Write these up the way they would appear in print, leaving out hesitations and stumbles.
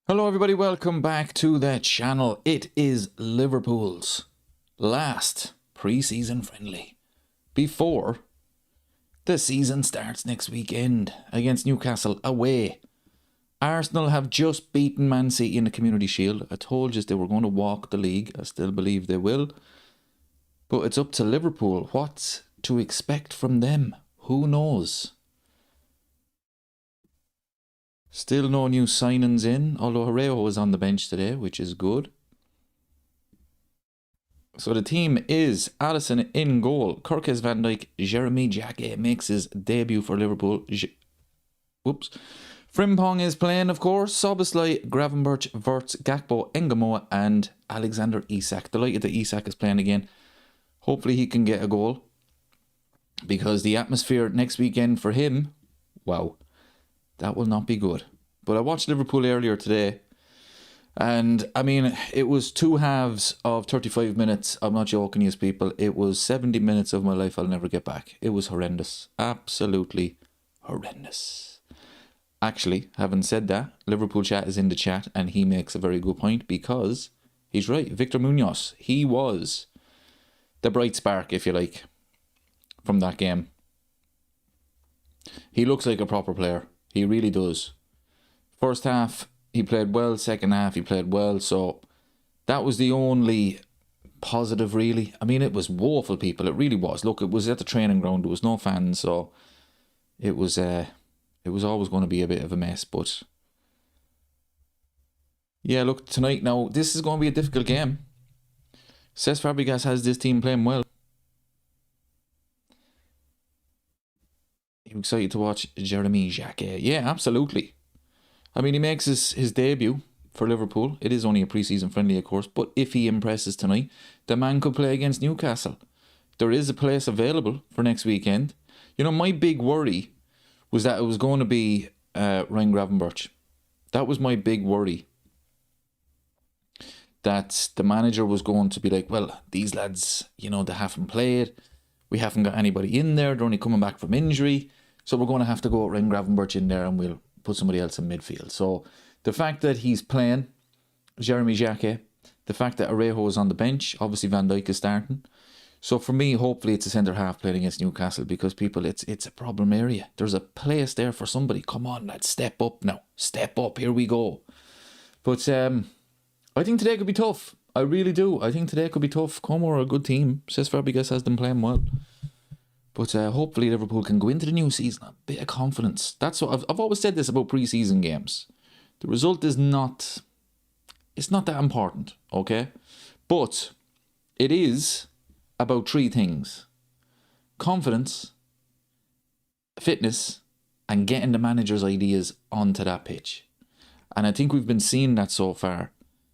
Hello everybody, welcome back to the channel. It is Liverpool's last pre-season friendly before the season starts next weekend against Newcastle away. Arsenal have just beaten Man City in the Community Shield. I told you they were going to walk the league. I still believe they will. But it's up to Liverpool. What's to expect from them? Who knows? Still no new signings in, although Mourinho was on the bench today, which is good. So the team is Alisson in goal. Kirkes Van Dijk, Jeremy Jacquet makes his debut for Liverpool. Frimpong is playing, of course. Szoboszlai, Gravenberch, Wirtz, Gakpo, Engamoa and Alexander Isak. Delighted that Isak is playing again. Hopefully he can get a goal, because the atmosphere next weekend for him, wow, that will not be good. But I watched Liverpool earlier today, and I mean, it was two halves of 35 minutes. I'm not joking, you people. It was 70 minutes of my life I'll never get back. It was horrendous. Absolutely horrendous. Actually, having said that, Liverpool chat is in the chat, and he makes a very good point, because he's right. Victor Munoz, he was the bright spark, if you like, from that game. He looks like a proper player. He really does. First half, he played well. Second half, he played well. So that was the only positive, really. I mean, it was woeful, people. It really was. Look, it was at the training ground. There was no fans, so it was always going to be a bit of a mess. But yeah, look, tonight now, this is going to be a difficult game. Cesc Fabregas has this team playing well. You excited to watch Jeremy Jacquet? Yeah, absolutely. I mean, he makes his debut for Liverpool. It is only a pre-season friendly, of course, but if he impresses tonight, the man could play against Newcastle. There is a place available for next weekend. You know, my big worry was that it was going to be Ryan Gravenberch. That was my big worry. That the manager was going to be like, well, these lads, you know, they haven't played. We haven't got anybody in there. They're only coming back from injury. So we're going to have to go Ryan Gravenberch in there, and we'll put somebody else in midfield. So the fact that he's playing Jeremy Jacquet, the fact that Mourinho is on the bench, obviously Van Dijk is starting. So for me, hopefully it's a centre half playing against Newcastle, because people, it's a problem area. There's a place there for somebody. Come on, lads, step up now. Step up. Here we go. But I think today could be tough. I really do. I think today could be tough. Como are a good team. Cesc Fabregas has them playing well. But hopefully Liverpool can go into the new season a bit of confidence. That's what I've always said this about pre-season games. The result is not, it's not that important, okay? But it is about three things: confidence, fitness, and getting the manager's ideas onto that pitch. And I think we've been seeing that so far.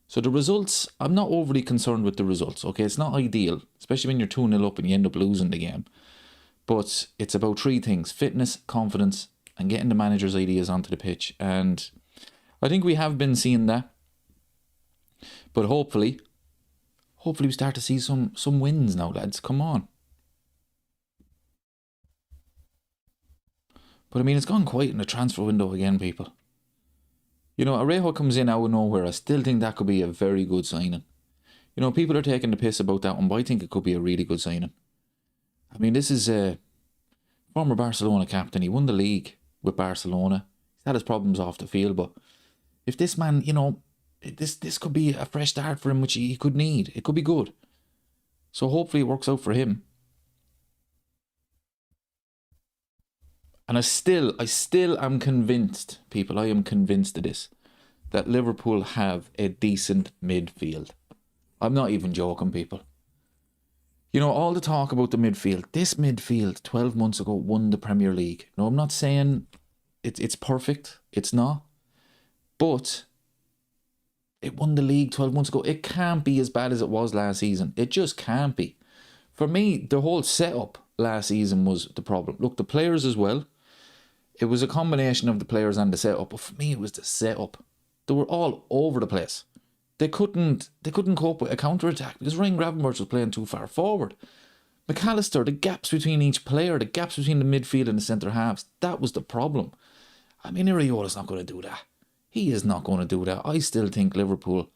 So the results, I'm not overly concerned with the results, okay? It's not ideal, especially when you're 2-0 up and you end up losing the game. But it's about three things: fitness, confidence, and getting the manager's ideas onto the pitch. And I think we have been seeing that. But hopefully we start to see some wins now, lads. Come on. But I mean, it's gone quiet in the transfer window again, people. You know, Mourinho comes in out of nowhere. I still think that could be a very good signing. You know, people are taking the piss about that one, but I think it could be a really good signing. I mean, this is a former Barcelona captain. He won the league with Barcelona. He's had his problems off the field, but if this man, you know, this could be a fresh start for him, which he could need. It could be good. So hopefully it works out for him. And I still am convinced, people, I am convinced of this, that Liverpool have a decent midfield. I'm not even joking, people. You know, all the talk about the midfield. This midfield 12 months ago won the Premier League. No, I'm not saying it's perfect. It's not. But it won the league 12 months ago. It can't be as bad as it was last season. It just can't be. For me, the whole setup last season was the problem. Look, the players as well. It was a combination of the players and the setup. But for me, it was the setup. They were all over the place. They couldn't cope with a counter-attack because Ryan Gravenberch was playing too far forward. McAllister, the gaps between each player, the gaps between the midfield and the centre halves, that was the problem. I mean, Iriola's not going to do that. He is not going to do that. I still think Liverpool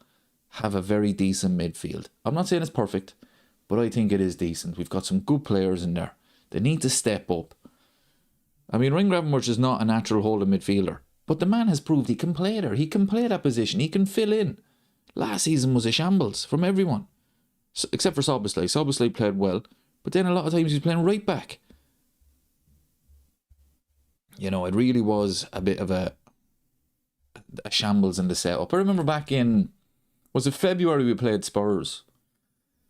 have a very decent midfield. I'm not saying it's perfect, but I think it is decent. We've got some good players in there. They need to step up. I mean, Gravenberch is not a natural holding midfielder, but the man has proved he can play there. He can play that position. He can fill in. Last season was a shambles from everyone, except for Szoboszlai. Szoboszlai played well, but then a lot of times he's playing right back. You know, it really was a bit of a shambles in the setup. I remember back in, was it February we played Spurs?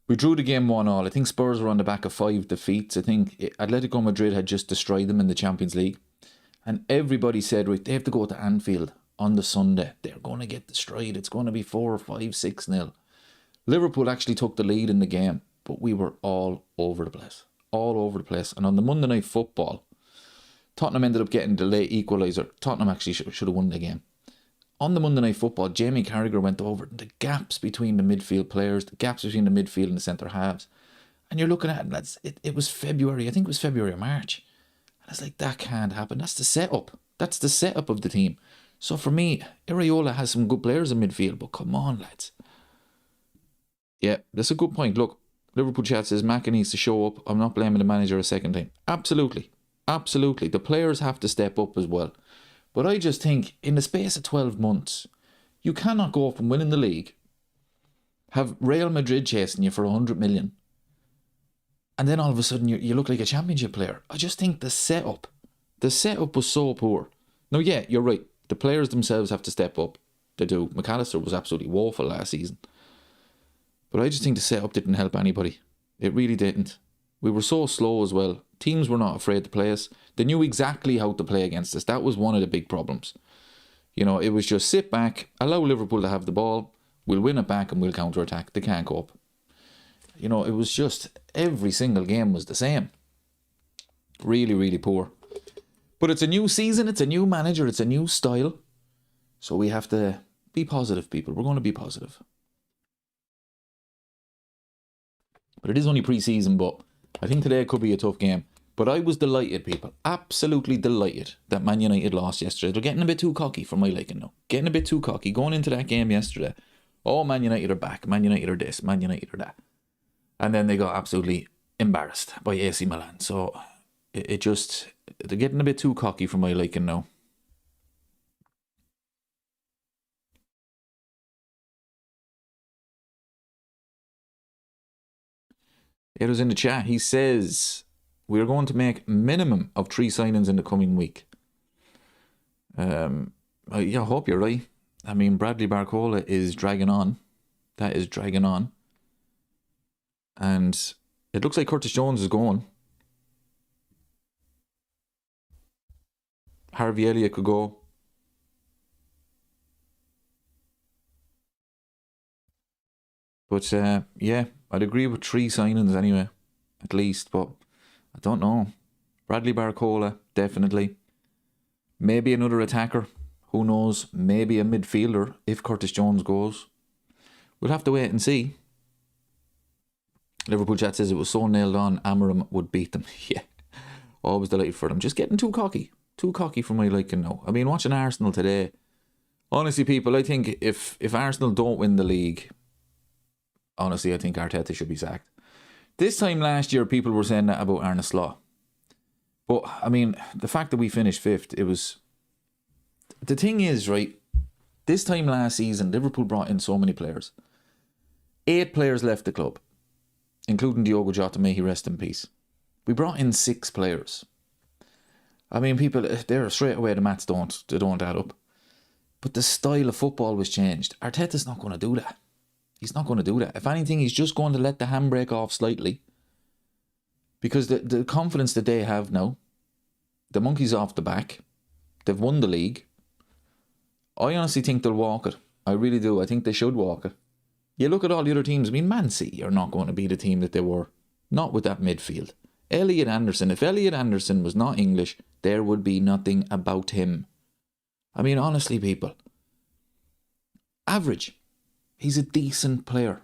We drew the game 1-1. I think Spurs were on the back of 5 defeats. I think Atletico Madrid had just destroyed them in the Champions League. And everybody said, right, they have to go to Anfield on the Sunday. They're going to get destroyed. It's going to be 4 or 5, 6-0. Liverpool actually took the lead in the game, but we were all over the place. All over the place. And on the Monday Night Football, Tottenham ended up getting the late equaliser. Tottenham actually should have won the game. On the Monday Night Football, Jamie Carragher went over the gaps between the midfield players, the gaps between the midfield and the centre halves. And you're looking at it, it was February, I think it was February or March. And it's like, that can't happen. That's the setup. That's the setup of the team. So for me, Iraola has some good players in midfield, but come on, lads. Yeah, that's a good point. Look, Liverpool chat says Maka needs to show up. I'm not blaming the manager a second time. Absolutely. Absolutely. The players have to step up as well. But I just think in the space of 12 months, you cannot go from winning the league, have Real Madrid chasing you for 100 million, and then all of a sudden you look like a championship player. I just think the setup was so poor. Now, yeah, you're right. The players themselves have to step up. They do. McAllister was absolutely woeful last season. But I just think the setup didn't help anybody. It really didn't. We were so slow as well. Teams were not afraid to play us. They knew exactly how to play against us. That was one of the big problems. You know, it was just sit back, allow Liverpool to have the ball, we'll win it back and we'll counter-attack. They can't cope. You know, it was just every single game was the same. Really, really poor. But it's a new season, it's a new manager, it's a new style. So we have to be positive, people. We're going to be positive. But it is only pre-season, but I think today could be a tough game. But I was delighted, people. Absolutely delighted that Man United lost yesterday. They're getting a bit too cocky for my liking now. Getting a bit too cocky. Going into that game yesterday. Oh, Man United are back. Man United are this. Man United are that. And then they got absolutely embarrassed by AC Milan. So it just... They're getting a bit too cocky for my liking now. It was in the chat. He says, we're going to make minimum of 3 signings in the coming week. Yeah, I hope you're right. I mean, Bradley Barcola is dragging on. That is dragging on. And it looks like Curtis Jones is going. Harvey Elliott could go. But yeah, I'd agree with 3 signings anyway, at least. But I don't know. Bradley Barcola, definitely. Maybe another attacker. Who knows? Maybe a midfielder if Curtis Jones goes. We'll have to wait and see. Liverpool chat says it was so nailed on, Amorim would beat them. Yeah, always delighted for them. Just getting too cocky. Too cocky for my liking now. I mean, watching Arsenal today. Honestly, people, I think if Arsenal don't win the league, honestly, I think Arteta should be sacked. This time last year, people were saying that about Arne Slot. But, I mean, the fact that we finished 5th, it was... The thing is, right, this time last season, Liverpool brought in so many players. 8 players left the club, including Diogo Jota, may he rest in peace. We brought in 6 players. I mean, people, they're straight away, the maths don't add up. But the style of football was changed. Arteta's not going to do that. He's not going to do that. If anything, he's just going to let the handbrake off slightly. Because the confidence that they have now, the monkey's off the back. They've won the league. I honestly think they'll walk it. I really do. I think they should walk it. You look at all the other teams. I mean, Man City are not going to be the team that they were. Not with that midfield. Elliot Anderson. If Elliot Anderson was not English, there would be nothing about him. I mean, honestly, people. Average. He's a decent player.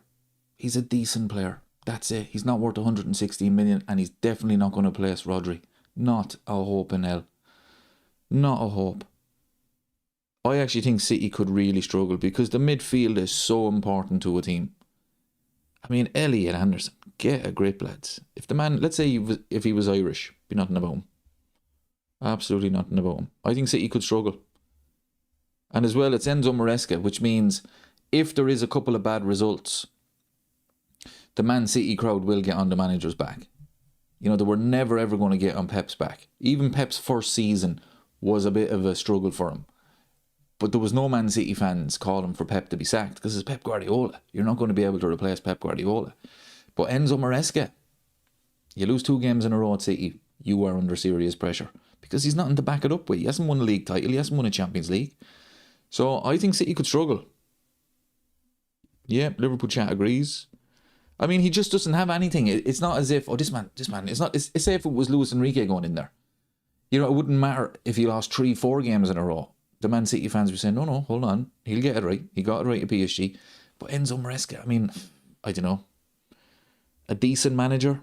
He's a decent player. That's it. He's not worth 116 million and he's definitely not going to place Rodri. Not a hope in hell. Not a hope. I actually think City could really struggle because the midfield is so important to a team. I mean, Elliot Anderson, get a grip, lads. If the man, let's say if he was Irish, be nothing about him. Absolutely nothing about him. I think City could struggle. And as well, it's Enzo Maresca, which means if there is a couple of bad results, the Man City crowd will get on the manager's back. You know, they were never ever going to get on Pep's back. Even Pep's first season was a bit of a struggle for him. But there was no Man City fans calling for Pep to be sacked because it's Pep Guardiola. You're not going to be able to replace Pep Guardiola. But Enzo Maresca, you lose 2 games in a row at City, you are under serious pressure because he's nothing to back it up with. He hasn't won a league title. He hasn't won a Champions League. So I think City could struggle. Yeah, Liverpool chat agrees. I mean, he just doesn't have anything. It's not as if, this man. It's not. It's say if it was Luis Enrique going in there. You know, it wouldn't matter if he lost 3-4 games in a row. The Man City fans were saying, no, hold on. He'll get it right. He got it right at PSG. But Enzo Maresca, I mean, I don't know. A decent manager.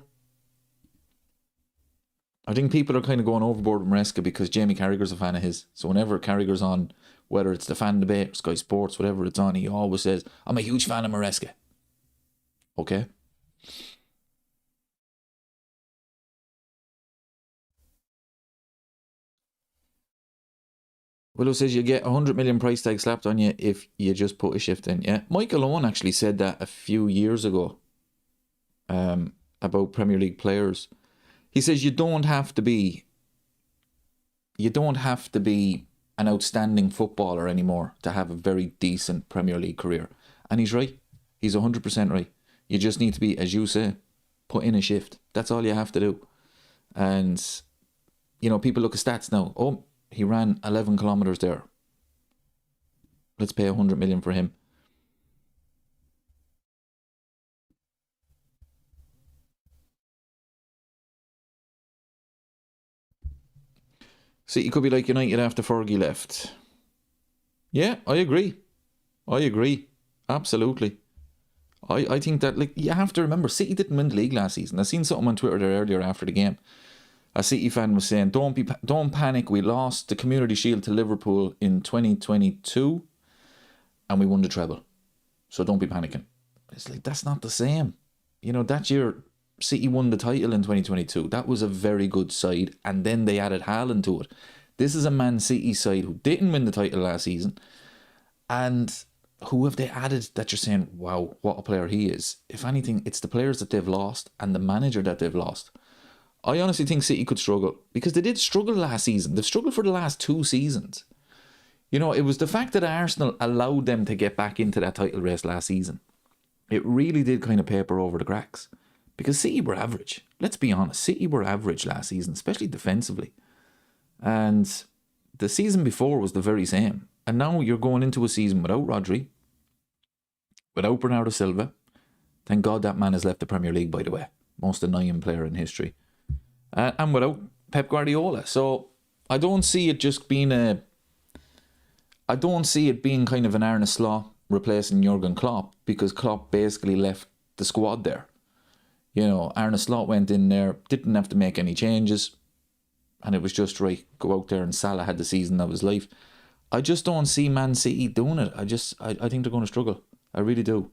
I think people are kind of going overboard with Maresca because Jamie Carragher's a fan of his. So whenever Carragher's on, whether it's the Fan Debate or Sky Sports, whatever it's on, he always says, I'm a huge fan of Maresca. Okay. Willow says you get 100 million price tag slapped on you if you just put a shift in. Yeah, Michael Owen actually said that a few years ago about Premier League players. He says you don't have to be an outstanding footballer anymore to have a very decent Premier League career. And he's right. He's 100% right. You just need to be, as you say, put in a shift. That's all you have to do. And, you know, people look at stats now. Oh, he ran 11 kilometres there. Let's pay 100 million for him. See, he could be like United after Fergie left. Yeah, I agree. Absolutely. I think that, like, you have to remember, City didn't win the league last season. I seen something on Twitter there earlier after the game. A City fan was saying, don't panic. We lost the Community Shield to Liverpool in 2022 and we won the treble. So don't be panicking. It's like, that's not the same. You know, that year, City won the title in 2022. That was a very good side. And then they added Haaland to it. This is a Man City side who didn't win the title last season. And who have they added that you're saying, wow, what a player he is? If anything, it's the players that they've lost and the manager that they've lost. I honestly think City could struggle because they did struggle last season. They've struggled for the last 2 seasons. You know, it was the fact that Arsenal allowed them to get back into that title race last season. It really did kind of paper over the cracks because City were average. Let's be honest, City were average last season, especially defensively. And the season before was the very same. And now you're going into a season without Rodri, without Bernardo Silva. Thank God that man has left the Premier League, by the way. Most annoying player in history. And without Pep Guardiola. So I don't see it just being kind of an Arne Slot replacing Jurgen Klopp because Klopp basically left the squad there. You know, Arne Slot went in there, didn't have to make any changes, and it was just right, go out there, and Salah had the season of his life. I just don't see Man City doing it. I think they're going to struggle. I really do.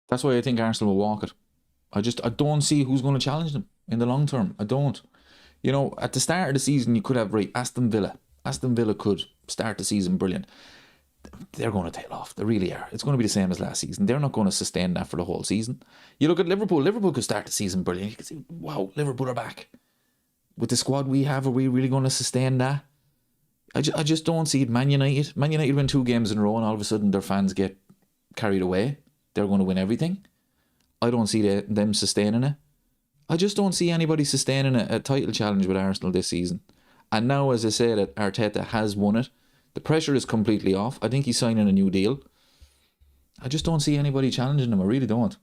That's why I think Arsenal will walk it. I don't see who's going to challenge them in the long term. I don't. You know, at the start of the season, you could have, right, Aston Villa. Aston Villa could start the season brilliant. They're going to tail off. They really are. It's going to be the same as last season. They're not going to sustain that for the whole season. You look at Liverpool. Liverpool could start the season brilliant. You can see, wow, Liverpool are back. With the squad we have, are we really going to sustain that? I just don't see it. Man United win 2 games in a row and all of a sudden their fans get carried away. They're going to win everything. I don't see them sustaining it. I just don't see anybody sustaining a title challenge with Arsenal this season. And now, as I say, that Arteta has won it, the pressure is completely off. I think he's signing a new deal. I just don't see anybody challenging him. I really don't.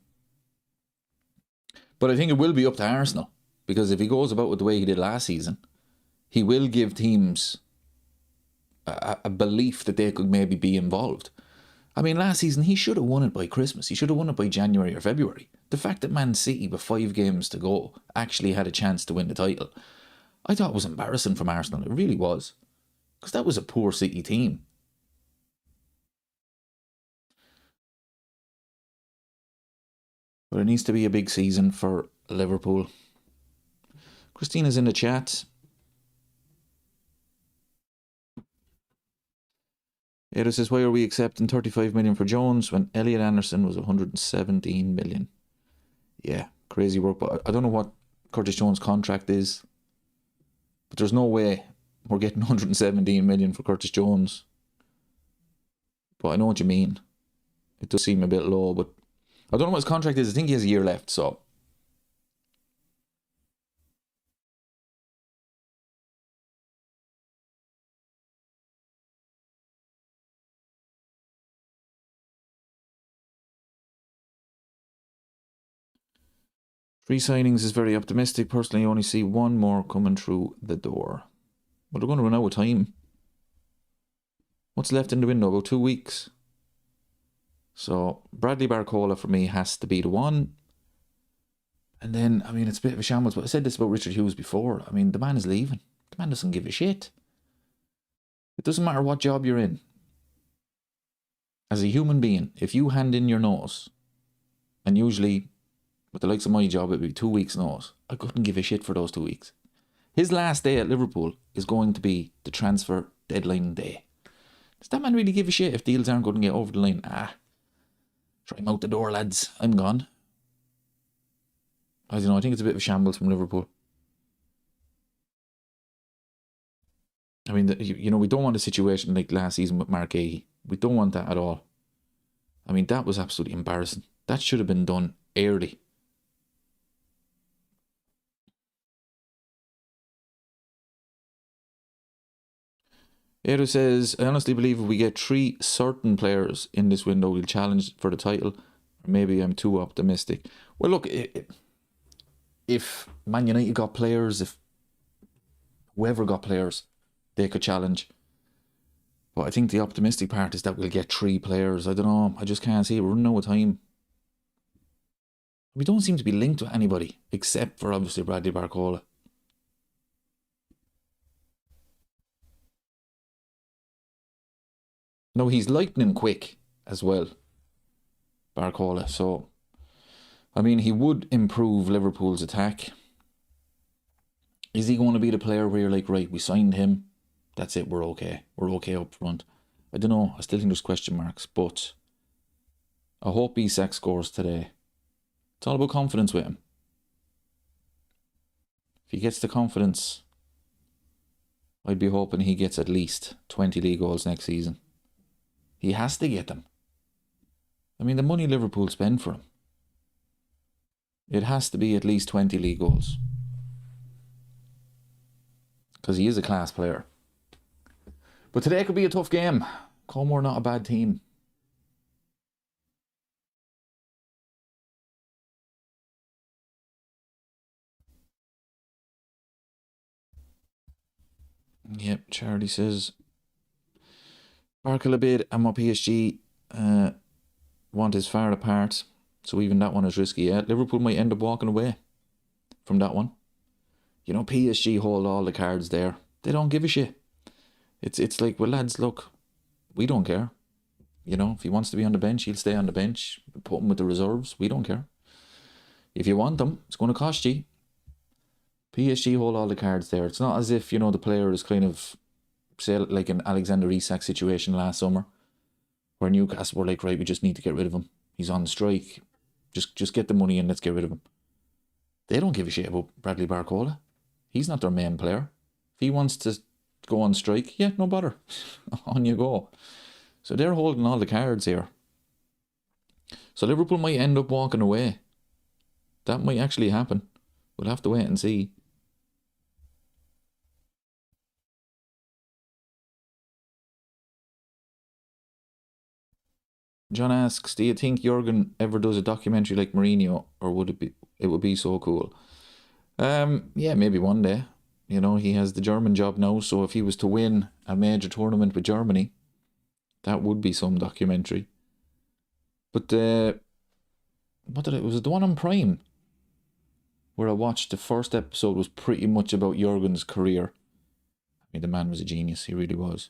But I think it will be up to Arsenal. Because if he goes about with the way he did last season, he will give teams a belief that they could maybe be involved. I mean, last season, he should have won it by Christmas. He should have won it by January or February. The fact that Man City, with 5 games to go, actually had a chance to win the title, I thought it was embarrassing from Arsenal. It really was. Because that was a poor City team. But it needs to be a big season for Liverpool. Christina's in the chat. Ada says, why are we accepting 35 million for Jones when Elliot Anderson was 117 million? Yeah, crazy work. But I don't know what Curtis Jones' contract is. But there's no way we're getting 117 million for Curtis Jones. But I know what you mean. It does seem a bit low, but I don't know what his contract is. I think he has a year left, so. Three signings is very optimistic. Personally, I only see one more coming through the door. But they're going to run out of time. What's left in the window? About 2 weeks. So, Bradley Barcola for me has to be the one. And then, I mean, it's a bit of a shambles, but I said this about Richard Hughes before. I mean, the man is leaving. The man doesn't give a shit. It doesn't matter what job you're in. As a human being, if you hand in your notice, and usually, with the likes of my job, it'd be 2 weeks notice, I couldn't give a shit for those 2 weeks. His last day at Liverpool is going to be the transfer deadline day. Does that man really give a shit if deals aren't going to get over the line? Try him out the door, lads. I'm gone. I don't know. I think it's a bit of a shambles from Liverpool. I mean, we don't want a situation like last season with Mark Gahey. We don't want that at all. I mean, that was absolutely embarrassing. That should have been done early. Edo says, I honestly believe if we get 3 certain players in this window, we'll challenge for the title. Or maybe I'm too optimistic. Well, look, if Man United got players, if whoever got players, they could challenge. But I think the optimistic part is that we'll get 3 players. I don't know. I just can't see it. We're running out of time. We don't seem to be linked to anybody, except for obviously Bradley Barcola. No, he's lightning quick as well, Barcola. So, I mean, he would improve Liverpool's attack. Is he going to be the player where you're like, right, we signed him, that's it, we're okay. We're okay up front. I don't know. I still think there's question marks, but I hope Isak scores today. It's all about confidence with him. If he gets the confidence, I'd be hoping he gets at least 20 league goals next season. He has to get them. I mean, the money Liverpool spend for him, it has to be at least 20 league goals. Because he is a class player. But today could be a tough game. Como not a bad team. Yep, Charlie says Barkel a bit and what PSG want is far apart. So even that one is risky. Yeah, Liverpool might end up walking away from that one. You know, PSG hold all the cards there. They don't give a shit. It's like, well, lads, look, we don't care. You know, if he wants to be on the bench, he'll stay on the bench. Put him with the reserves. We don't care. If you want them, it's going to cost you. PSG hold all the cards there. It's not as if, you know, the player is kind of, say, like an Alexander Isak situation last summer, where Newcastle were like, right, we just need to get rid of him. He's on strike. Just get the money and let's get rid of him. They don't give a shit about Bradley Barcola. He's not their main player. If he wants to go on strike, yeah, no bother. On you go. So they're holding all the cards here. So Liverpool might end up walking away. That might actually happen. We'll have to wait and see. John asks, do you think Jurgen ever does a documentary like Mourinho, or would it would be so cool? Yeah, maybe one day. You know, he has the German job now, so if he was to win a major tournament with Germany, that would be some documentary. But was it the one on Prime? where I watched the first episode was pretty much about Jurgen's career. I mean, the man was a genius. He really was.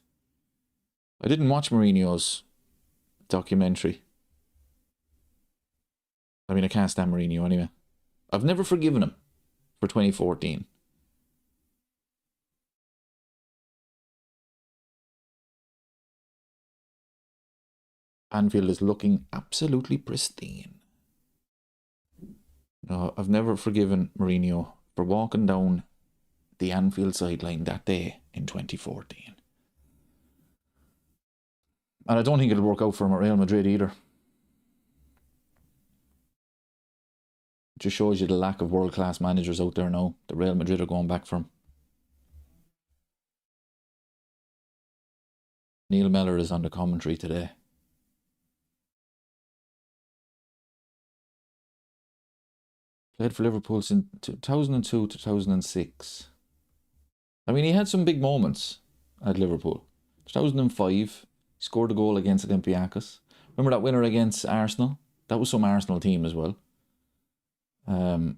I didn't watch Mourinho's documentary. I mean, I can't stand Mourinho anyway. I've never forgiven him for 2014. Anfield is looking absolutely pristine. No, I've never forgiven Mourinho for walking down the Anfield sideline that day in 2014. And I don't think it'll work out for him at Real Madrid either. It just shows you the lack of world-class managers out there now. The Real Madrid are going back for him. Neil Mellor is on the commentary today. Played for Liverpool since 2002 to 2006. I mean, he had some big moments at Liverpool. 2005, he scored a goal against Olympiacos. Remember that winner against Arsenal? That was some Arsenal team as well. But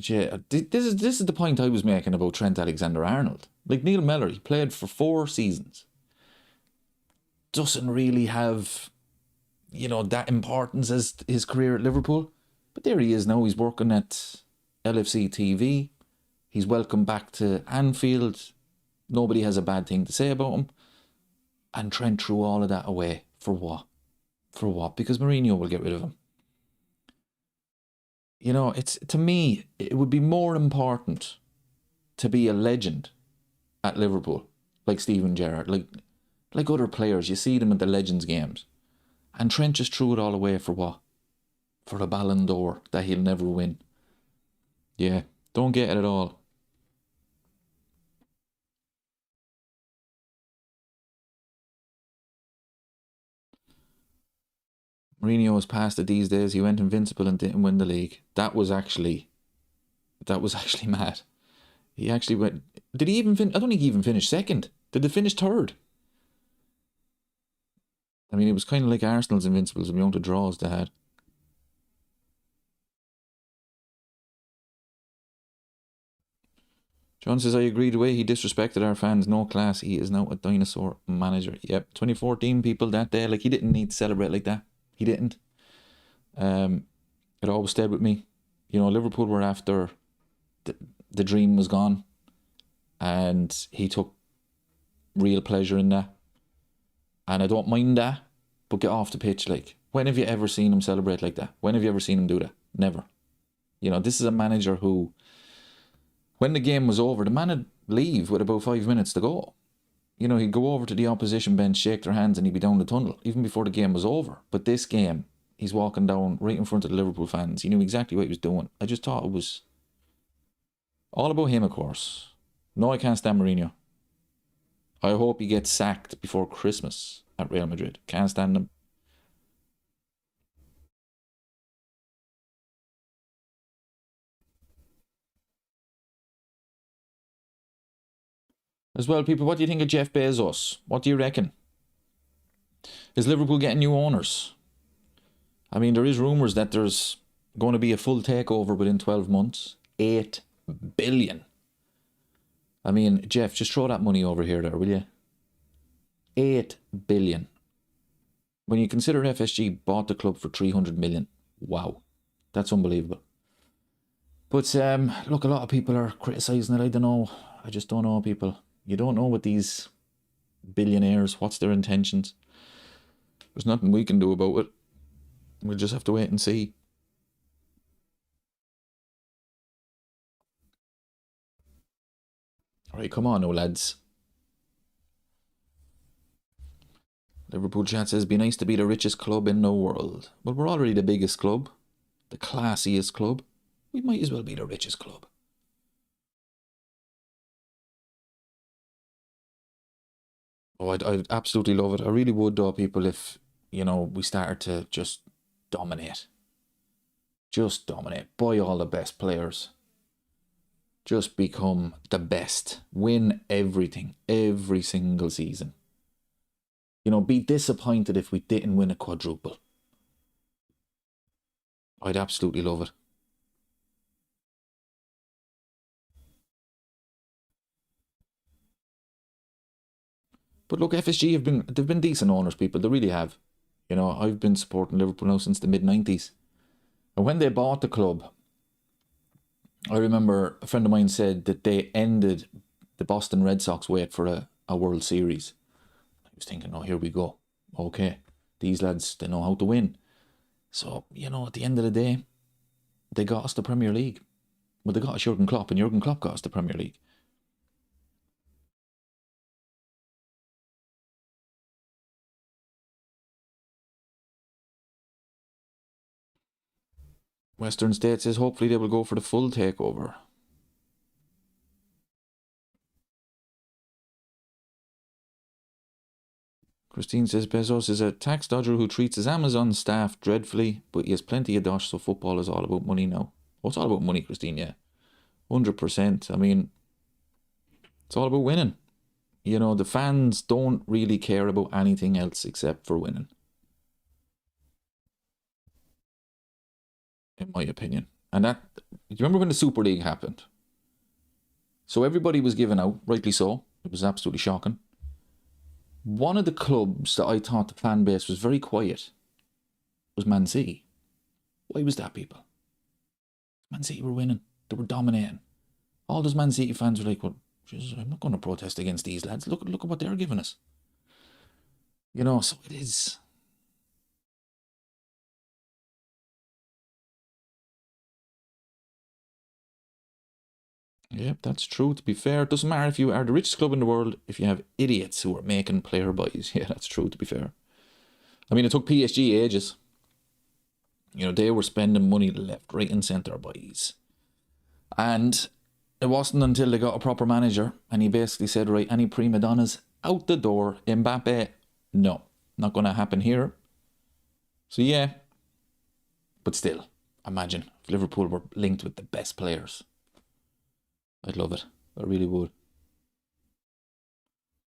yeah, this is the point I was making about Trent Alexander-Arnold. Like Neil Mellor, he played for 4 seasons. Doesn't really have, you know, that importance as his career at Liverpool. But there he is now. He's working at LFC TV. He's welcome back to Anfield. Nobody has a bad thing to say about him. And Trent threw all of that away. For what? For what? Because Mourinho will get rid of him. You know, it's, to me, it would be more important to be a legend at Liverpool, like Steven Gerrard, like other players. You see them at the Legends games. And Trent just threw it all away for what? For a Ballon d'Or that he'll never win. Yeah, don't get it at all. Mourinho was past it these days. He went invincible and didn't win the league. That was actually mad. He actually went. Did he even I don't think he even finished second. Did they finish third? I mean, it was kind of like Arsenal's invincibles, the amount of draws they had. John says, I agree, the way he disrespected our fans, no class. He is now a dinosaur manager. Yep, 2014 people that day, like, he didn't need to celebrate like that. He didn't. It always stayed with me. You know, Liverpool were after the dream was gone, and he took real pleasure in that. And I don't mind that, but get off the pitch. Like, when have you ever seen him celebrate like that? When have you ever seen him do that? Never. You know, this is a manager who, when the game was over, the man would leave with about 5 minutes to go. You know, he'd go over to the opposition bench, shake their hands, and he'd be down the tunnel, even before the game was over. But this game, he's walking down right in front of the Liverpool fans. He knew exactly what he was doing. I just thought it was all about him, of course. No, I can't stand Mourinho. I hope he gets sacked before Christmas at Real Madrid. Can't stand him. As well, people, what do you think of Jeff Bezos? What do you reckon? Is Liverpool getting new owners? I mean, there is rumours that there's going to be a full takeover within 12 months. 8 billion. I mean, Jeff, just throw that money over here there, will you? 8 billion. When you consider FSG bought the club for 300 million. Wow. That's unbelievable. But look, a lot of people are criticising it. I don't know. I just don't know, people. You don't know with these billionaires, what's their intentions. There's nothing we can do about it. We'll just have to wait and see. Alright, come on now, lads. Liverpool chat says, be nice to be the richest club in the world. Well, we're already the biggest club. The classiest club. We might as well be the richest club. Oh, I'd absolutely love it. I really would, though, people, if, you know, we started to just dominate. Just dominate. Buy all the best players. Just become the best. Win everything. Every single season. You know, be disappointed if we didn't win a quadruple. I'd absolutely love it. But look, FSG they've been decent owners, people. They really have. You know, I've been supporting Liverpool now since the mid-90s. And when they bought the club, I remember a friend of mine said that they ended the Boston Red Sox wait for a World Series. I was thinking, oh, here we go. Okay, these lads, they know how to win. So, you know, at the end of the day, they got us the Premier League. Well, they got us Jurgen Klopp, and Jurgen Klopp got us the Premier League. Western States says hopefully they will go for the full takeover. Christine says Bezos is a tax dodger who treats his Amazon staff dreadfully, but he has plenty of dosh, so football is all about money now. Oh, it's all about money, Christine, yeah. 100%. I mean, it's all about winning. You know, the fans don't really care about anything else except for winning. In my opinion. And that, do you remember when the Super League happened? So everybody was given out, rightly so. It was absolutely shocking. One of the clubs that I thought the fan base was very quiet was Man City. Why was that, people? Man City were winning. They were dominating. All those Man City fans were like, well, Jesus, I'm not going to protest against these lads. Look at what they're giving us. You know, so it is. Yep, that's true. To be fair, it doesn't matter if you are the richest club in the world if you have idiots who are making player buys. Yeah, that's true, to be fair. I mean, it took PSG ages. You know, they were spending money left, right and centre buys. And it wasn't until they got a proper manager and he basically said, right, any prima donnas out the door. Mbappe, no, not going to happen here. So yeah, but still, imagine if Liverpool were linked with the best players. I'd love it. I really would.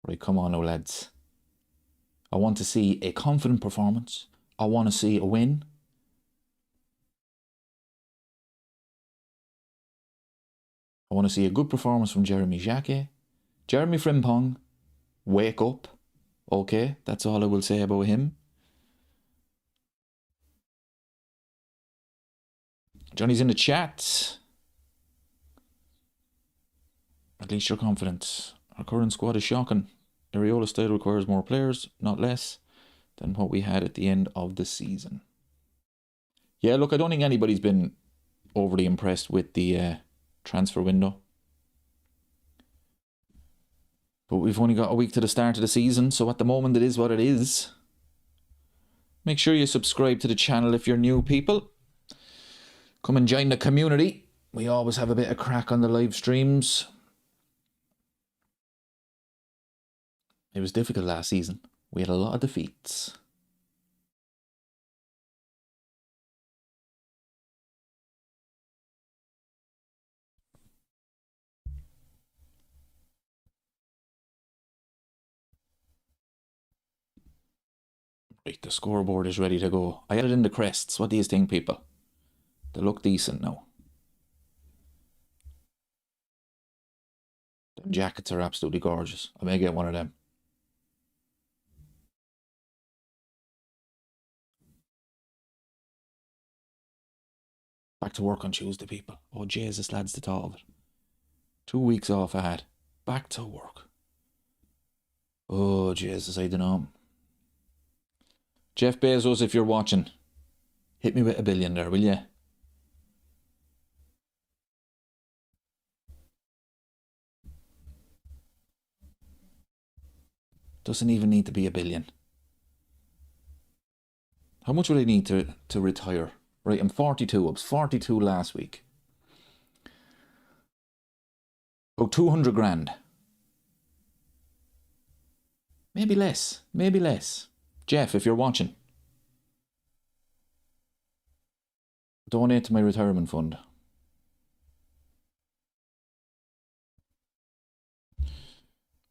Right, come on now, lads. I want to see a confident performance. I want to see a win. I want to see a good performance from Jeremy Jacquet. Jeremy Frimpong, wake up. Okay, that's all I will say about him. Johnny's in the chat. At least you're confident. Our current squad is shocking. Areola style requires more players, not less, than what we had at the end of the season. Yeah, look, I don't think anybody's been overly impressed with the transfer window. But we've only got a week to the start of the season, so at the moment it is what it is. Make sure you subscribe to the channel if you're new, people. Come and join the community. We always have a bit of crack on the live streams. It was difficult last season. We had a lot of defeats. Right, the scoreboard is ready to go. I added in the crests. What do you think, people? They look decent now. Them jackets are absolutely gorgeous. I may get one of them. Back to work on Tuesday, people. Oh, Jesus, lads, the thought of it. 2 weeks off I had. Back to work. Oh, Jesus, I don't know. Jeff Bezos, if you're watching, hit me with $1 billion there, will you? Doesn't even need to be $1 billion. How much would I need to retire? Right, I'm 42. I was 42 last week. About 200 grand. Maybe less. Maybe less. Jeff, if you're watching, donate to my retirement fund.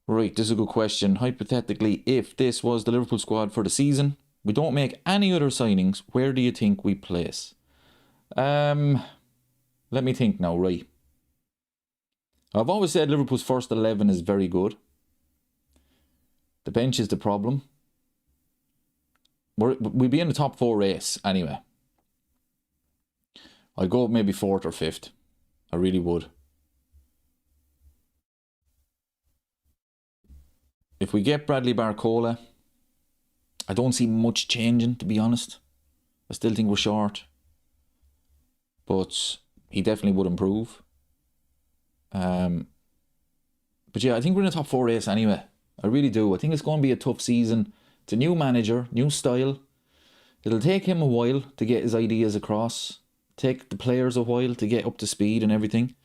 Right, this is a good question. Hypothetically, if this was the Liverpool squad for the season, we don't make any other signings, where do you think we place? Let me think now, right. I've always said Liverpool's first 11 is very good. The bench is the problem. We'll be in the top 4 race anyway. I'd go maybe 4th or 5th. I really would. If we get Bradley Barcola, I don't see much changing, to be honest. I still think we're short. But he definitely would improve. But yeah, I think we're in the top 4 race anyway. I really do. I think it's going to be a tough season. It's a new manager, new style. It'll take him a while to get his ideas across. Take the players a while to get up to speed and everything.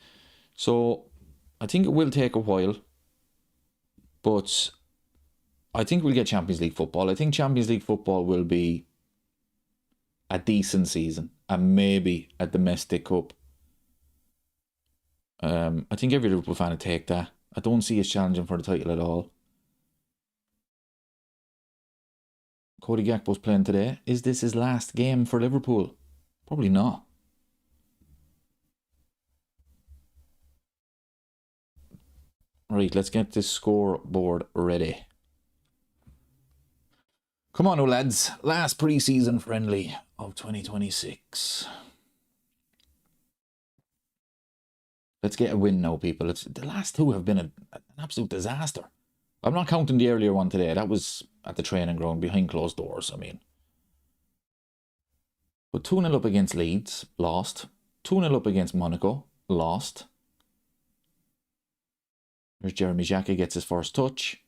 So I think it will take a while. But I think we'll get Champions League football. I think Champions League football will be a decent season. And maybe a domestic cup. I think every Liverpool fan would take that. I don't see us challenging for the title at all. Cody Gakpo's playing today. Is this his last game for Liverpool? Probably not. Right, let's get this scoreboard ready. Come on, lads. Last pre-season friendly of 2026. Let's get a win now, people. The last 2 have been an absolute disaster. I'm not counting the earlier one today. That was at the training ground behind closed doors, I mean. But 2-0 up against Leeds, lost. 2-0 up against Monaco, lost. There's Jeremy Xhaka, gets his first touch.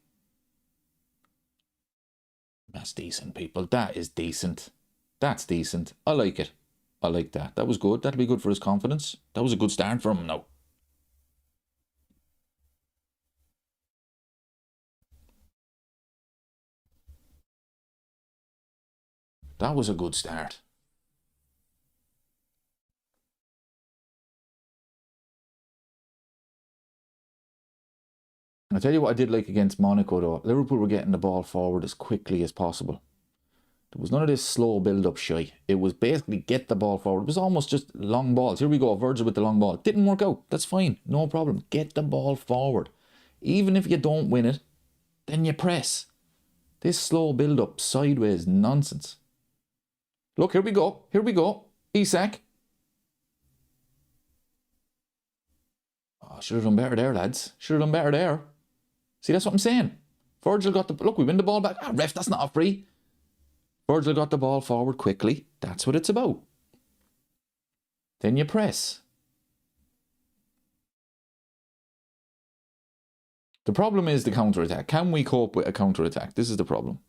That's decent, people. That is decent. That's decent. I like it. I like that. That was good. That'll be good for his confidence. That was a good start for him now. That was a good start. I'll tell you what I did like against Monaco though. Liverpool were getting the ball forward as quickly as possible. There was none of this slow build-up shy. It was basically get the ball forward. It was almost just long balls. Here we go, Virgil with the long ball. Didn't work out. That's fine. No problem. Get the ball forward. Even if you don't win it, then you press. This slow build-up, sideways nonsense. Look, here we go. Here we go. Isak. Oh, should have done better there, lads. Should have done better there. See, that's what I'm saying. Virgil got the... Look, we win the ball back. Ah, ref, that's not a free. Virgil got the ball forward quickly. That's what it's about. Then you press. The problem is the counter-attack. Can we cope with a counter-attack? This is the problem.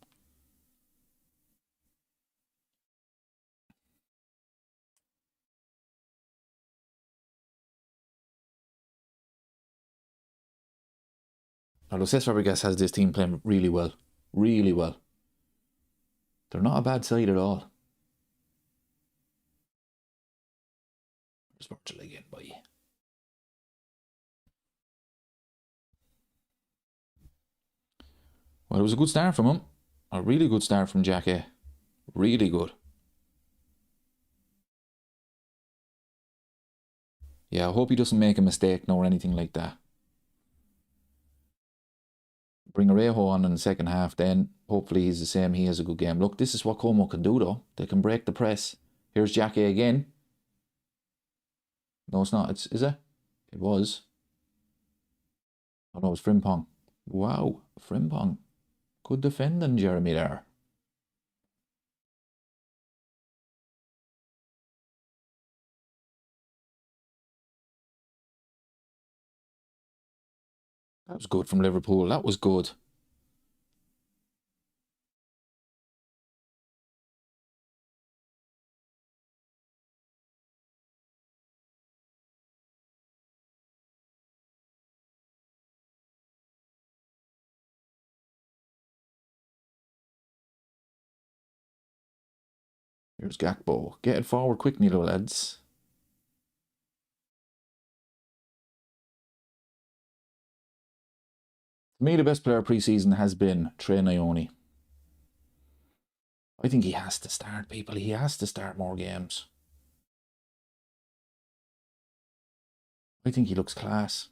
Although Cesc Fabregas has this team playing really well. Really well. They're not a bad side at all. There's Virgil again, boy. Well, it was a good start from him. A really good start from Xhaka. Really good. Yeah, I hope he doesn't make a mistake now or anything like that. Bring Arejo on in the second half, then hopefully he's the same. He has a good game. Look, this is what Como can do though. They can break the press. Here's Xhaka again. No, it's not. Is it? It was. Oh no, it's Frimpong. Wow, Frimpong. Good defending, Jeremy, there. That was good from Liverpool. That was good. Here's Gakpo. Get it forward quick, Nilo, lads. To me, the best player pre-season has been Trey Ione. I think he has to start, people. He has to start more games. I think he looks class.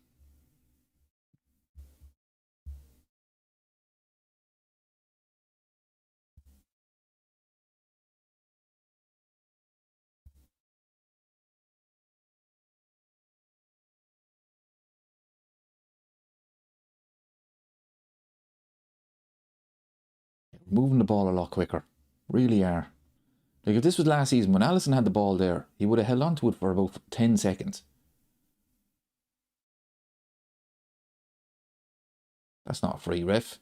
Moving the ball a lot quicker. Really are. Like, if this was last season, when Alisson had the ball there, he would have held on to it for about 10 seconds. That's not a free, ref.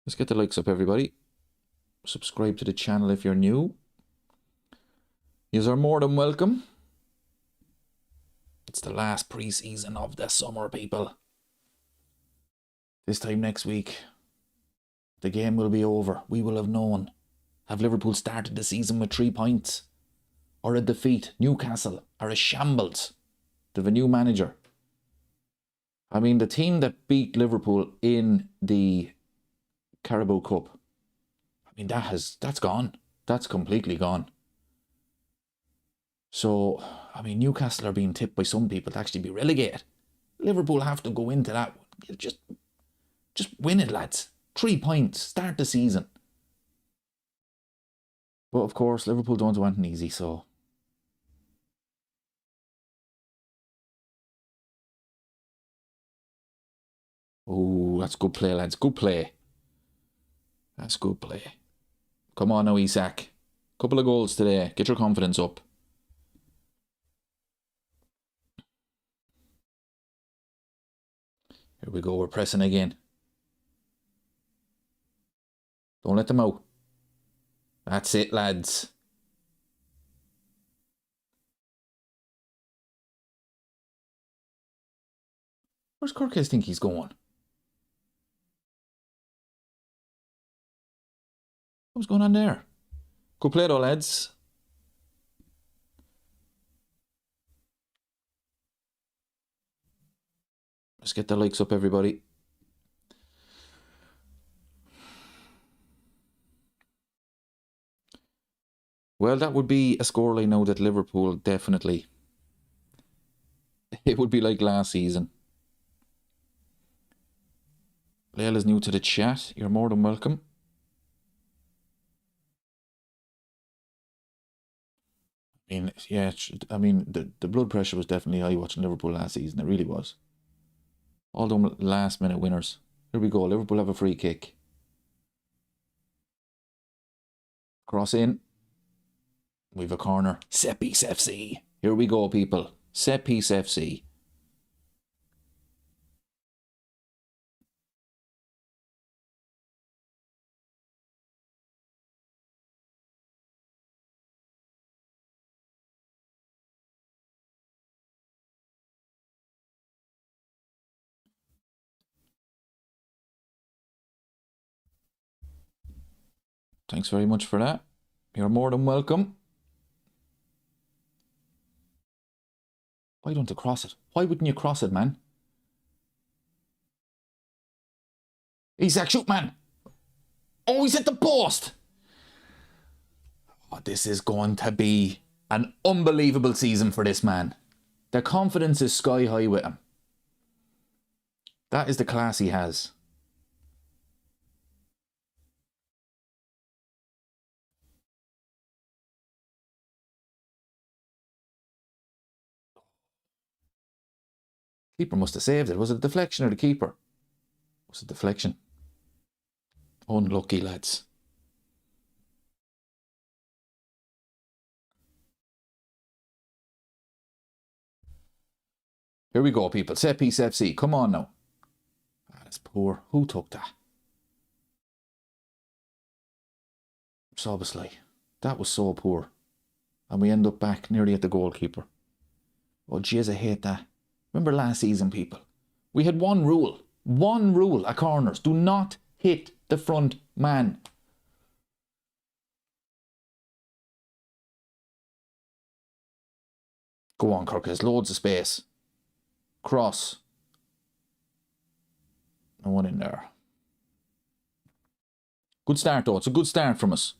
Let's get the likes up, everybody. Subscribe to the channel if you're new. Yous are more than welcome. It's the last pre-season of the summer, people. This time next week, the game will be over. We will have known. Have Liverpool started the season with 3 points? Or a defeat? Newcastle are a shambles. They have a new manager. I mean, the team that beat Liverpool in the Carabao Cup, I mean, that's gone. That's completely gone. So, I mean, Newcastle are being tipped by some people to actually be relegated. Liverpool have to go into that. Just win it, lads. 3 points. Start the season. But of course, Liverpool don't want it easy, so. Oh, that's good play, lads. Good play. That's good play. Come on now, Isak. Couple of goals today. Get your confidence up. Here we go. We're pressing again. Don't let them out. That's it, lads. Where's Kirkes think he's going? What's going on there? Good play though, lads. Let's get the likes up, everybody. Well, that would be a scoreline now that Liverpool definitely. It would be like last season. Lael is new to the chat. You're more than welcome. I mean, yeah, I mean, the blood pressure was definitely high watching Liverpool last season. It really was. All them last minute winners. Here we go. Liverpool have a free kick. Cross in. We've a corner. Set piece FC. Here we go, people. Set piece FC. Thanks very much for that. You're more than welcome. Why don't you cross it? Why wouldn't you cross it, man? Isak, shoot, man. Oh, he's at the post. Oh, this is going to be an unbelievable season for this man. The confidence is sky high with him. That is the class he has. Keeper must have saved it. Was it a deflection or the keeper? It was a deflection. Unlucky, lads. Here we go, people. Set piece FC. Come on now. Ah, that's poor. Who took that? Obviously. That was so poor. And we end up back nearly at the goalkeeper. Oh, jeez, I hate that. Remember last season, people? We had one rule. One rule at corners. Do not hit the front man. Go on, Kirk. There's loads of space. Cross. No one in there. Good start, though. It's a good start from us.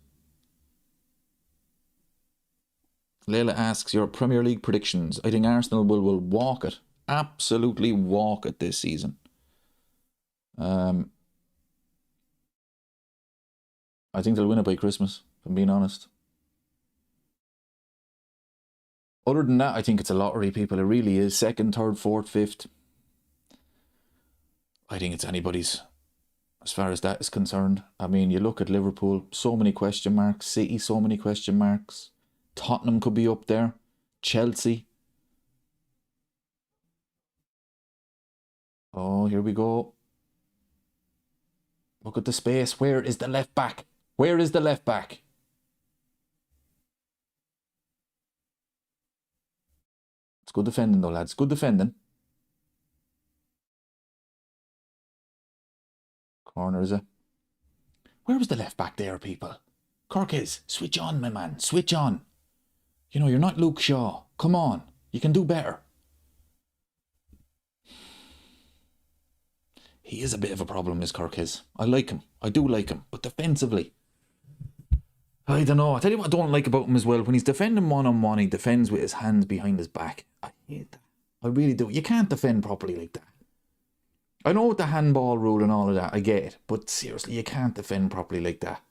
Leila asks, your Premier League predictions. I think Arsenal will walk it. Absolutely walk it this season. I think they'll win it by Christmas, if I'm being honest. Other than that, I think it's a lottery, people. It really is. Second, third, fourth, fifth. I think it's anybody's as far as that is concerned. I mean, you look at Liverpool, so many question marks. City, so many question marks. Tottenham could be up there. Chelsea. Oh, here we go. Look at the space. Where is the left back? Where is the left back? It's good defending though, lads. Good defending. Corner, is it? Where was the left back there, people? Kirkes, switch on, my man. Switch on. You know, you're not Luke Shaw. Come on. You can do better. He is a bit of a problem, is Kirkes. I like him. I do like him. But defensively, I don't know. I tell you what I don't like about him as well. When he's defending one-on-one, he defends with his hands behind his back. I hate that. I really do. You can't defend properly like that. I know with the handball rule and all of that, I get it. But seriously, you can't defend properly like that.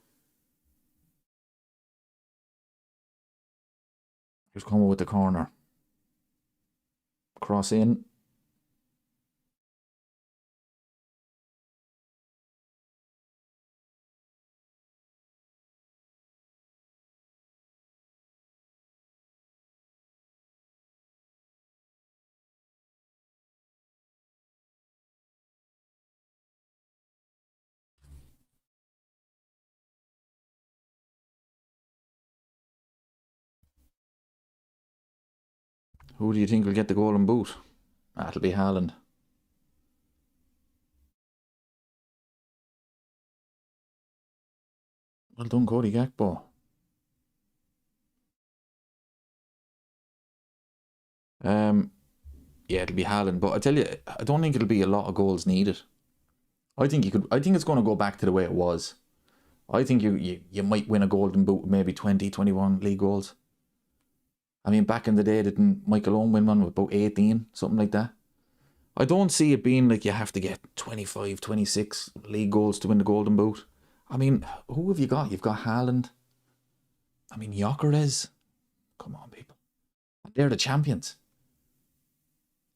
Here's Como with the corner. Cross in. Who do you think will get the golden boot? That'll be Haaland. Well done, Cody Gakpo. Yeah, it'll be Haaland, but I tell you, I don't think it'll be a lot of goals needed. I think it's going to go back to the way it was. I think you might win a golden boot with maybe 20, 21 league goals. I mean, back in the day, didn't Michael Owen win one with about 18, something like that? I don't see it being like you have to get 25, 26 league goals to win the golden boot. I mean, who have you got? You've got Haaland. I mean, Gyökeres. Come on, people. They're the champions.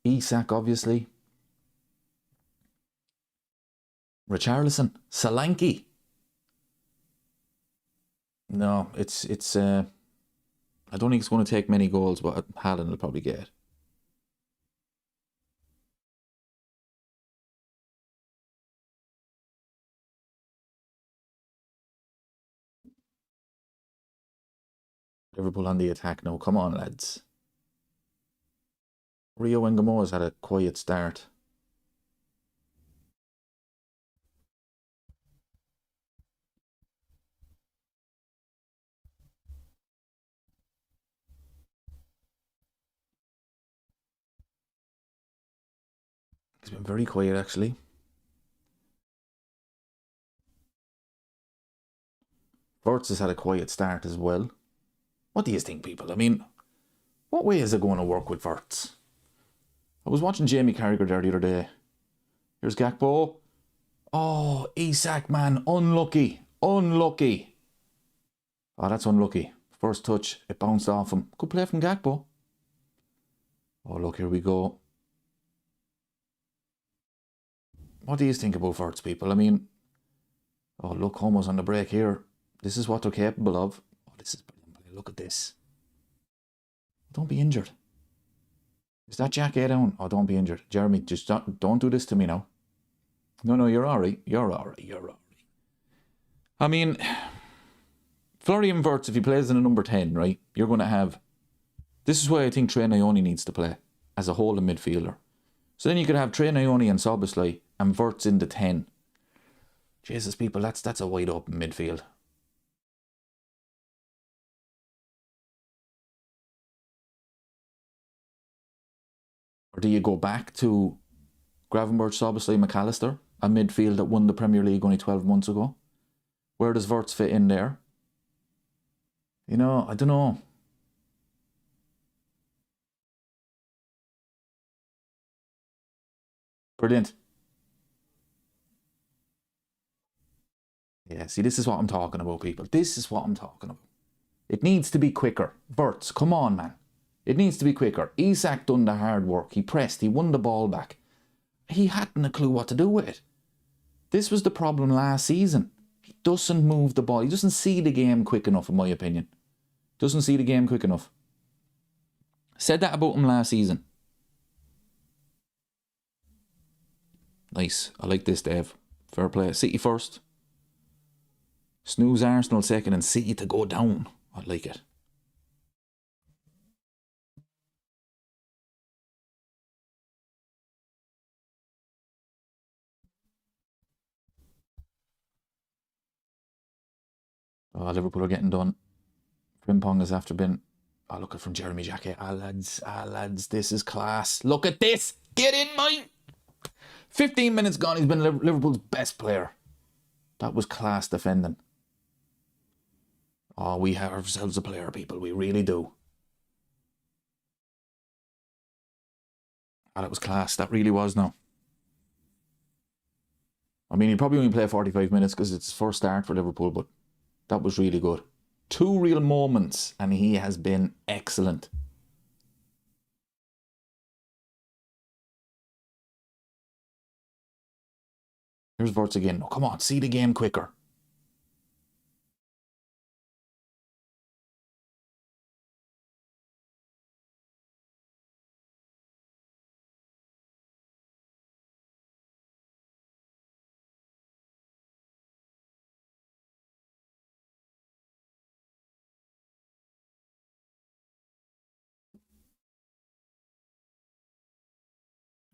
Isak, obviously. Richarlison. Solanke. No, it's I don't think it's going to take many goals, but Haaland will probably get it. Liverpool on the attack now. Come on, lads. Rio and Gamora's had a quiet start. He's been very quiet, actually. Wirtz has had a quiet start as well. What do you think, people? I mean, what way is it going to work with Wirtz? I was watching Jamie Carragher there the other day. Here's Gakpo. Oh, Isak, man. Unlucky. Unlucky. Oh, that's unlucky. First touch, it bounced off him. Good play from Gakpo. Oh, look, here we go. What do you think about Wirtz, people? I mean, oh, look, Homo's on the break here. This is what they're capable of. Oh, this is brilliant. Look at this. Don't be injured. Is that Jack A down? Oh, don't be injured. Jeremy, just don't do this to me now. No, you're alright. You're alright. You're alright. I mean, Florian Wirtz, if he plays in a number 10, right, you're going to have... This is why I think Trey Ione needs to play as a holding midfielder. So then you could have Trey Ione and Szoboszlai and Wirtz in the 10. Jesus, people, that's a wide open midfield. Or do you go back to Gravenberch, Szoboszlai, McAllister? a midfield that won the Premier League only 12 months ago. Where does Wirtz fit in there? You know, I don't know. Brilliant. Yeah, see, this is what I'm talking about, people. This is what I'm talking about. It needs to be quicker. Wirtz, come on, man. It needs to be quicker. Isak done the hard work. He pressed. He won the ball back. He hadn't a clue what to do with it. This was the problem last season. He doesn't move the ball. He doesn't see the game quick enough, in my opinion. Doesn't see the game quick enough. Said that about him last season. Nice. I like this, Dave. Fair play. City first. Snooze Arsenal second and City to go down. I like it. Oh, Liverpool are getting done. Frimpong has after been... Oh, look at from Jeremy Jacquet. Lads, this is class. Look at this. Get in, mate. 15 minutes gone. He's been Liverpool's best player. That was class defending. Oh, we have ourselves a player, people. We really do. Oh, that was class. That really was now. I mean, he'll probably only play 45 minutes because it's his first start for Liverpool, but that was really good. 2 real moments, and he has been excellent. Here's Wirtz again. Oh, come on, see the game quicker.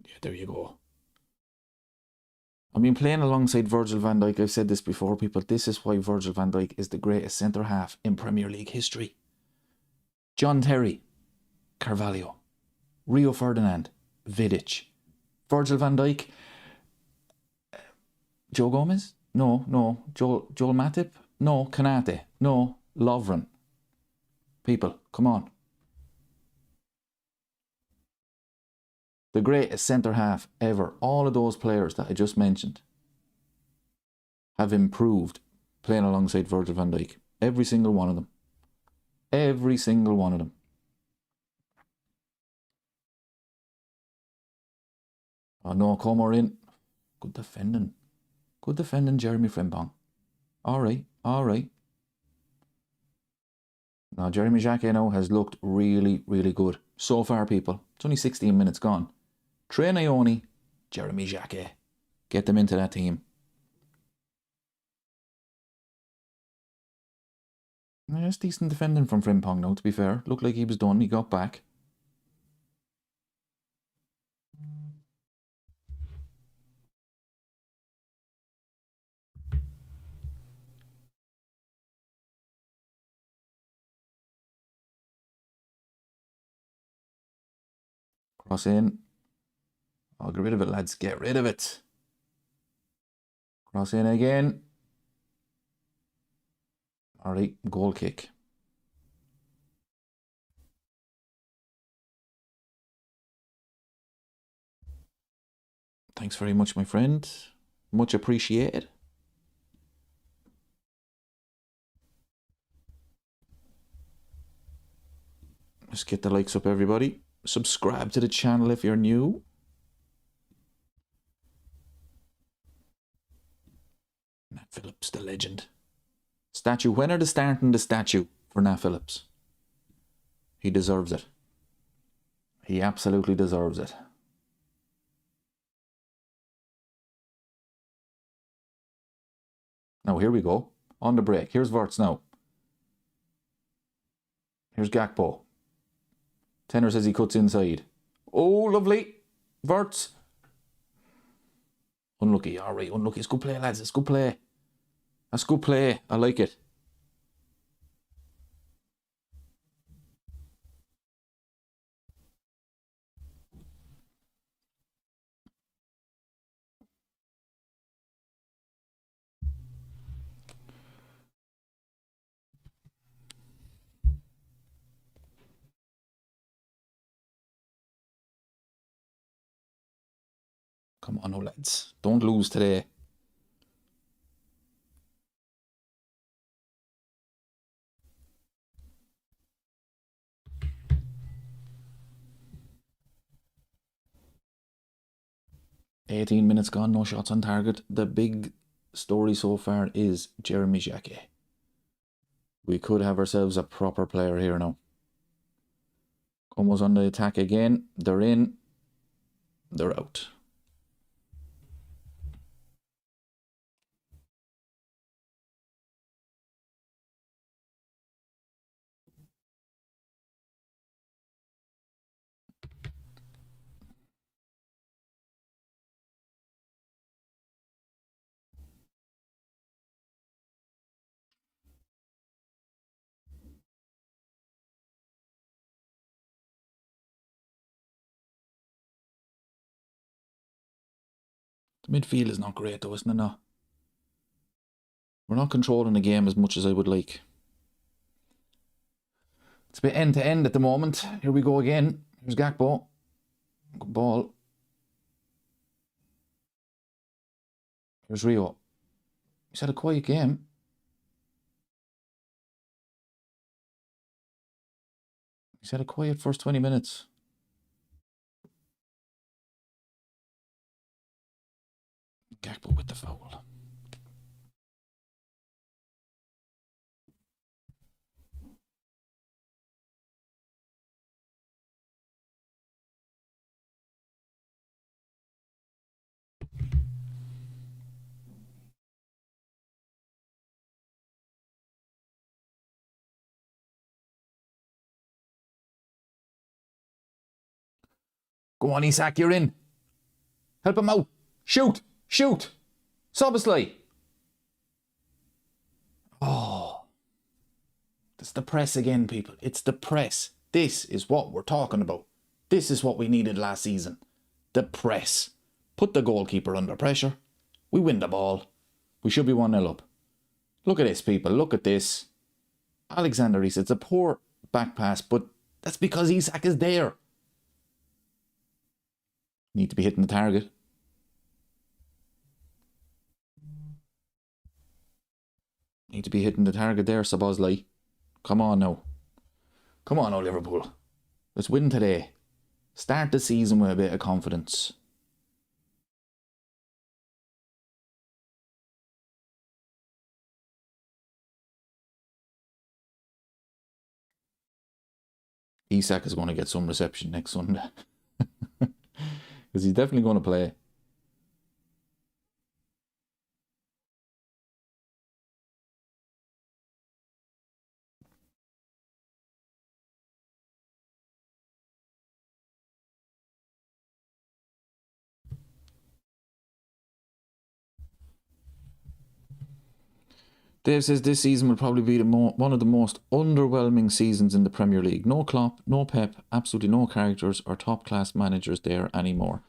Yeah, there you go. I mean, playing alongside Virgil van Dijk, I've said this before, people, this is why Virgil van Dijk is the greatest centre-half in Premier League history. John Terry, Carvalho, Rio Ferdinand, Vidic, Virgil van Dijk, Joe Gomez? No. Joel Matip? No. Kanate? No. Lovren. People, come on. The greatest centre-half ever. All of those players that I just mentioned have improved playing alongside Virgil van Dijk. Every single one of them. Every single one of them. Oh no, Comer in. Good defending. Good defending, Jeremy Frimpong. Alright. Now, Jeremy Jacquet now has looked really, really good. So far, people. It's only 16 minutes gone. Trey Ione, Jeremy Jacquet. Get them into that team. Yeah, it's decent defending from Frimpong now, to be fair. Looked like he was done. He got back. Cross in. Oh, get rid of it, lads. Get rid of it. Cross in again. Alright, goal kick. Thanks very much, my friend. Much appreciated. Let's get the likes up, everybody. Subscribe to the channel if you're new. Nat Phillips, the legend. Statue. When are they starting the statue for Nat Phillips? He deserves it. He absolutely deserves it. Now, here we go. On the break. Here's Wirtz now. Here's Gakpo. Tenor says he cuts inside. Oh, lovely. Wirtz. Unlucky. Alright, unlucky. It's good play, lads. It's good play. That's good play. I like it. Come on, now, lads. Don't lose today. "18 minutes gone, no shots on target." The big story so far is Jeremy Jacquet. We could have ourselves a proper player here now. Como's on the attack again. They're in. They're out. The midfield is not great though, isn't it? No. We're not controlling the game as much as I would like. It's a bit end to end at the moment. Here we go again. Here's Gakpo. Good ball. Here's Rio. He's had a quiet game. He's had a quiet first 20 minutes. Gakpo with the foul. Go on, Isak, you're in. Help him out. Shoot. Shoot. Soboslai. Oh. It's the press again, people. It's the press. This is what we're talking about. This is what we needed last season. The press. Put the goalkeeper under pressure. We win the ball. We should be 1-0 up. Look at this, people. Look at this. Alexander Isak. It's a poor back pass, but that's because Isak is there. Need to be hitting the target. Need to be hitting the target there, Szoboszlai. Come on now. Come on now, Liverpool. Let's win today. Start the season with a bit of confidence. Isak is going to get some reception next Sunday. Because he's definitely going to play. Dave says this season will probably be one of the most underwhelming seasons in the Premier League. No Klopp, no Pep, absolutely no characters or top-class managers there anymore.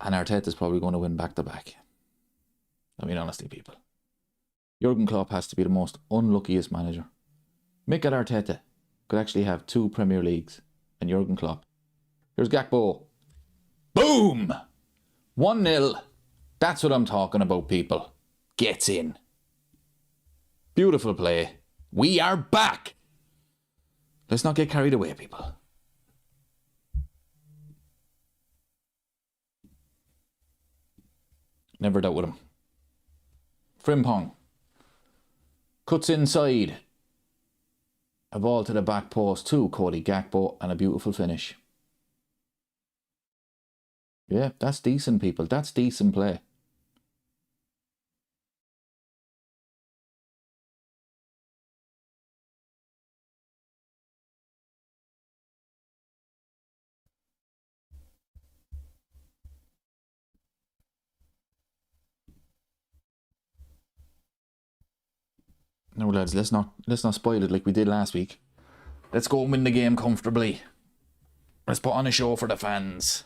And Arteta's probably going to win back-to-back. I mean, honestly, people. Jurgen Klopp has to be the most unluckiest manager. Mikel Arteta could actually have 2 Premier Leagues and Jurgen Klopp. Here's Gakpo. Boom! 1-0. That's what I'm talking about, people. Gets in. Beautiful play. We are back. Let's not get carried away, people. Never doubt with him. Frimpong. Cuts inside. A ball to the back post to Cody Gakpo and a beautiful finish. Yeah, that's decent, people. That's decent play. No, lads, let's not spoil it like we did last week. Let's go and win the game comfortably. Let's put on a show for the fans.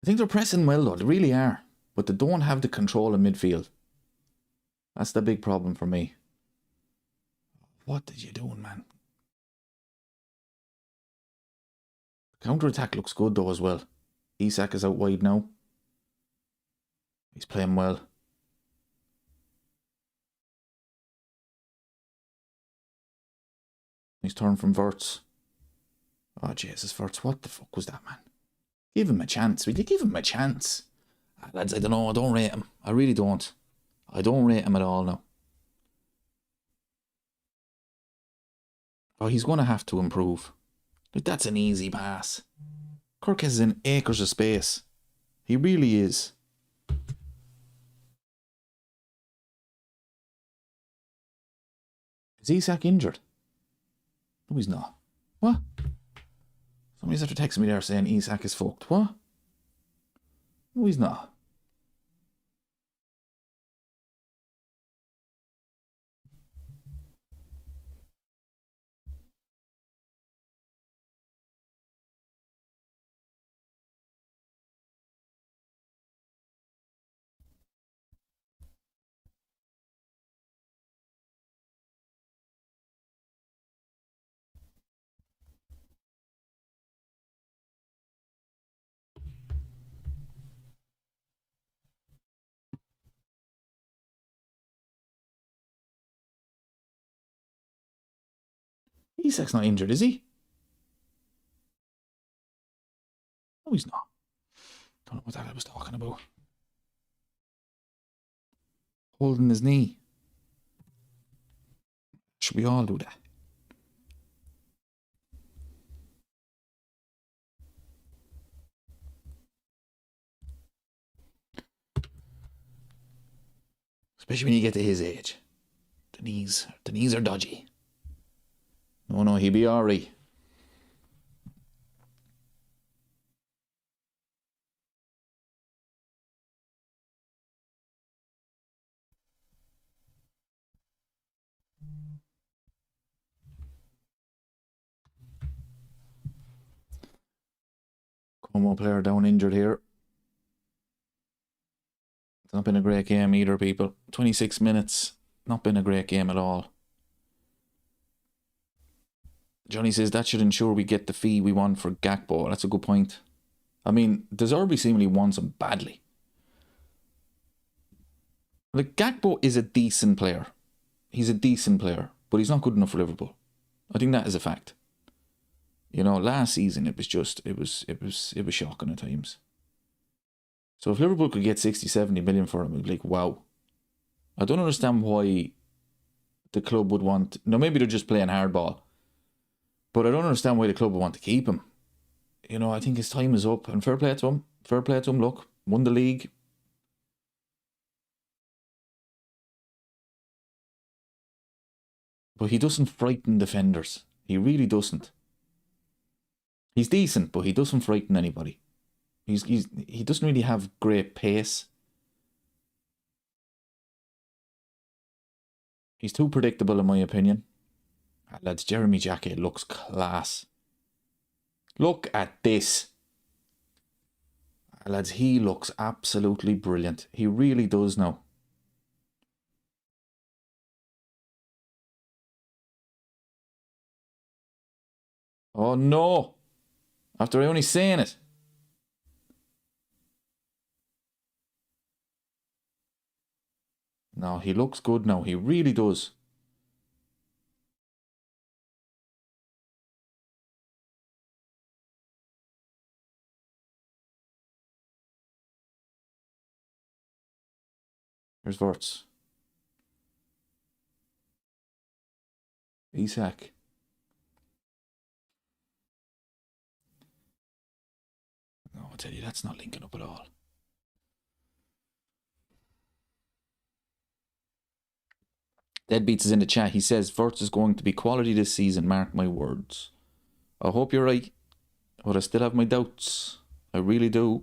I think they're pressing well though, they really are. But they don't have the control in midfield. That's the big problem for me. What did you doing, man? Counter-attack looks good though as well. Isak is out wide now. He's playing well. He's turned from Wirtz. Oh, Jesus, Wirtz, what the fuck was that, man? Give him a chance. Will you give him a chance? Lads, I don't know. I don't rate him. I really don't. I don't rate him at all now. Oh, he's going to have to improve. Like, that's an easy pass. Kirk is in acres of space. He really is. Is Isak injured? No, he's not. What? Somebody's after texting me there saying Isak is fucked. What? No, he's not. Isak's not injured, is he? No, he's not. Don't know what that I was talking about. Holding his knee. Should we all do that? Especially when you get to his age. The knees are dodgy. No, he'll be alright. Como player down injured here. It's not been a great game either, people. 26 minutes. Not been a great game at all. Johnny says that should ensure we get the fee we want for Gakpo. That's a good point. I mean, De Zerbi seemingly wants him badly. Like, Gakpo is a decent player. He's a decent player, but he's not good enough for Liverpool. I think that is a fact. You know, last season it was shocking at times. So if Liverpool could get 60, 70 million for him, it'd be like, wow. I don't understand why the club would want... No, maybe they're just playing hardball. But I don't understand why the club would want to keep him. You know, I think his time is up. And fair play to him. Fair play to him. Look, won the league. But he doesn't frighten defenders. He really doesn't. He's decent, but he doesn't frighten anybody. He doesn't really have great pace. He's too predictable in my opinion. Lads, Jeremy Jacquet looks class. Look at this. Lads, he looks absolutely brilliant. He really does now. Oh no! After I only saying it. No, he looks good now. He really does. Here's Wirtz. Isak. No, I'll tell you, that's not linking up at all. Deadbeats is in the chat. He says Wirtz is going to be quality this season. Mark my words. I hope you're right, but I still have my doubts. I really do.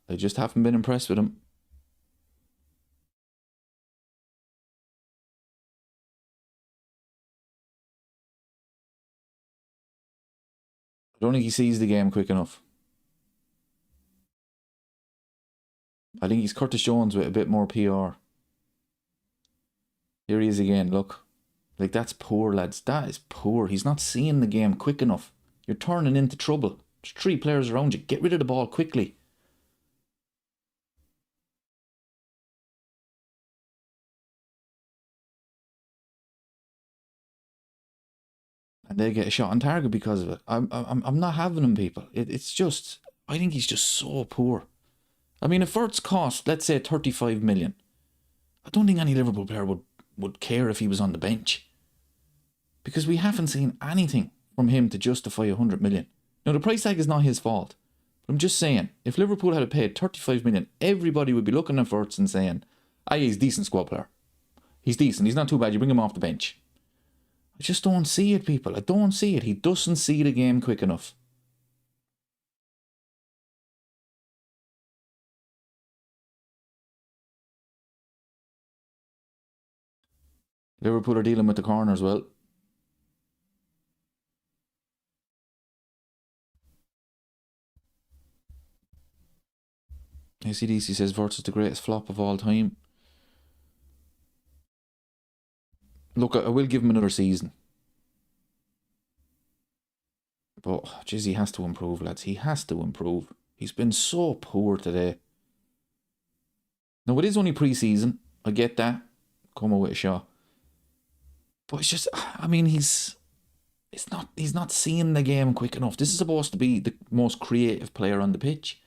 I just haven't been impressed with him. I don't think he sees the game quick enough. I think he's Curtis Jones with a bit more PR. Here he is again, look. Like, that's poor, lads. That is poor. He's not seeing the game quick enough. You're turning into trouble. There's 3 players around you. Get rid of the ball quickly. And they get a shot on target because of it. I'm not having him, people. It's just, I think he's just so poor. I mean, if Wirtz cost, let's say, 35 million, I don't think any Liverpool player would care if he was on the bench. Because we haven't seen anything from him to justify 100 million. Now, the price tag is not his fault. But I'm just saying, if Liverpool had paid 35 million, everybody would be looking at Wirtz and saying, he's a decent squad player. He's decent. He's not too bad. You bring him off the bench. I just don't see it, people. I don't see it. He doesn't see the game quick enough. Liverpool are dealing with the corner as well. ACDC says Wirtz is the greatest flop of all time. Look, I will give him another season. But, jeez, he has to improve, lads. He has to improve. He's been so poor today. Now, it is only pre-season. I get that. Come away with a shot. But it's just, I mean, he's not seeing the game quick enough. This is supposed to be the most creative player on the pitch.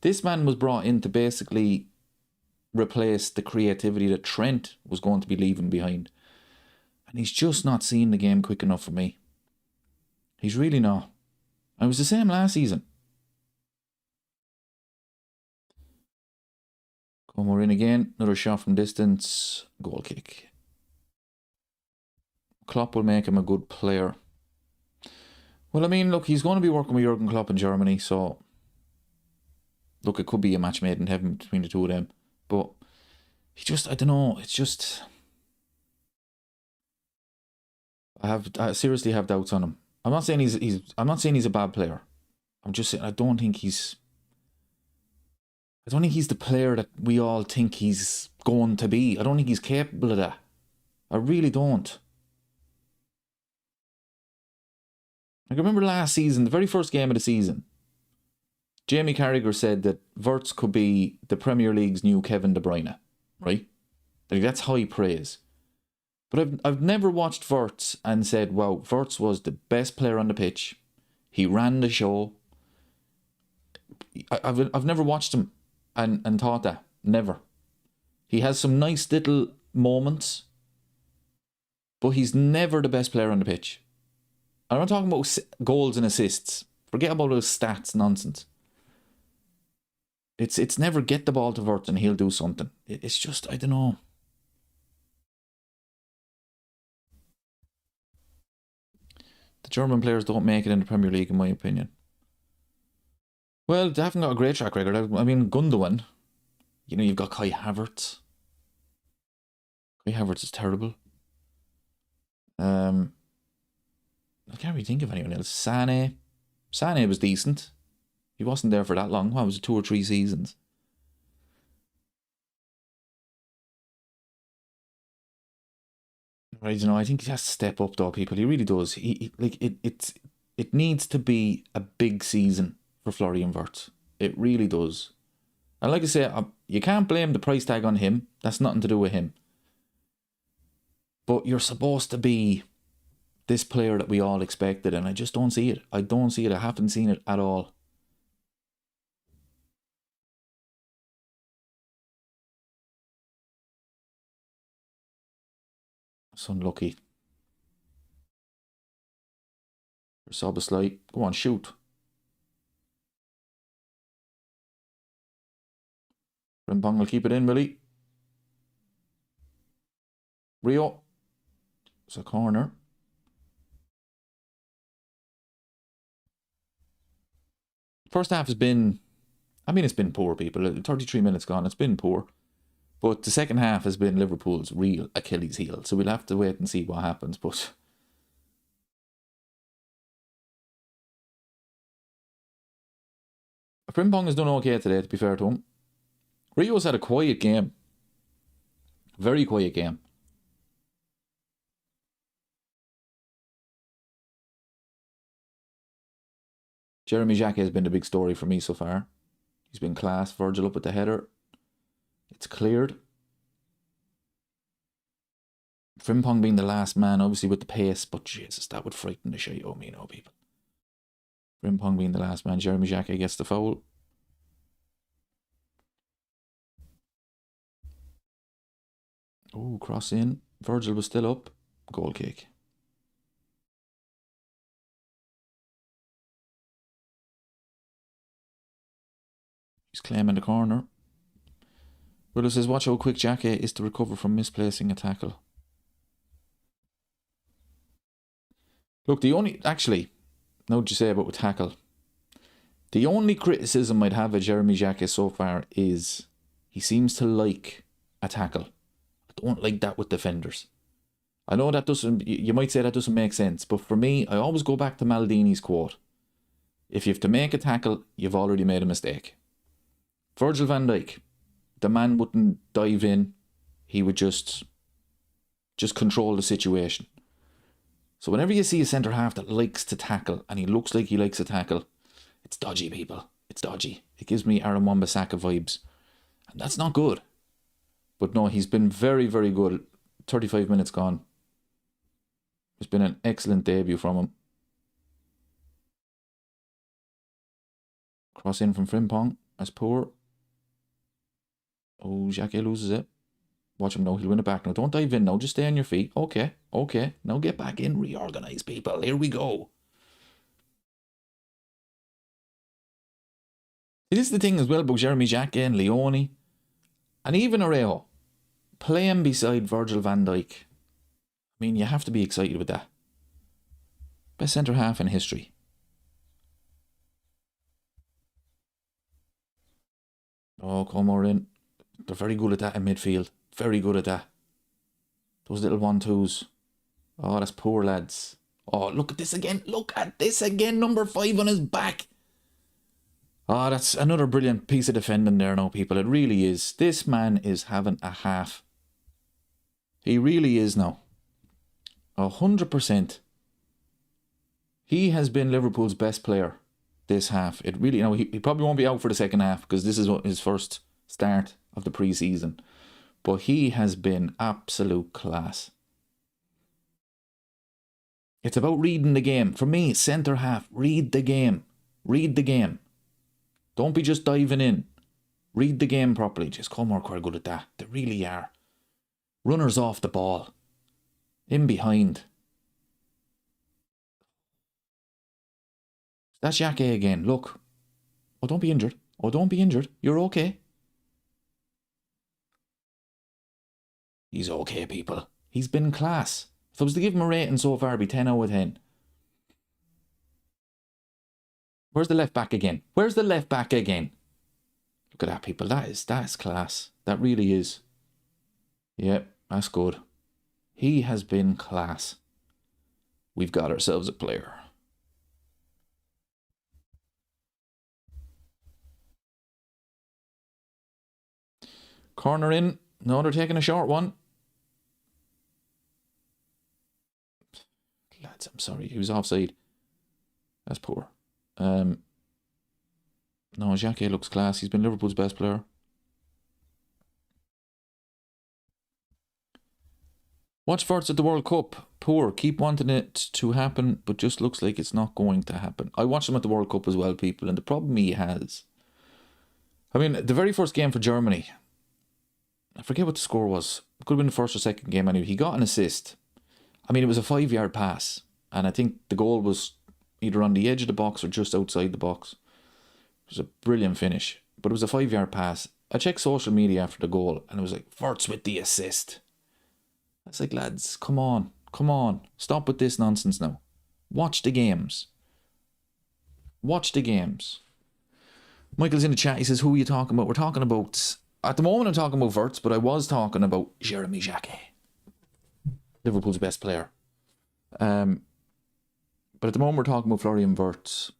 This man was brought in to basically replace the creativity that Trent was going to be leaving behind. And he's just not seeing the game quick enough for me. He's really not. I was the same last season. Come, we're in again. Another shot from distance. Goal kick. Klopp will make him a good player. Well, I mean, look, he's going to be working with Jurgen Klopp in Germany, so look, it could be a match made in heaven between the two of them. But he just, I don't know, it's just, I seriously have doubts on him. I'm not saying he's a bad player. I'm just saying I don't think he's the player that we all think he's going to be. I don't think he's capable of that. I really don't. I remember last season, the very first game of the season, Jamie Carragher said that Wirtz could be the Premier League's new Kevin De Bruyne, right? Like, that's high praise. But I've never watched Wirtz and said, wow, Wirtz was the best player on the pitch. He ran the show. I've never watched him and thought that. Never. He has some nice little moments, but he's never the best player on the pitch. I'm not talking about goals and assists. Forget about those stats nonsense. It's never get the ball to Wirtz and he'll do something. It's just, I don't know. The German players don't make it in the Premier League, in my opinion. Well, they haven't got a great track record. I mean, Gundogan. You know, you've got Kai Havertz. Kai Havertz is terrible. I can't really think of anyone else. Sané was decent. He wasn't there for that long. What was it, 2 or 3 seasons? I don't know. I think he has to step up, though, people. He really does. It needs to be a big season for Florian Wirtz. It really does. And like I say, you can't blame the price tag on him. That's nothing to do with him. But you're supposed to be this player that we all expected, and I just don't see it. I don't see it. I haven't seen it at all. It's unlucky. Soboslai. Go on, shoot. Frimpong will keep it in, will he? Rio. It's a corner. First half has been, I mean, it's been poor, people. 33 minutes gone, it's been poor. But the second half has been Liverpool's real Achilles heel. So we'll have to wait and see what happens. But Frimpong has done okay today, to be fair to him. Rio's had a quiet game. Very quiet game. Jeremy Jacquet has been the big story for me so far. He's been class. Virgil up with the header. It's cleared. Frimpong being the last man, obviously with the pace, but Jesus, that would frighten the shit out of me, people. Frimpong being the last man. Jeremy Jacquet gets the foul. Oh, cross in. Virgil was still up. Goal kick. He's claiming the corner. Willow says, watch how quick Jacquet is to recover from misplacing a tackle. Look, actually, now what you say about a tackle, the only criticism I'd have of Jeremy Jacquet so far is he seems to like a tackle. I don't like that with defenders. I know that you might say that doesn't make sense, but for me, I always go back to Maldini's quote. If you have to make a tackle, you've already made a mistake. Virgil van Dijk, the man wouldn't dive in. He would just control the situation. So whenever you see a centre-half that likes to tackle, and he looks like he likes to tackle, it's dodgy, people. It's dodgy. It gives me Aaron Wan-Bissaka vibes. And that's not good. But no, he's been very, very good. 35 minutes gone. It's been an excellent debut from him. Cross in from Frimpong. That's poor. Oh, Jacquet loses it. Watch him now. He'll win it back now. Don't dive in now. Just stay on your feet. Okay. Okay. Now get back in. Reorganise, people. Here we go. It is the thing as well about Jeremy Jacquet and Leone. And even Arejo. Playing beside Virgil van Dijk. I mean, you have to be excited with that. Best centre-half in history. Oh, Colmore in. They're very good at that in midfield. Very good at that. Those little 1-2s. Oh, that's poor, lads. Oh, look at this again. Look at this again. Number 5 on his back. Oh, that's another brilliant piece of defending there now, people. It really is. This man is having a half. He really is now. 100%. He has been Liverpool's best player this half. It really, he probably won't be out for the second half because this is his first start of the pre-season. But he has been absolute class. It's about reading the game. For me, centre half, read the game. Read the game. Don't be just diving in. Read the game properly. Just Colmore quite good at that. They really are. Runners off the ball. In behind. That's Jacquet again. Look. Oh, don't be injured. Oh, don't be injured. You're okay. He's okay, people. He's been class. If I was to give him a rating so far, it'd be 10 out of 10. Where's the left back again? Where's the left back again? Look at that, people. That is class. That really is. Yep, that's good. He has been class. We've got ourselves a player. Corner in. No, they're taking a short one. Lads, I'm sorry. He was offside. That's poor. No, Jacquet looks class. He's been Liverpool's best player. Watch Wirtz at the World Cup. Poor. Keep wanting it to happen, but just looks like it's not going to happen. I watched him at the World Cup as well, people, and the problem he has... I mean, the very first game for Germany... I forget what the score was. It could have been the first or second game anyway. He got an assist. I mean, it was a 5-yard pass. And I think the goal was either on the edge of the box or just outside the box. It was a brilliant finish. But it was a 5-yard pass. I checked social media after the goal and it was like, Wirtz with the assist. I was like, lads, come on. Come on. Stop with this nonsense now. Watch the games. Watch the games. Michael's in the chat. He says, who are you talking about? We're talking about... At the moment, I'm talking about Wirtz, but I was talking about Jeremy Jacquet. Liverpool's best player. But at the moment, we're talking about Florian Wirtz.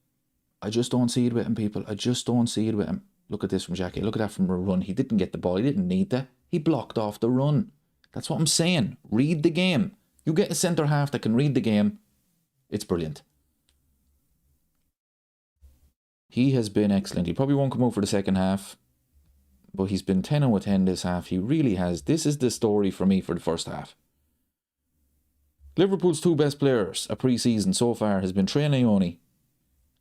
I just don't see it with him, people. I just don't see it with him. Look at this from Jackie. Look at that from a run. He didn't get the ball. He didn't need that. He blocked off the run. That's what I'm saying. Read the game. You get a centre-half that can read the game. It's brilliant. He has been excellent. He probably won't come out for the second half, but he's been 10 out of 10 this half. He really has. This is the story for me for the first half. Liverpool's 2 best players a pre-season so far has been Trey Naoni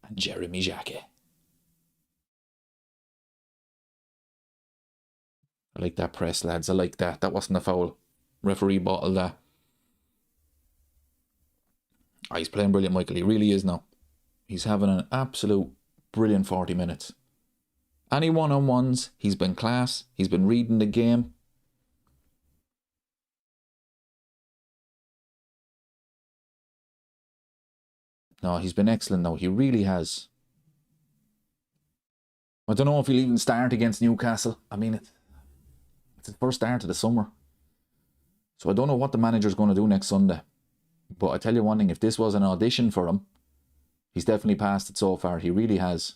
and Jeremy Jacquet. I like that press, lads. I like that. That wasn't a foul. Referee bottled that. Oh, he's playing brilliant, Michael. He really is now. He's having an absolute brilliant 40 minutes. Any one-on-ones, he's been class. He's been reading the game. No, he's been excellent now. He really has. I don't know if he'll even start against Newcastle. I mean, it's his first start of the summer. So I don't know what the manager's going to do next Sunday. But I tell you one thing, if this was an audition for him, he's definitely passed it so far. He really has.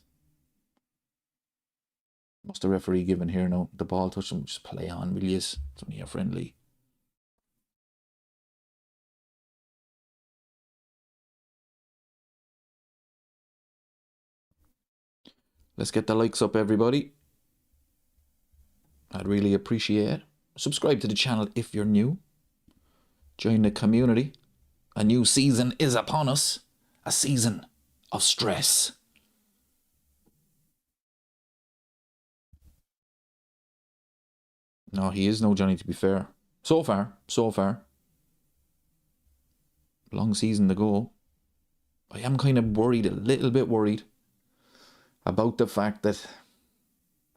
What's the referee giving here now? The ball touched him. Just play on, really is. It's only a friendly. Let's get the likes up, everybody. I'd really appreciate it. Subscribe to the channel if you're new. Join the community. A new season is upon us. A season of stress. No, he is no Johnny, to be fair. So far. Long season to go. I am kind of worried, a little bit worried, about the fact that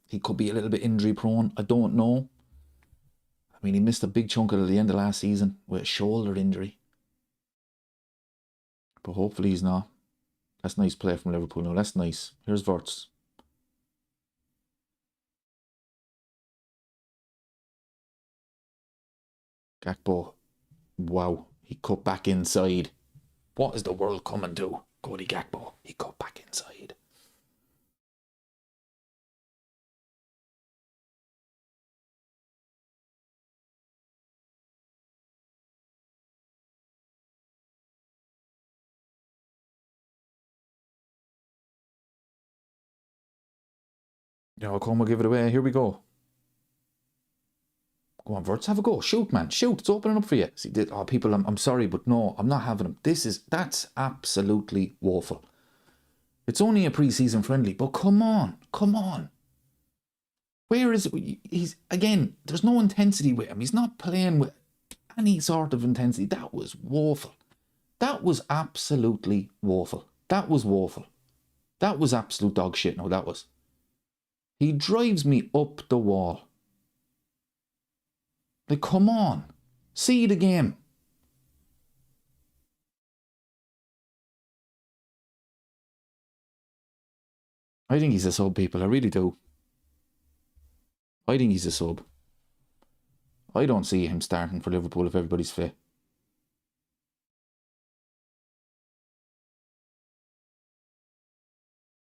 he could be a little bit injury prone. I don't know. I mean, he missed a big chunk at the end of last season with a shoulder injury. But hopefully he's not. That's nice play from Liverpool now. That's nice. Here's Wirtz. Gakpo. Wow. He cut back inside. What is the world coming to? Cody Gakpo. He cut back inside. Yeah, come on, give it away. Here we go. Go on, Wirtz, have a go. Shoot, man. Shoot. It's opening up for you. See, oh, people, I'm sorry, but no, I'm not having him. That's absolutely woeful. It's only a pre-season friendly, but come on. Where is it? He's, again, there's no intensity with him. He's not playing with any sort of intensity. That was woeful. That was absolutely woeful. That was woeful. That was absolute dog shit. No, that was. He drives me up the wall. Like, come on. See the game. I think he's a sub, people. I really do. I think he's a sub. I don't see him starting for Liverpool if everybody's fit.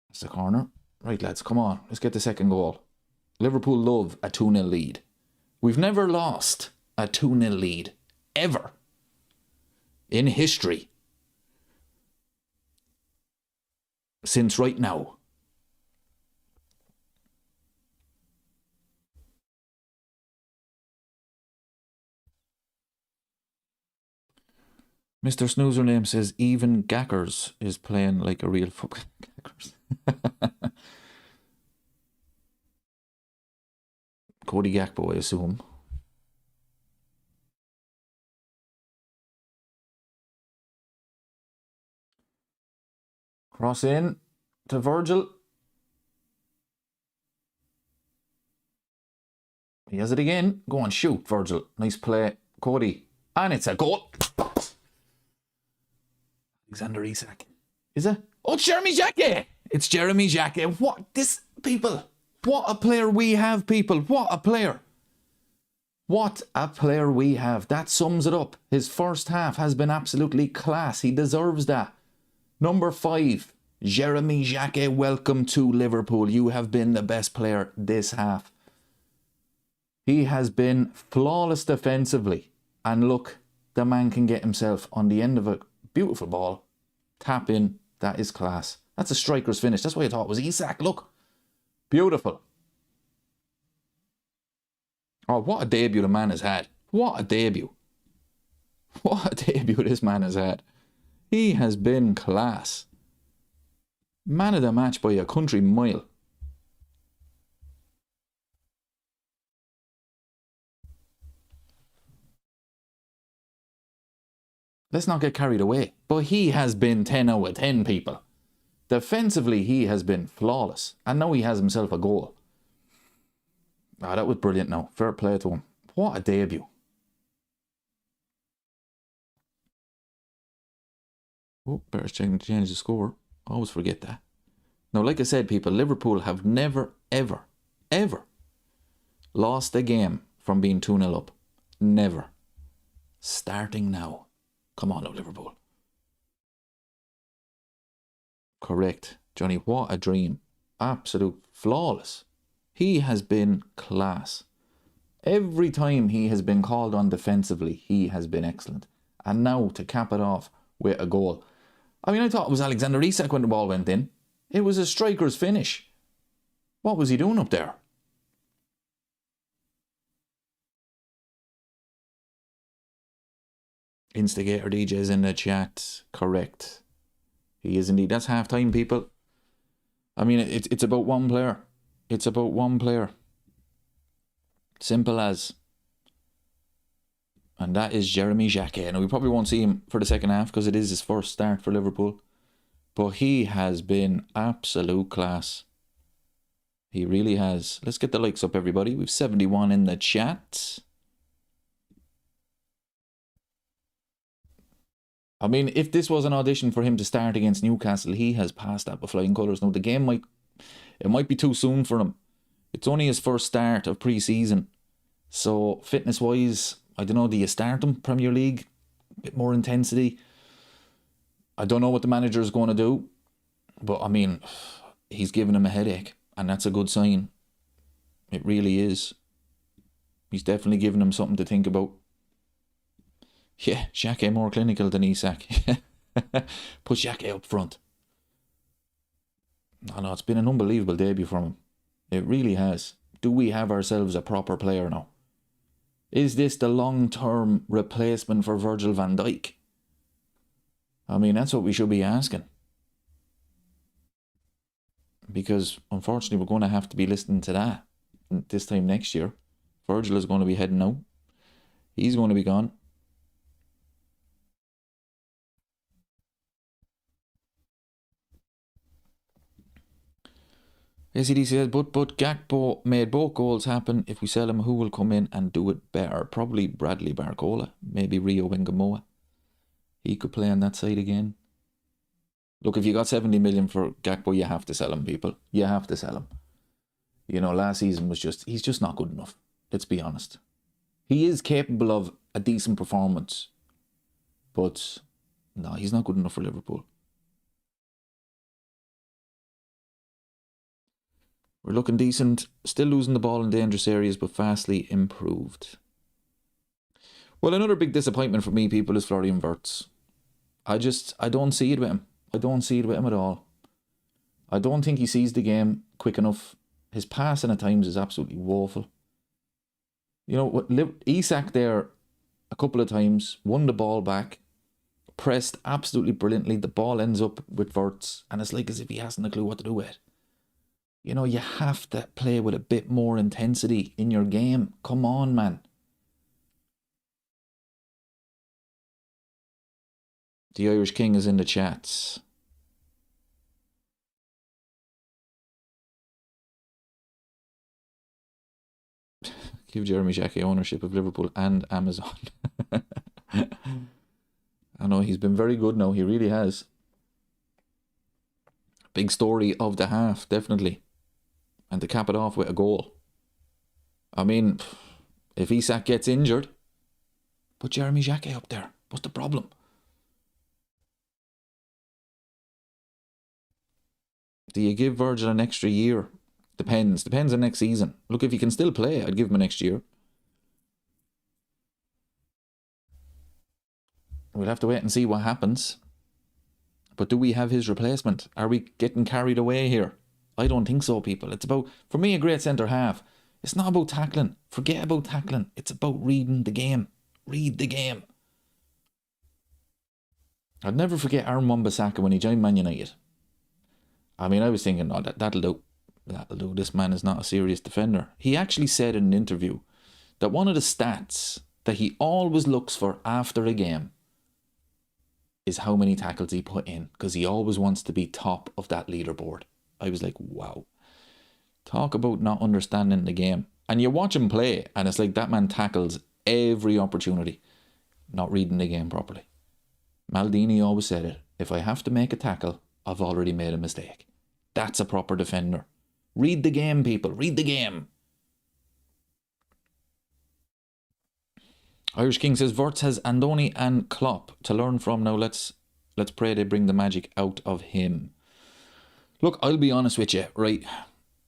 That's the corner. Right, lads, come on. Let's get the second goal. Liverpool love a 2-0 lead. We've never lost a 2-0 lead. Ever. In history. Since right now. Mr. Snoozer Name says even Gackers is playing like a real football. Gackers. Cody Gakpo, I assume. Cross in to Virgil. He has it again. Go on, shoot, Virgil. Nice play. Cody. And it's a goal. Alexander Isak. Is it? Oh, it's Jeremy Jacquet. It's Jeremy Jacquet. What? This, people. What a player we have, people. What a player. What a player we have. That sums it up. His first half has been absolutely class. He deserves that. Number 5. Jeremy Jacquet, welcome to Liverpool. You have been the best player this half. He has been flawless defensively. And look, the man can get himself on the end of a beautiful ball. Tap in. That is class. That's a striker's finish. That's what I thought it was Isak. Look. Beautiful. Oh, what a debut the man has had. What a debut. What a debut this man has had. He has been class. Man of the match by a country mile. Let's not get carried away. But he has been 10 out of 10, people. Defensively, he has been flawless. And now he has himself a goal. Ah, that was brilliant now. Fair play to him. What a debut. Oh, better change the score. Always forget that. Now, like I said, people, Liverpool have never, ever, ever lost a game from being 2-0 up. Never. Starting now. Come on now, Liverpool. Correct. Johnny, what a dream. Absolute flawless. He has been class. Every time he has been called on defensively, he has been excellent. And now to cap it off with a goal. I mean, I thought it was Alexander Isak when the ball went in. It was a striker's finish. What was he doing up there? Instigator DJ's in the chat. Correct. He is indeed. That's half time, people. I mean, it's about one player. It's about one player. Simple as. And that is Jeremy Jacquet. Now, we probably won't see him for the second half because it is his first start for Liverpool. But he has been absolute class. He really has. Let's get the likes up, everybody. We've 71 in the chat. I mean, if this was an audition for him to start against Newcastle, he has passed that with flying colours. Now, the game might be too soon for him. It's only his first start of pre-season. So, fitness-wise, I don't know, do you start him, Premier League? A bit more intensity. I don't know what the manager is going to do. But, I mean, he's given him a headache. And that's a good sign. It really is. He's definitely given him something to think about. Yeah, Jacquet more clinical than Isak. Put Jacquet up front. No, it's been an unbelievable debut from him. It really has. Do we have ourselves a proper player now? Is this the long-term replacement for Virgil van Dijk? I mean, that's what we should be asking. Because, unfortunately, we're going to have to be listening to that this time next year. Virgil is going to be heading out. He's going to be gone. ACD says, but Gakpo made both goals happen. If we sell him, who will come in and do it better? Probably Bradley Barcola. Maybe Rio Wengamoa. He could play on that side again. Look, if you got 70 million for Gakpo, you have to sell him, people. You have to sell him. You know, last season was he's just not good enough. Let's be honest. He is capable of a decent performance. But, no, he's not good enough for Liverpool. We're looking decent. Still losing the ball in dangerous areas, but vastly improved. Well, another big disappointment for me, people, is Florian Wirtz. I don't see it with him. I don't see it with him at all. I don't think he sees the game quick enough. His passing at times is absolutely woeful. You know, what Isak there a couple of times, won the ball back, pressed absolutely brilliantly. The ball ends up with Wirtz, and it's like as if he hasn't a clue what to do with it. You know, you have to play with a bit more intensity in your game. Come on, man. The Irish King is in the chats. Give Jeremy Jacquet ownership of Liverpool and Amazon. I know, he's been very good now. He really has. Big story of the half, definitely. And to cap it off with a goal. I mean, if Isak gets injured, put Jeremy Jacquet up there. What's the problem? Do you give Virgil an extra year? Depends on next season. Look, if he can still play, I'd give him an extra year. We'll have to wait and see what happens. But do we have his replacement? Are we getting carried away here? I don't think so, people. It's about, for me, a great centre half. It's not about tackling. Forget about tackling. It's about reading the game. Read the game. I'd never forget Aaron Wan-Bissaka when he joined Man United. I mean, I was thinking, oh, that'll do. That'll do. This man is not a serious defender. He actually said in an interview that one of the stats that he always looks for after a game is how many tackles he put in, because he always wants to be top of that leaderboard. I was like, wow. Talk about not understanding the game. And you watch him play, and it's like that man tackles every opportunity, not reading the game properly. Maldini always said it. If I have to make a tackle, I've already made a mistake. That's a proper defender. Read the game, people. Read the game. Irish King says Wirtz has Andoni and Klopp to learn from. Now let's pray they bring the magic out of him. Look, I'll be honest with you, right?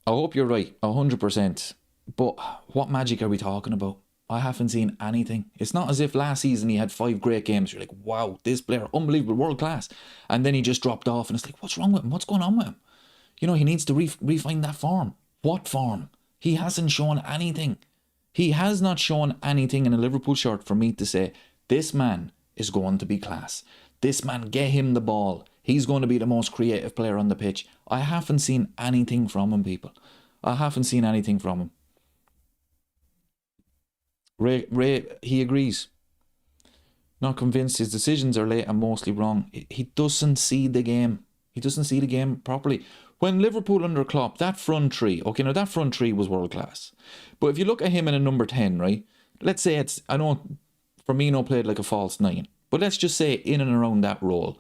I hope you're right, 100%. But what magic are we talking about? I haven't seen anything. It's not as if last season he had 5 great games. You're like, wow, this player, unbelievable, world class. And then he just dropped off and it's like, what's wrong with him? What's going on with him? You know, he needs to refine that form. What form? He hasn't shown anything. He has not shown anything in a Liverpool shirt for me to say, this man is going to be class. This man, get him the ball. He's going to be the most creative player on the pitch. I haven't seen anything from him, people. I haven't seen anything from him. Ray, he agrees. Not convinced. His decisions are late and mostly wrong. He doesn't see the game. He doesn't see the game properly. When Liverpool under Klopp, that front three, okay, now that front three was world class. But if you look at him in a number 10, right? Let's say it's, I know Firmino played like a false 9, but let's just say in and around that role.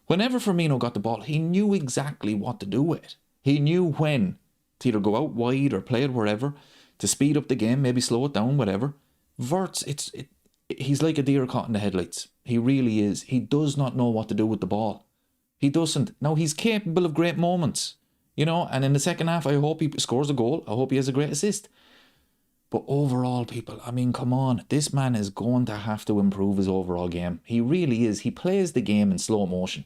Whenever Firmino got the ball, he knew exactly what to do with it. He knew when to either go out wide or play it wherever, to speed up the game, maybe slow it down, whatever. Wirtz, he's like a deer caught in the headlights. He really is. He does not know what to do with the ball. He doesn't. Now, he's capable of great moments, you know, and in the second half, I hope he scores a goal. I hope he has a great assist. But overall, people, I mean, come on. This man is going to have to improve his overall game. He really is. He plays the game in slow motion.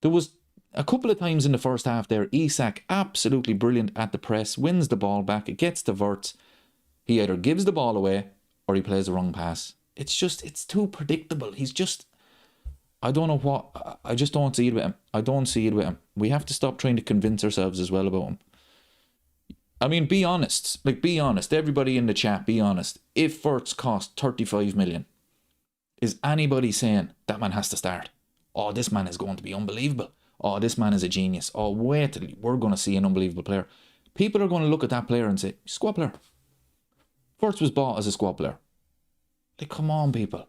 There was a couple of times in the first half there, Isak, absolutely brilliant at the press, wins the ball back, it gets to Wirtz. He either gives the ball away or he plays the wrong pass. It's too predictable. He's just, I don't know what, I just don't see it with him. I don't see it with him. We have to stop trying to convince ourselves as well about him. I mean, be honest. Like, be honest. Everybody in the chat, be honest. If Wirtz cost 35 million, is anybody saying that man has to start? Oh, this man is going to be unbelievable. Oh, this man is a genius. Oh, wait till we're going to see an unbelievable player. People are going to look at that player and say, squad player. Wirtz was bought as a squad player. Like, come on, people.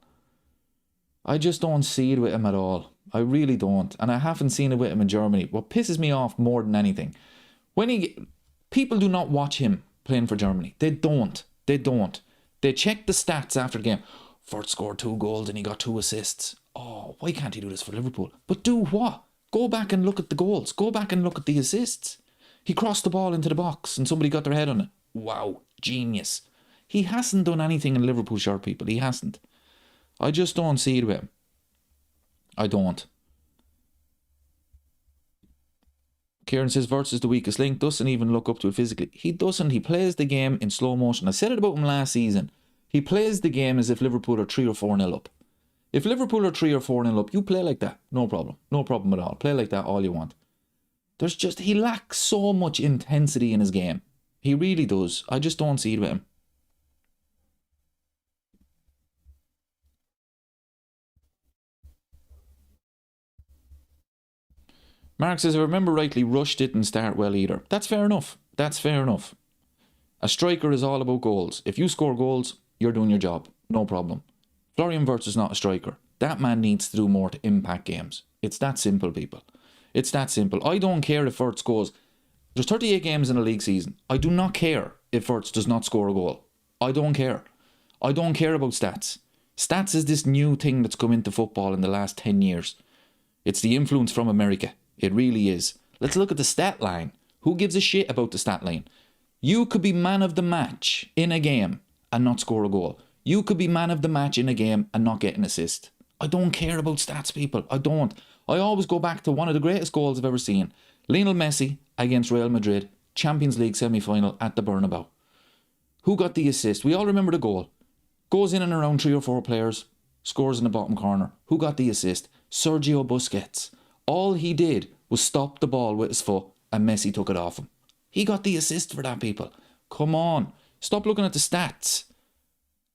I just don't see it with him at all. I really don't. And I haven't seen it with him in Germany. What pisses me off more than anything, people do not watch him playing for Germany. They don't. They don't. They check the stats after the game. Wirtz scored 2 goals and he got 2 assists. Oh, why can't he do this for Liverpool? But do what? Go back and look at the goals. Go back and look at the assists. He crossed the ball into the box and somebody got their head on it. Wow, genius. He hasn't done anything in Liverpool shirt, people. He hasn't. I just don't see it with him. I don't. Kieran says Wirtz is the weakest link. Doesn't even look up to it physically. He doesn't. He plays the game in slow motion. I said it about him last season. He plays the game as if Liverpool are 3 or 4-0 up. If Liverpool are 3 or 4-0 up, you play like that. No problem. No problem at all. Play like that all you want. He lacks so much intensity in his game. He really does. I just don't see it with him. Mark says, if I remember rightly, Rush didn't start well either. That's fair enough. That's fair enough. A striker is all about goals. If you score goals, you're doing your job. No problem. Florian Wirtz is not a striker. That man needs to do more to impact games. It's that simple, people. It's that simple. I don't care if Wirtz goes. There's 38 games in a league season. I do not care if Wirtz does not score a goal. I don't care. I don't care about stats. Stats is this new thing that's come into football in the last 10 years. It's the influence from America. It really is. Let's look at the stat line. Who gives a shit about the stat line? You could be man of the match in a game and not score a goal. You could be man of the match in a game and not get an assist. I don't care about stats, people. I don't. I always go back to one of the greatest goals I've ever seen. Lionel Messi against Real Madrid, Champions League semi-final at the Bernabeu. Who got the assist? We all remember the goal. Goes in and around 3 or 4 players, scores in the bottom corner. Who got the assist? Sergio Busquets. All he did was stop the ball with his foot and Messi took it off him. He got the assist for that, people. Come on. Stop looking at the stats.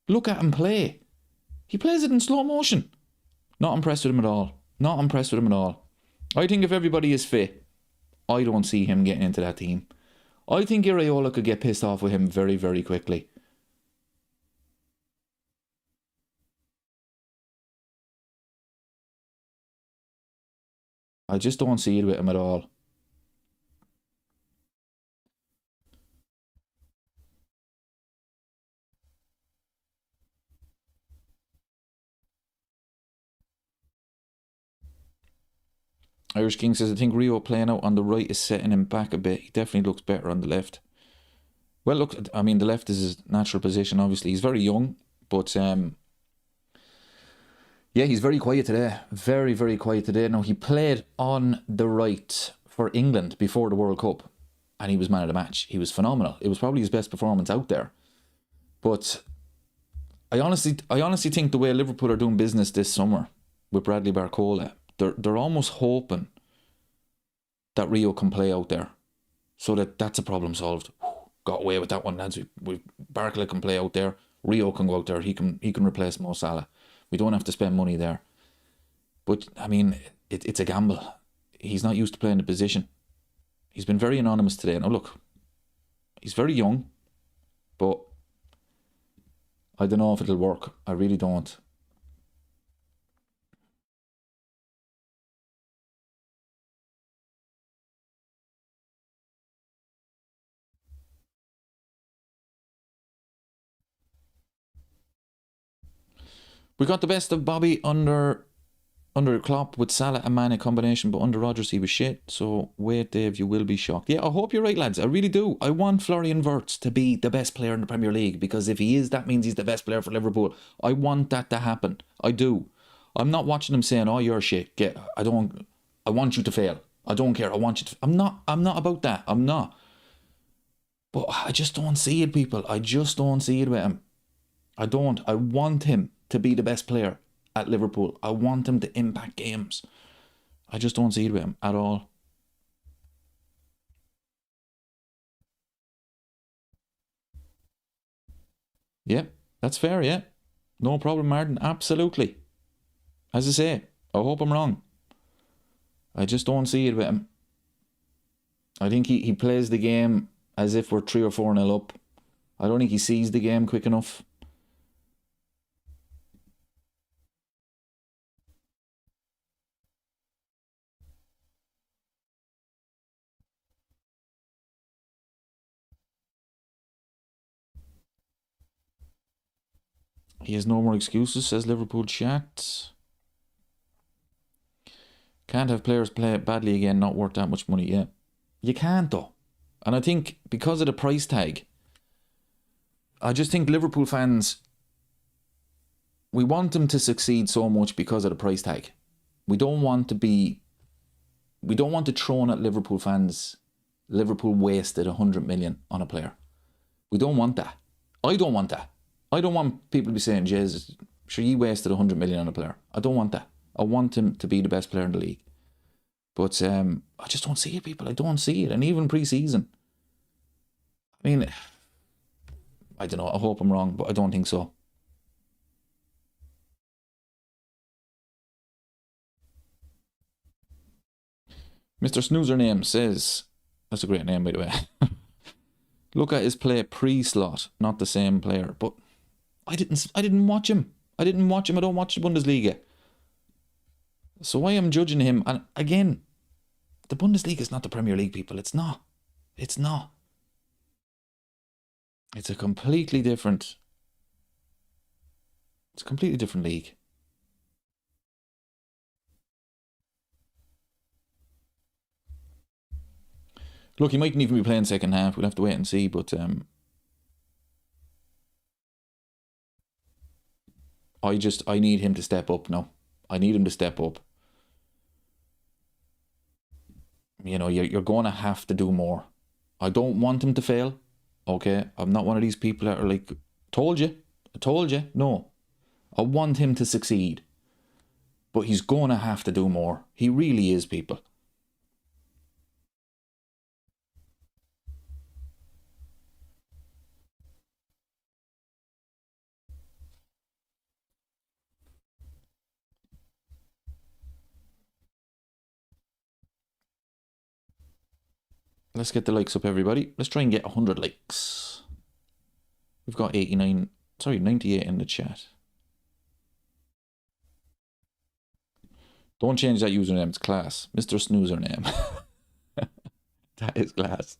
Look at him play. He plays it in slow motion. Not impressed with him at all. Not impressed with him at all. I think if everybody is fit, I don't see him getting into that team. I think Iraola could get pissed off with him very, very quickly. I just don't see it with him at all. Irish King says, I think Rio playing out on the right is setting him back a bit. He definitely looks better on the left. Well, look, I mean, the left is his natural position, obviously. He's very young, but yeah, he's very quiet today. Very, very quiet today. Now, he played on the right for England before the World Cup, and he was man of the match. He was phenomenal. It was probably his best performance out there. But I honestly think the way Liverpool are doing business this summer with Bradley Barcola, they're almost hoping that Rio can play out there, so that's a problem solved. Got away with that one, lads. Barcola can play out there. Rio can go out there. He can replace Mo Salah. We don't have to spend money there. But I mean, it's a gamble. He's not used to playing the position. He's been very anonymous today. Now look, he's very young, but I don't know if it'll work. I really don't. We got the best of Bobby under Klopp with Salah and Mane combination, but under Rodgers he was shit. So wait, Dave, you will be shocked. Yeah, I hope you're right, lads. I really do. I want Florian Wirtz to be the best player in the Premier League, because if he is, that means he's the best player for Liverpool. I want that to happen. I do. I'm not watching him saying, "Oh, you're shit." I want you to fail. I don't care. I want you to. I'm not about that. I'm not. But I just don't see it, people. I just don't see it with him. I don't. I want him to be the best player at Liverpool. I want him to impact games. I just don't see it with him at all. Yeah, that's fair, yeah. No problem, Martin. Absolutely. As I say, I hope I'm wrong. I just don't see it with him. I think he plays the game as if we're 3 or 4-0 up. I don't think he sees the game quick enough. He has no more excuses, says Liverpool chat. Can't have players play badly again, not worth that much money yet. You can't though. And I think because of the price tag, I just think Liverpool fans, we want them to succeed so much because of the price tag. We don't want to throw at Liverpool fans, Liverpool wasted 100 million on a player. We don't want that. I don't want that. I don't want people to be saying, Jesus, sure, you wasted 100 million on a player. I don't want that. I want him to be the best player in the league. But I just don't see it, people. I don't see it. And even pre-season. I mean, I don't know. I hope I'm wrong, but I don't think so. Mr. Snoozer Name says, that's a great name, by the way. Look at his play pre-slot, not the same player. But I didn't watch him. I didn't watch him. I don't watch the Bundesliga. So I am judging him. And again, the Bundesliga is not the Premier League, people. It's not. It's not. It's a completely different league. Look, he mightn't even be playing second half. We'll have to wait and see. But I need him to step up now. I need him to step up. You know, you're going to have to do more. I don't want him to fail. Okay, I'm not one of these people that are like, told you. No, I want him to succeed. But he's going to have to do more. He really is, people. Let's get the likes up, everybody. Let's try and get 100 likes. We've got 98 in the chat. Don't change that username, it's class. Mr. Snoozer name. That is class.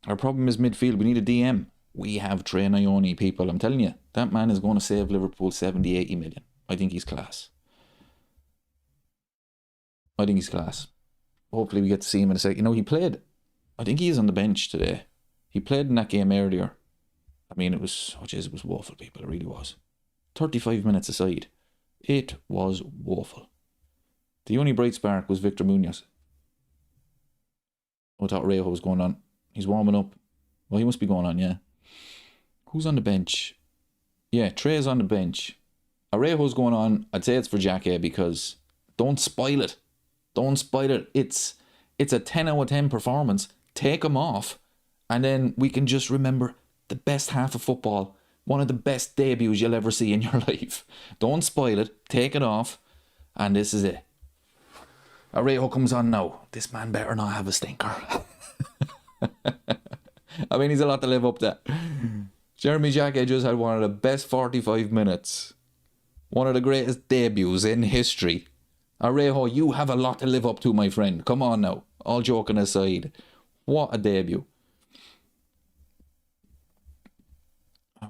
Our problem is midfield. We need a DM. We have Trey Ione, people. I'm telling you, that man is going to save Liverpool 70, 80 million. I think he's class. Hopefully we get to see him in a second. You know, he played. I think he is on the bench today. He played in that game earlier. I mean, it was woeful, people. It really was. 35 minutes aside. It was woeful. The only bright spark was Victor Munoz. I thought Rejo was going on. He's warming up. Well, he must be going on, yeah. Who's on the bench? Yeah, Trey's on the bench. Arejo's going on. I'd say it's for Xhaka because don't spoil it. It's a 10 out of 10 performance. Take him off. And then we can just remember the best half of football. One of the best debuts you'll ever see in your life. Don't spoil it. Take it off. And this is it. Arejo comes on now. This man better not have a stinker. I mean, he's a lot to live up to. Jeremy Xhaka just had one of the best 45 minutes. One of the greatest debuts in history. Arejo, you have a lot to live up to, my friend. Come on now. All joking aside. What a debut.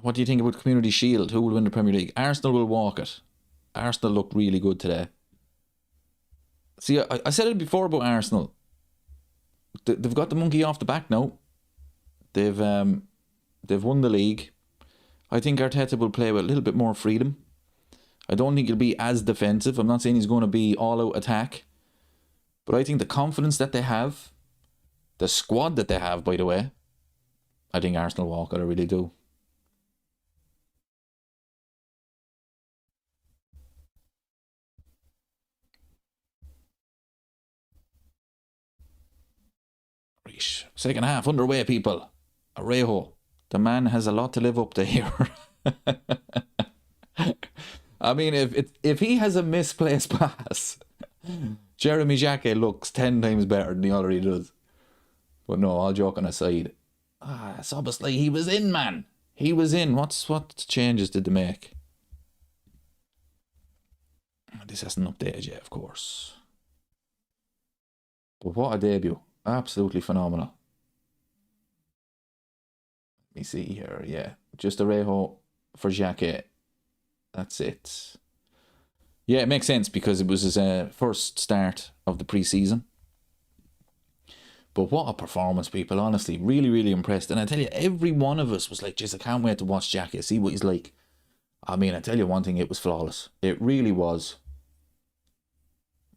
What do you think about Community Shield? Who will win the Premier League? Arsenal will walk it. Arsenal looked really good today. See, I said it before about Arsenal. They've got the monkey off the back now. They've won the league. I think Arteta will play with a little bit more freedom. I don't think he'll be as defensive. I'm not saying he's going to be all-out attack. But I think the confidence that they have, the squad that they have, by the way, I think Arsenal walk it. I really do. Right. Second half underway, people. Arejo, the man has a lot to live up to here. I mean, if he has a misplaced pass, Jeremy Xhaka looks 10 times better than he already does. But no, all joking aside. It's obviously he was in, man. He was in. What changes did they make? This hasn't updated yet, of course. But what a debut. Absolutely phenomenal. Let me see here. Yeah, just Arejo for Xhaka. That's it. Yeah, it makes sense because it was his first start of the preseason. But what a performance, people. Honestly, really, really impressed. And I tell you, every one of us was like, jeez, I can't wait to watch Xhaka, see what he's like. I mean, I tell you one thing, it was flawless. It really was.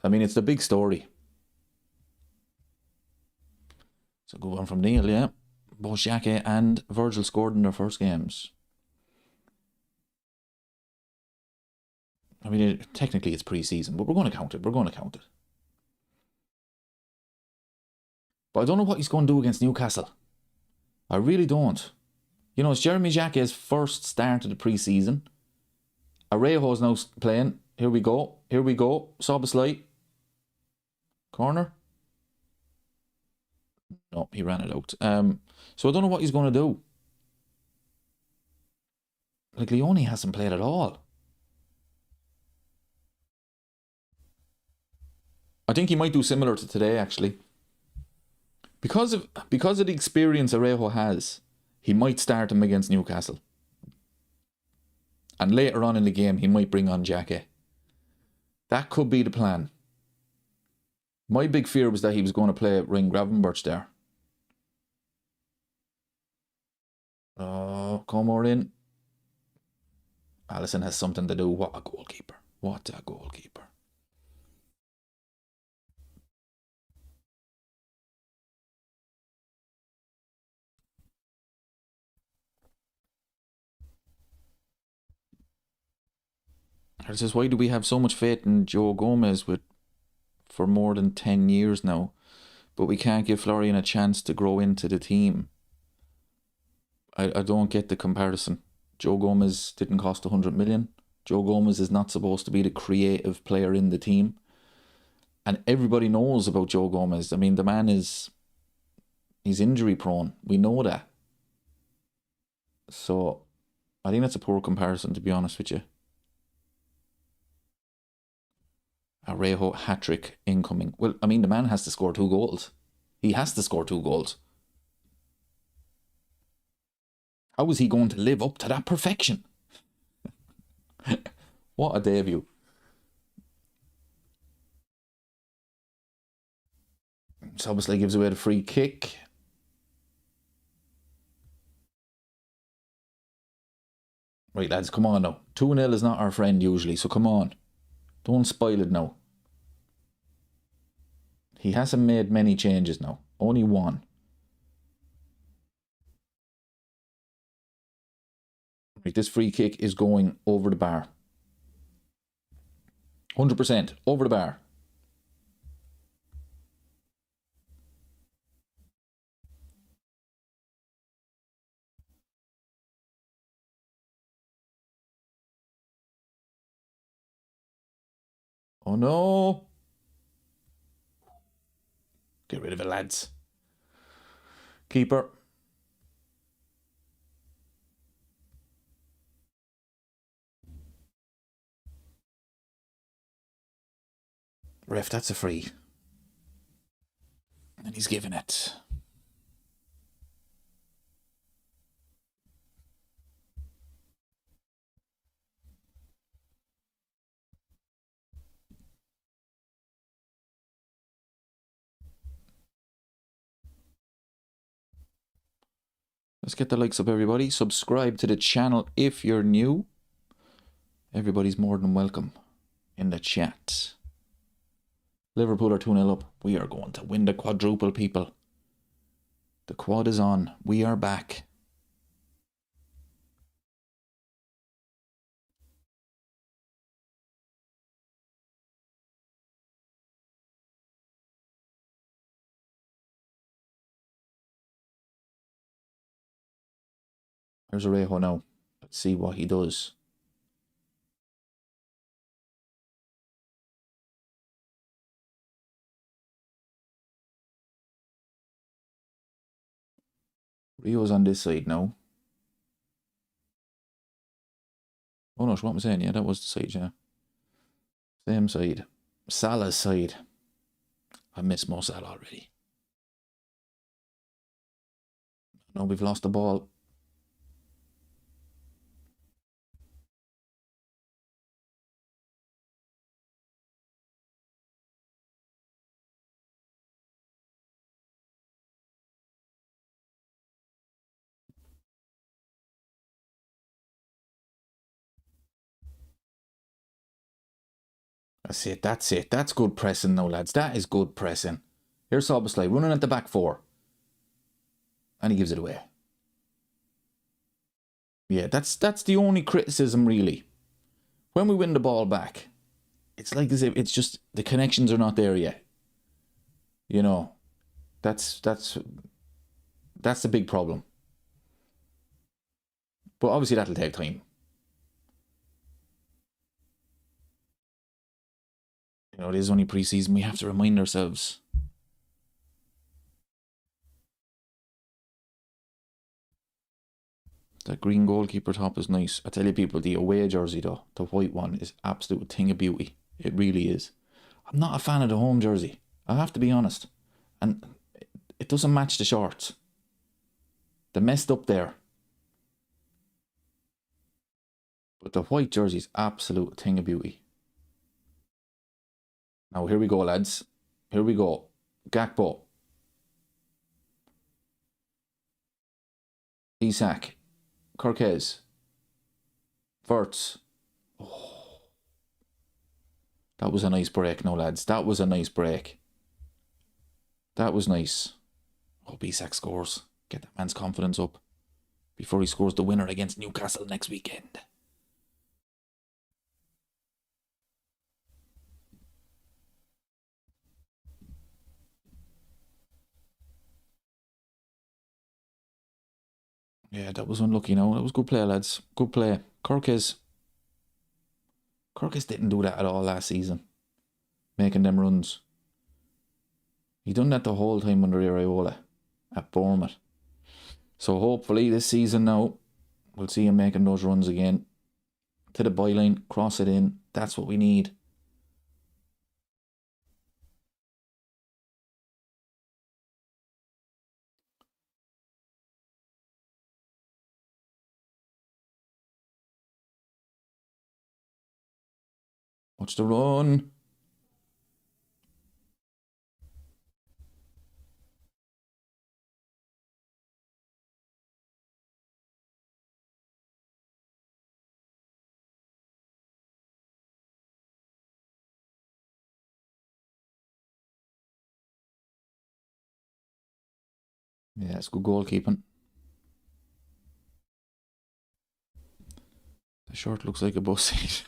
I mean, it's the big story. So good one from Neil, yeah. Both Xhaka and Virgil scored in their first games. I mean, technically it's pre-season, but we're going to count it. But I don't know what he's going to do against Newcastle. I really don't. You know, it's Jeremy Xhaka's first start of the pre-season. Arejo's now playing. Here we go. Szoboszlai. Corner. No, he ran it out. So I don't know what he's going to do. Like, Leone hasn't played at all. I think he might do similar to today, actually. Because of the experience Arejo has, he might start him against Newcastle. And later on in the game, he might bring on Xhaka. That could be the plan. My big fear was that he was going to play Ring Gravenberch there. Oh, come more in. Allison has something to do. What a goalkeeper. What a goalkeeper. It's just, why do we have so much faith in Joe Gomez for more than 10 years now, but we can't give Florian a chance to grow into the team? I don't get the comparison. Joe Gomez didn't cost 100 million. Joe Gomez is not supposed to be the creative player in the team. And everybody knows about Joe Gomez. I mean, the man he's injury prone. We know that. So I think that's a poor comparison, to be honest with you. Arejo hat-trick incoming. Well, I mean, the man has to score 2 goals. He has to score 2 goals. How is he going to live up to that perfection? What a debut. So obviously gives away the free kick. Right, lads, come on now. 2-0 is not our friend usually, so come on. Don't spoil it now. He hasn't made many changes now. Only one. Right, this free kick is going over the bar. 100% over the bar. Oh no. Get rid of it, lads. Keeper. Ref, that's a free. And he's giving it. Let's get the likes up, everybody. Subscribe to the channel if you're new. Everybody's more than welcome in the chat. Liverpool are 2-0 up. We are going to win the quadruple, people. The quad is on. We are back. There's Arejo now. Let's see what he does. Rio's on this side now. Oh no, what am I saying? Yeah, that was the side, yeah. Same side. Salah's side. I miss Mo Salah already. No, we've lost the ball. That's it, that's it. That's good pressing now, lads. That is good pressing. Here's Szoboszlai running at the back 4. And he gives it away. Yeah, that's the only criticism, really. When we win the ball back, it's like as if it's just the connections are not there yet. You know, that's the big problem. But obviously that'll take time. You know, it is only pre-season. We have to remind ourselves. That green goalkeeper top is nice. I tell you, people, the away jersey, though, the white one, is absolute thing of beauty. It really is. I'm not a fan of the home jersey. I have to be honest. And it doesn't match the shorts. They're messed up there. But the white jersey is absolute thing of beauty. Now, here we go, lads. Here we go. Gakpo. Isak. Corquez. Wirtz. Oh. That was a nice break now, lads. That was a nice break. That was nice. Hope Isak scores. Get that man's confidence up before he scores the winner against Newcastle next weekend. Yeah, that was unlucky now. That was good play, lads. Good play. Corquez didn't do that at all last season. Making them runs. He done that the whole time under Iraola at Bournemouth. So hopefully this season now, we'll see him making those runs again. To the byline, cross it in. That's what we need. Watch the run. Yeah, it's good goalkeeping. The shirt looks like a bus seat.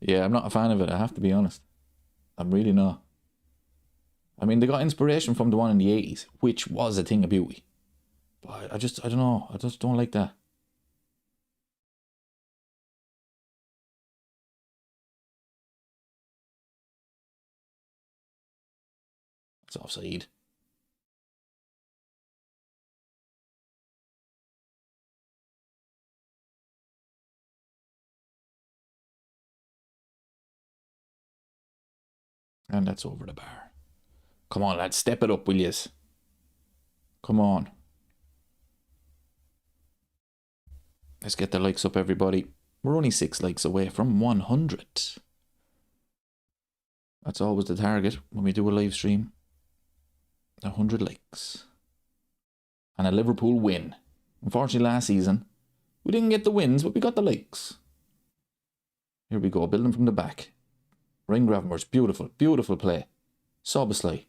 Yeah, I'm not a fan of it, I have to be honest. I'm really not. I mean, they got inspiration from the one in the 80s, which was a thing of beauty. But I don't know. I just don't like that. It's offside. And that's over the bar. Come on, lads, step it up, will yous? Come on. Let's get the likes up, everybody. We're only 6 likes away from 100. That's always the target when we do a live stream. 100 likes. And a Liverpool win. Unfortunately, last season, we didn't get the wins, but we got the likes. Here we go, building from the back. Ring Gravenberch, beautiful, beautiful play. Szoboszlai.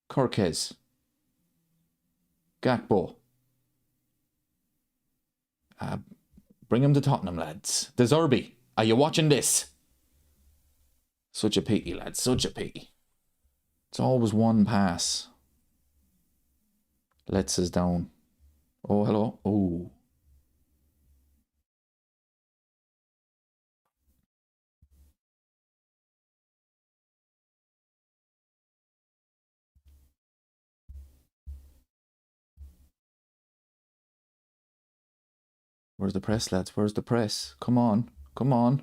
Corquez. Gakpo. Bring him to Tottenham, lads. De Zerbi, are you watching this? Such a pity, lads, such a pity. It's always one pass. Let's us down. Oh, hello. Oh. Where's the press, lads? Where's the press? Come on. Come on.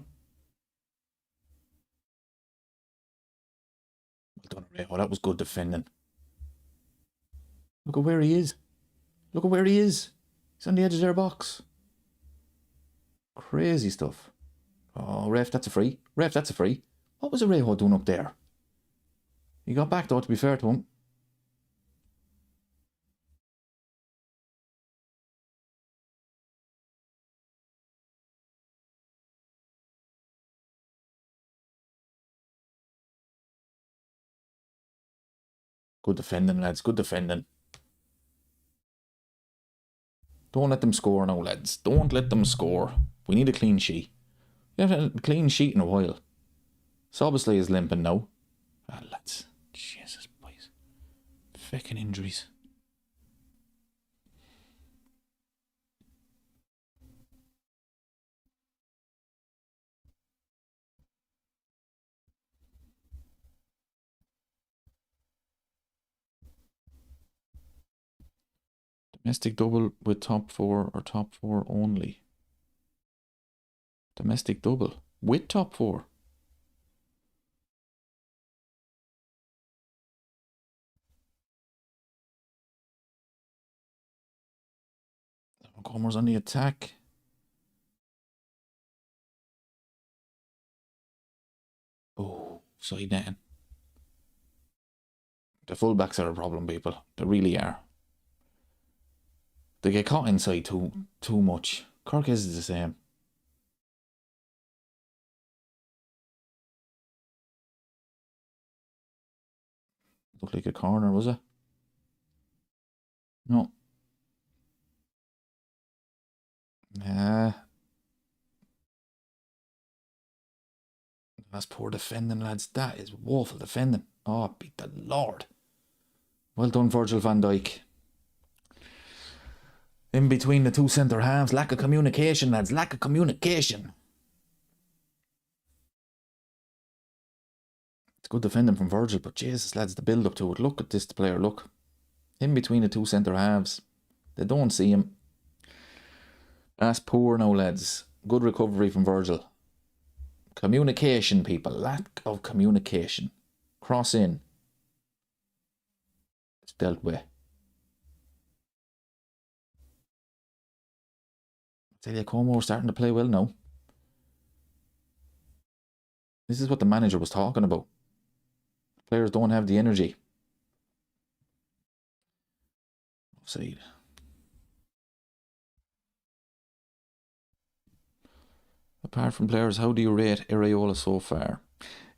Well done, Ray. Oh, that was good defending. Look at where he is. Look at where he is. He's on the edge of their box. Crazy stuff. Oh, ref, that's a free. Ref, that's a free. What was Arejo doing up there? He got back, though, to be fair to him. Good defending, lads. Good defending. Don't let them score now, lads. Don't let them score. We need a clean sheet. We haven't had a clean sheet in a while. Szoboszlai is limping now. Ah, lads. Jesus, boys. Fucking injuries. Domestic double with top 4 or top 4 only. Domestic double with top 4. Comer's on the attack. Oh. side netting. The fullbacks are a problem, people. They really are. They get caught inside too much. Cork is the same. Looked like a corner, was it? No. That's poor defending, lads. That is woeful defending. Oh, beat the Lord. Well done, Virgil van Dijk. In between the two centre halves. Lack of communication, lads. Lack of communication. It's good defending from Virgil, but Jesus, lads, the build up to it. Look at this player, look. In between the two centre halves. They don't see him. That's poor now, lads. Good recovery from Virgil. Communication, people. Lack of communication. Cross in. It's dealt with. I tell you, Como starting to play well now. This is what the manager was talking about. Players don't have the energy. Offside. Apart from players, how do you rate Areola so far?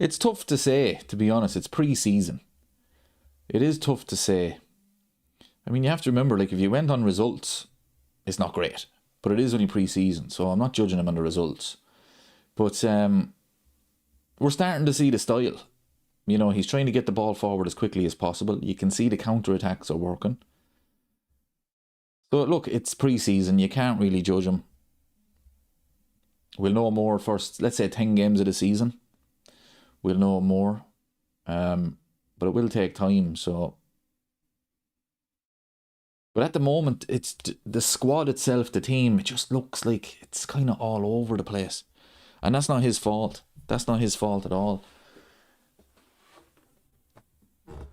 It's tough to say, to be honest. It's pre-season. It is tough to say. I mean, you have to remember, like, if you went on results, it's not great. But it is only pre-season, so I'm not judging him on the results. But we're starting to see the style. You know, he's trying to get the ball forward as quickly as possible. You can see the counter-attacks are working. So, look, it's pre-season. You can't really judge him. We'll know more first, let's say 10 games of the season. We'll know more. But it will take time, so. But at the moment, it's the squad itself, the team, it just looks like it's kind of all over the place. And that's not his fault. That's not his fault at all.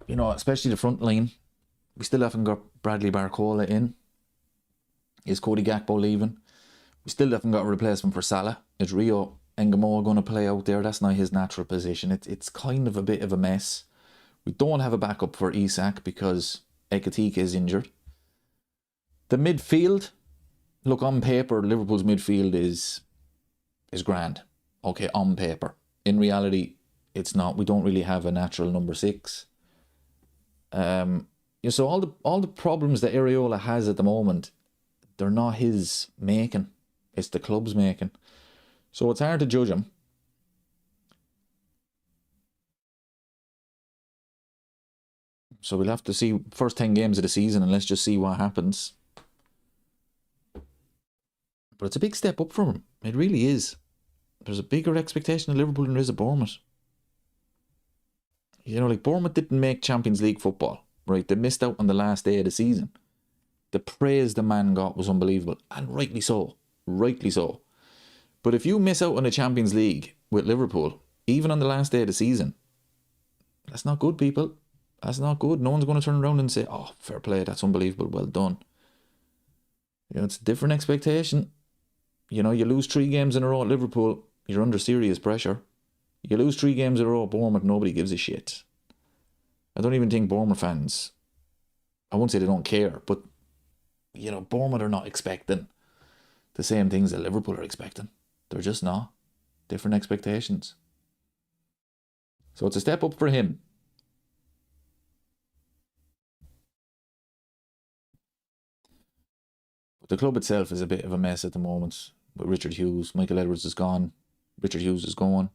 You know, especially the front line. We still haven't got Bradley Barcola in. Is Cody Gakpo leaving? We still haven't got a replacement for Salah. Is Rio Engamo going to play out there? That's not his natural position. It's kind of a bit of a mess. We don't have a backup for Isak because Ekitike is injured. The midfield, look, on paper, Liverpool's midfield is grand. Okay, on paper. In reality, it's not. We don't really have a natural number 6. So all the problems that Areola has at the moment, they're not his making. It's the club's making. So it's hard to judge him. So we'll have to see first 10 games of the season and let's just see what happens. But it's a big step up from him. It really is. There's a bigger expectation of Liverpool than there is of Bournemouth. You know, like Bournemouth didn't make Champions League football, right? They missed out on the last day of the season. The praise the man got was unbelievable. And rightly so. Rightly so. But if you miss out on the Champions League with Liverpool, even on the last day of the season, that's not good, people. That's not good. No one's going to turn around and say, oh, fair play, that's unbelievable, well done. You know, it's a different expectation. You know, you lose 3 games in a row at Liverpool, you're under serious pressure. You lose 3 games in a row at Bournemouth, nobody gives a shit. I don't even think Bournemouth fans, I won't say they don't care, but, you know, Bournemouth are not expecting the same things that Liverpool are expecting. They're just not. Different expectations. So it's a step up for him. But the club itself is a bit of a mess at the moment. With Richard Hughes, Michael Edwards is gone. Richard Hughes is going.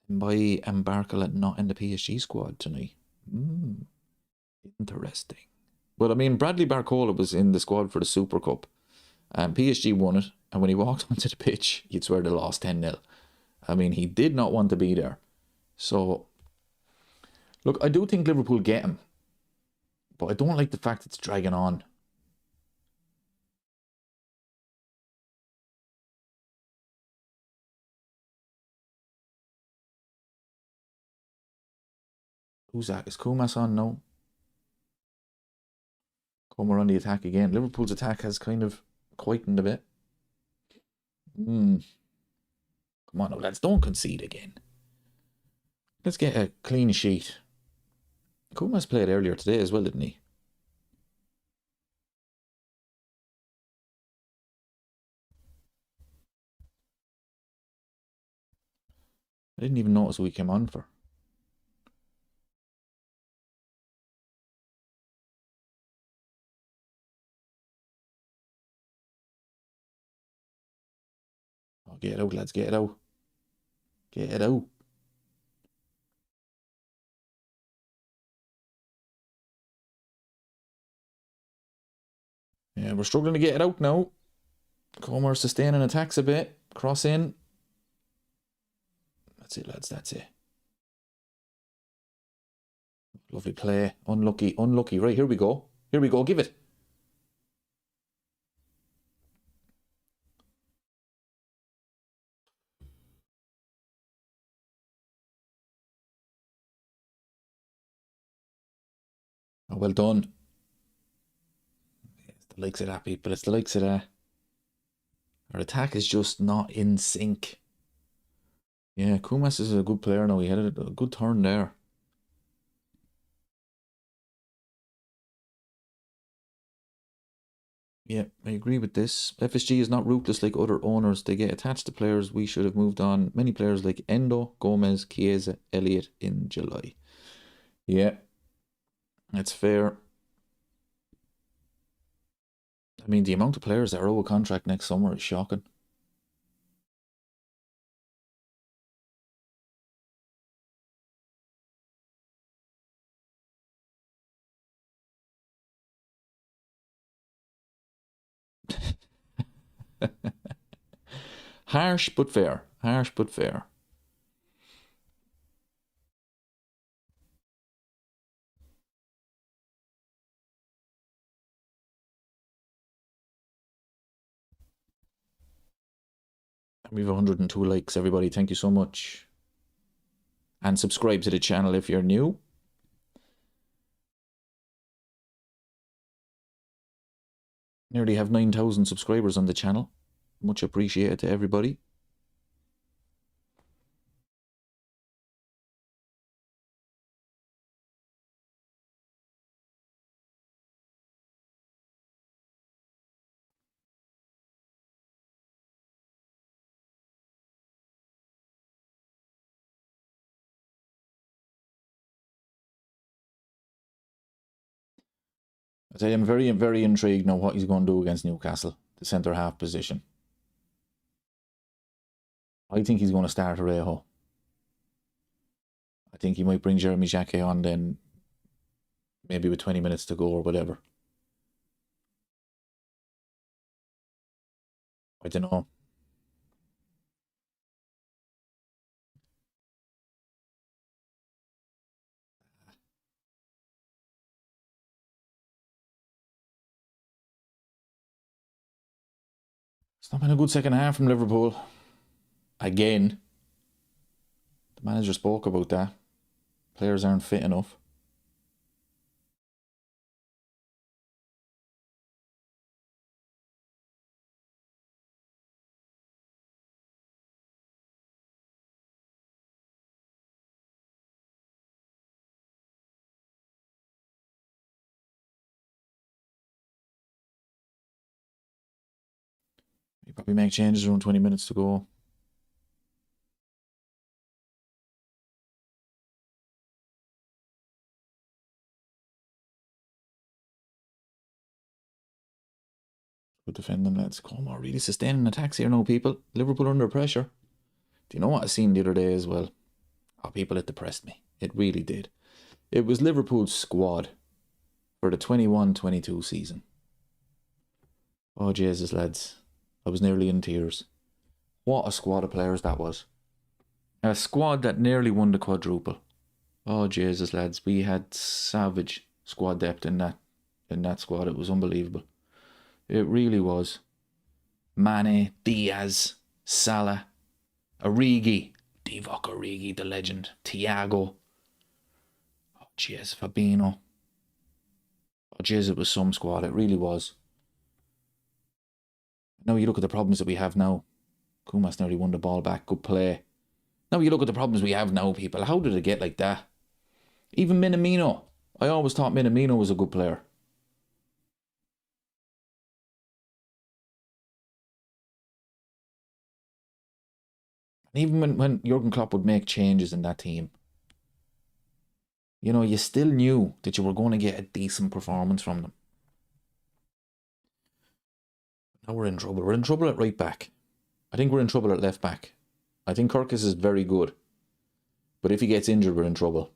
By Barcola not in the PSG squad tonight. Interesting. But I mean, Bradley Barcola was in the squad for the Super Cup. And PSG won it. And when he walked onto the pitch, you'd swear they lost 10-0. I mean, he did not want to be there. So, look, I do think Liverpool get him. But I don't like the fact it's dragging on. Who's that? Is Kumas on? No. Comer on the attack again. Liverpool's attack has kind of quietened a bit. Come on now, lads, don't concede again. Let's get a clean sheet. Kuma's played earlier today as well, didn't he? I didn't even notice who he came on for. Oh, get it out, lads, get it out. Get it out. Yeah, we're struggling to get it out now. Comer sustaining attacks a bit. Cross in. That's it, lads, that's it. Lovely play. Unlucky, unlucky. Right, here we go. Here we go, give it. Oh, well done. It's the likes of that, people. It's the likes of that. Our attack is just not in sync. Yeah, Kumas is a good player now. He had a good turn there. Yeah, I agree with this. FSG is not ruthless like other owners. They get attached to players. We should have moved on. Many players like Endo, Gomez, Chiesa, Elliott in July. Yeah, that's fair. I mean, the amount of players that are owe a contract next summer is shocking. Harsh but fair. Harsh but fair. We have 102 likes, everybody. Thank you so much. And subscribe to the channel if you're new. Nearly have 9,000 subscribers on the channel. Much appreciated to everybody. I say I'm very, very intrigued now what he's going to do against Newcastle, the centre half position. I think he's going to start Arejo. I think he might bring Jeremy Jacquet on then, maybe with 20 minutes to go or whatever. I don't know. It's not been a good second half from Liverpool. Again. The manager spoke about that. Players aren't fit enough. You probably make changes around 20 minutes to go. Good defending, lads. Come on, really sustaining attacks here now, people. Liverpool under pressure. Do you know what I seen the other day as well? Oh, people, it depressed me. It really did. It was Liverpool's squad for the 21-22 season. Oh, Jesus, lads. I was nearly in tears. What a squad of players that was. A squad that nearly won the quadruple. Oh, Jesus, lads. We had savage squad depth in that squad. It was unbelievable. It really was. Mane, Diaz, Salah, Origi, Divock Origi, the legend, Thiago. Oh, jeez, Fabinho. Oh, jeez, it was some squad. It really was. Now you look at the problems that we have now. Kumas nearly won the ball back. Good play. Now you look at the problems we have now, people. How did it get like that? Even Minamino. I always thought Minamino was a good player. And even when Jurgen Klopp would make changes in that team, you know, you still knew that you were going to get a decent performance from them. Now we're in trouble. We're in trouble at right back. I think we're in trouble at left back. I think Kirkus is very good. But if he gets injured, we're in trouble.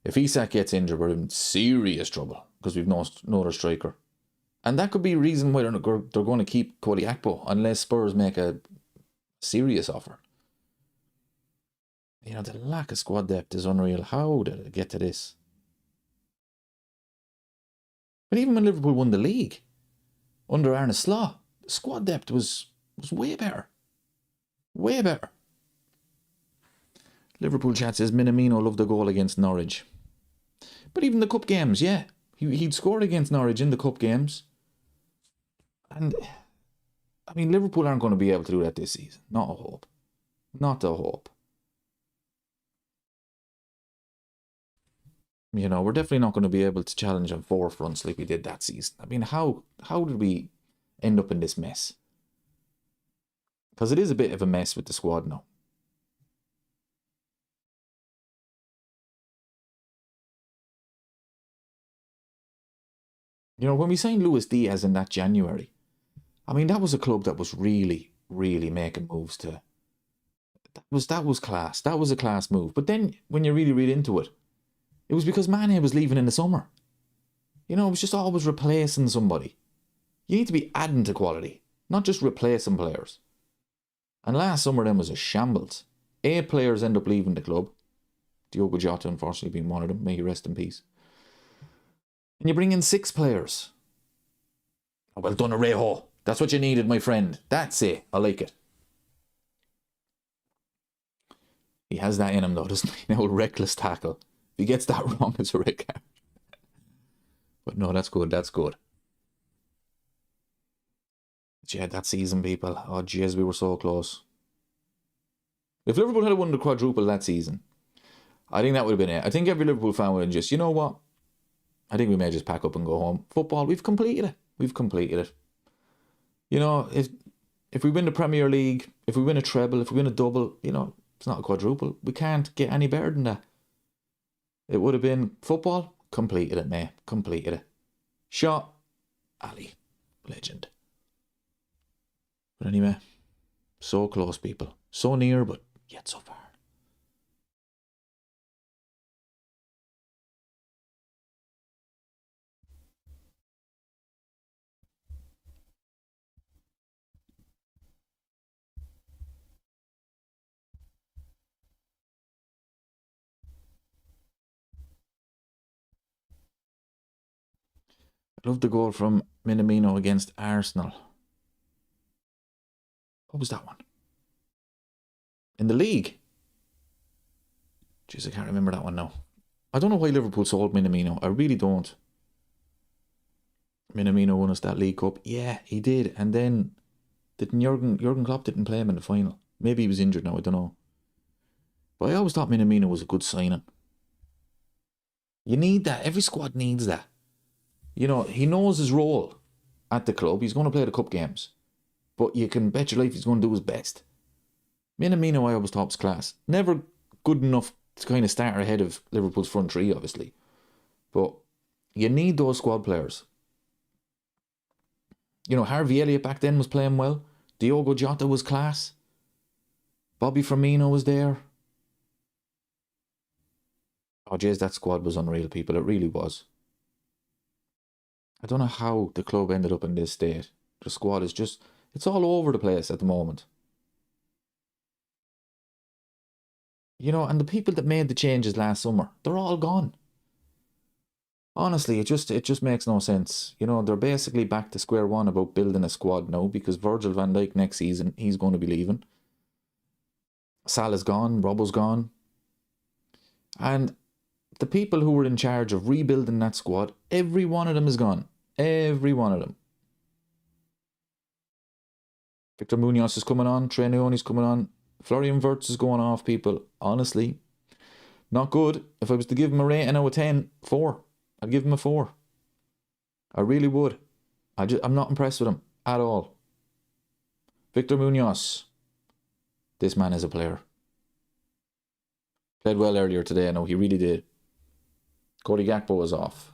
If Isak gets injured, we're in serious trouble because we've no other striker. And that could be a reason why they're going to keep Cody Akpo unless Spurs make a serious offer. You know, the lack of squad depth is unreal. How did it get to this? But even when Liverpool won the league under Arne Slot, the squad depth was way better. Way better. Liverpool chat says Minamino loved the goal against Norwich. But even the cup games, yeah. He'd scored against Norwich in the cup games. And, I mean, Liverpool aren't going to be able to do that this season. Not a hope. Not a hope. You know, we're definitely not going to be able to challenge on four fronts like we did that season. I mean, how did we end up in this mess? Because it is a bit of a mess with the squad now. You know, when we signed Luis Diaz in that January, I mean, that was a club that was really, really making moves to... That was class. That was a class move. But then, when you really read into it, it was because Mane was leaving in the summer. You know, it was just always replacing somebody. You need to be adding to quality, not just replacing players. And last summer then was a shambles. 8 players end up leaving the club. Diogo Jota, unfortunately, being one of them. May he rest in peace. And you bring in 6 players. Oh, well done, Arejo. That's what you needed, my friend. That's it. I like it. He has that in him, though, doesn't he? An old reckless tackle. If he gets that wrong, it's a red card. But no, that's good. That's good. Yeah, that season, people. Oh, jeez, we were so close. If Liverpool had won the quadruple that season, I think that would have been it. I think every Liverpool fan would have just, you know what? I think we may just pack up and go home. Football, we've completed it. We've completed it. You know, if we win the Premier League, if we win a treble, if we win a double, you know, it's not a quadruple. We can't get any better than that. It would have been football, completed it, mate. Completed it. Shot, Ali, legend. But anyway, so close, people. So near, but yet so far. I love the goal from Minamino against Arsenal. What was that one? In the league? Jeez, I can't remember that one now. I don't know why Liverpool sold Minamino. I really don't. Minamino won us that League Cup. Yeah, he did. And then didn't Jurgen Klopp didn't play him in the final. Maybe he was injured now, I don't know. But I always thought Minamino was a good signing. You need that. Every squad needs that. You know, he knows his role at the club. He's going to play the cup games. But you can bet your life he's going to do his best. Minamino, I always thought was class. Never good enough to kind of start ahead of Liverpool's front three, obviously. But you need those squad players. You know, Harvey Elliott back then was playing well. Diogo Jota was class. Bobby Firmino was there. Oh, jeez, that squad was unreal, people. It really was. I don't know how the club ended up in this state. The squad is just... It's all over the place at the moment. You know, and the people that made the changes last summer, they're all gone. Honestly, it just makes no sense. You know, they're basically back to square one about building a squad now because Virgil van Dijk next season, he's going to be leaving. Salah's gone, Robbo's gone. And the people who were in charge of rebuilding that squad, every one of them is gone. Every one of them. Victor Munoz is coming on. Trey Nooney's coming on. Florian Wirtz is going off, people. Honestly, not good. If I was to give him a rating out of 10, 4. I'd give him a 4. I really would. I'm not impressed with him at all. Victor Munoz. This man is a player. Played well earlier today. I know he really did. Cody Gakpo is off.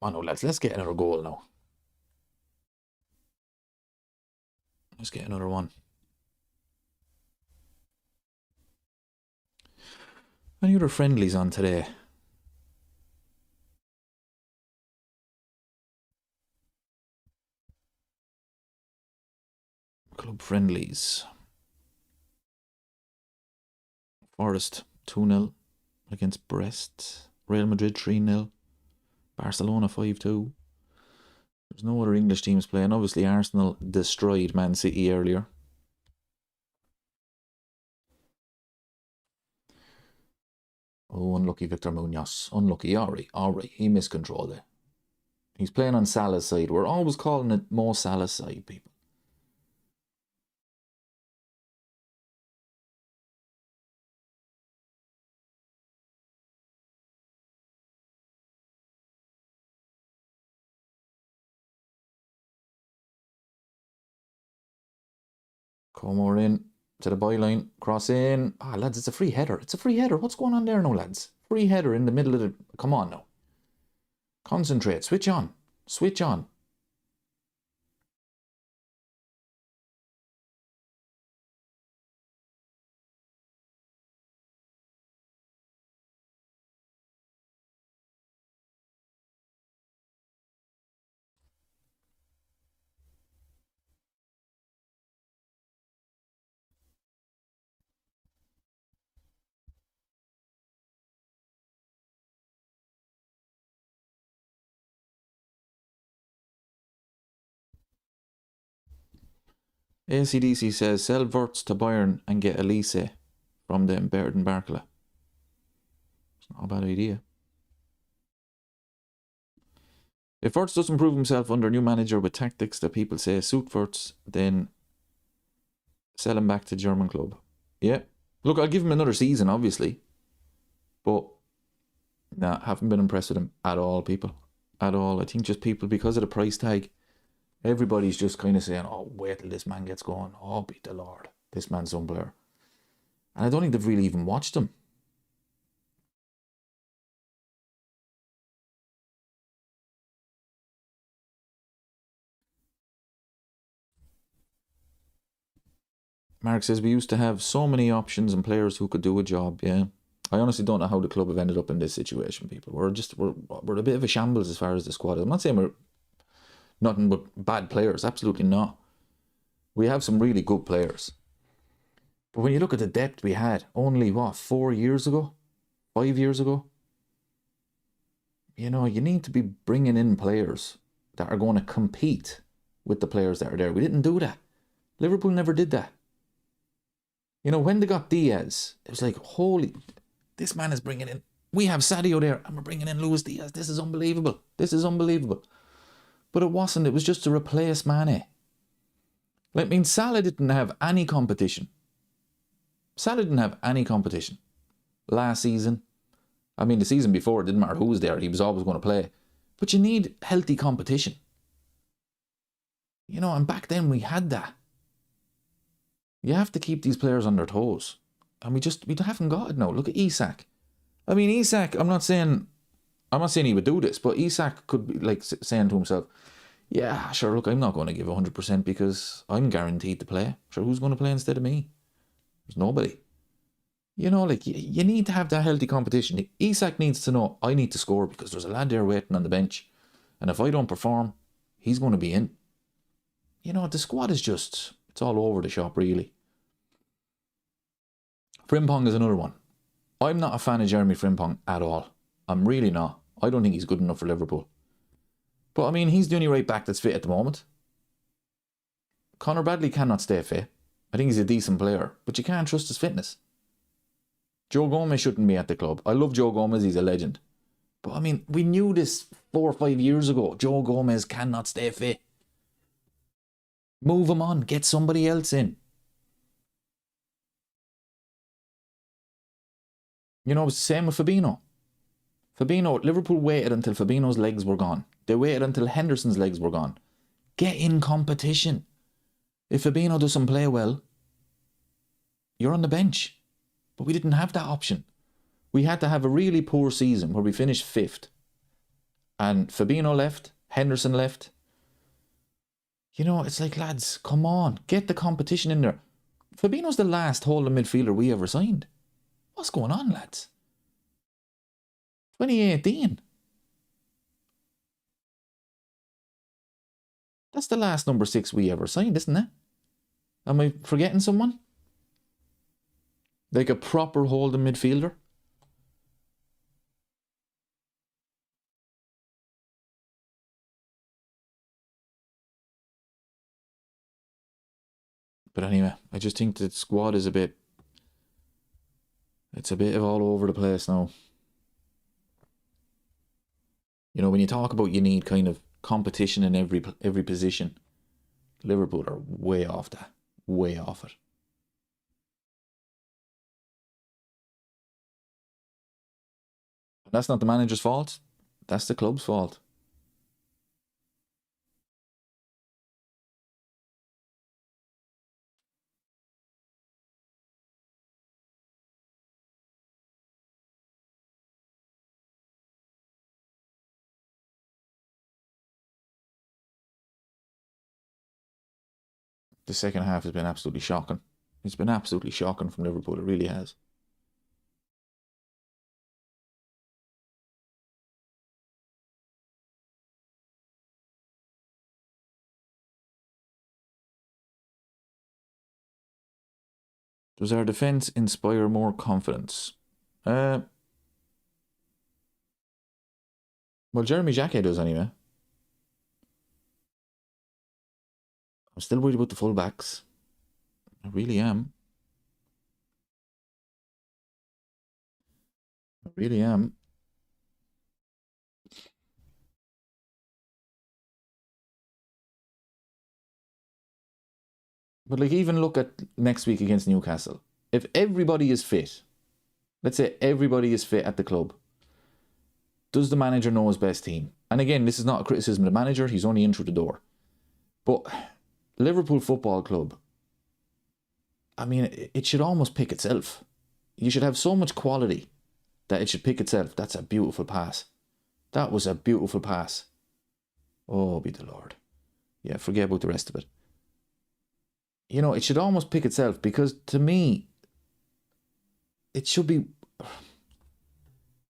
Come on, now, lads. Let's get another goal now. Let's get another one. Any other friendlies on today? Club friendlies. Forest 2-0 against Brest. Real Madrid 3-0. Barcelona 5-2. There's no other English teams playing. Obviously, Arsenal destroyed Man City earlier. Oh, unlucky Victor Munoz. Unlucky. Alright. He miscontrolled it. He's playing on Salah's side. We're always calling it Mo Salah's side, people. Come over in to the byline. Cross in. Ah, lads, it's a free header. It's a free header. What's going on there now, lads? Free header in the middle of the... Come on now. Concentrate. Switch on. Switch on. ACDC says, sell Wirtz to Bayern and get Elise from them better than Barcola. It's not a bad idea. If Wirtz doesn't prove himself under a new manager with tactics that people say suit Wirtz, then sell him back to German club. Yeah. Look, I'll give him another season, obviously. But, nah, haven't been impressed with him at all, people. At all. I think just people, because of the price tag, everybody's just kind of saying, oh, wait till this man gets going. Oh, be the Lord. This man's some player. And I don't think they've really even watched him. Mark says, we used to have so many options and players who could do a job. Yeah. I honestly don't know how the club have ended up in this situation, people. We're a bit of a shambles as far as the squad is. I'm not saying we're nothing but bad players. Absolutely not. We have some really good players. But when you look at the depth we had, only, 4 years ago? 5 years ago? You know, you need to be bringing in players that are going to compete with the players that are there. We didn't do that. Liverpool never did that. You know, when they got Diaz, it was like, holy, this man is bringing in, we have Sadio there, and we're bringing in Luis Diaz. This is unbelievable. This is unbelievable. But it wasn't. It was just to replace Mane. I mean, Salah didn't have any competition. Salah didn't have any competition last season. I mean, the season before, it didn't matter who was there. He was always going to play. But you need healthy competition. You know, and back then we had that. You have to keep these players on their toes. And we haven't got it now. Look at Isak. I mean, Isak, I'm not saying he would do this, but Isak could be like saying to himself, yeah, sure, look, I'm not going to give 100% because I'm guaranteed to play. Sure, who's going to play instead of me? There's nobody. You know, like, you need to have that healthy competition. Isak needs to know, I need to score because there's a lad there waiting on the bench. And if I don't perform, he's going to be in. You know, the squad is just, it's all over the shop, really. Frimpong is another one. I'm not a fan of Jeremy Frimpong at all. I'm really not. I don't think he's good enough for Liverpool. But I mean, he's the only right back that's fit at the moment. Conor Bradley cannot stay fit. I think he's a decent player, but you can't trust his fitness. Joe Gomez shouldn't be at the club. I love Joe Gomez, he's a legend. But I mean, we knew this 4 or 5 years ago. Joe Gomez cannot stay fit. Move him on, get somebody else in. You know, it's the same with Fabinho. Liverpool waited until Fabinho's legs were gone. They waited until Henderson's legs were gone. Get in competition. If Fabinho doesn't play well, you're on the bench. But we didn't have that option. We had to have a really poor season where we finished 5th. And Fabinho left, Henderson left. You know, it's like, lads, come on, get the competition in there. Fabinho's the last holding midfielder we ever signed. What's going on, lads? 2018. That's the last number 6 we ever signed, isn't it? Am I forgetting someone? Like a proper holding midfielder? But anyway, I just think the squad is it's a bit of all over the place now. You know, when you talk about you need kind of competition in every position, Liverpool are way off that. Way off it. That's not the manager's fault. That's the club's fault. The second half has been absolutely shocking. It's been absolutely shocking from Liverpool. It really has. Does our defence inspire more confidence? Well, Jeremy Jacquet does anyway. I'm still worried about the full-backs. I really am. I really am. But like, even look at next week against Newcastle. If everybody is fit, let's say everybody is fit at the club, does the manager know his best team? And again, this is not a criticism of the manager. He's only in through the door. But Liverpool Football Club, I mean, it should almost pick itself. You should have so much quality that it should pick itself. That's a beautiful pass. That was a beautiful pass. Oh, be the Lord. Yeah, forget about the rest of it. You know, it should almost pick itself, because to me, it should be,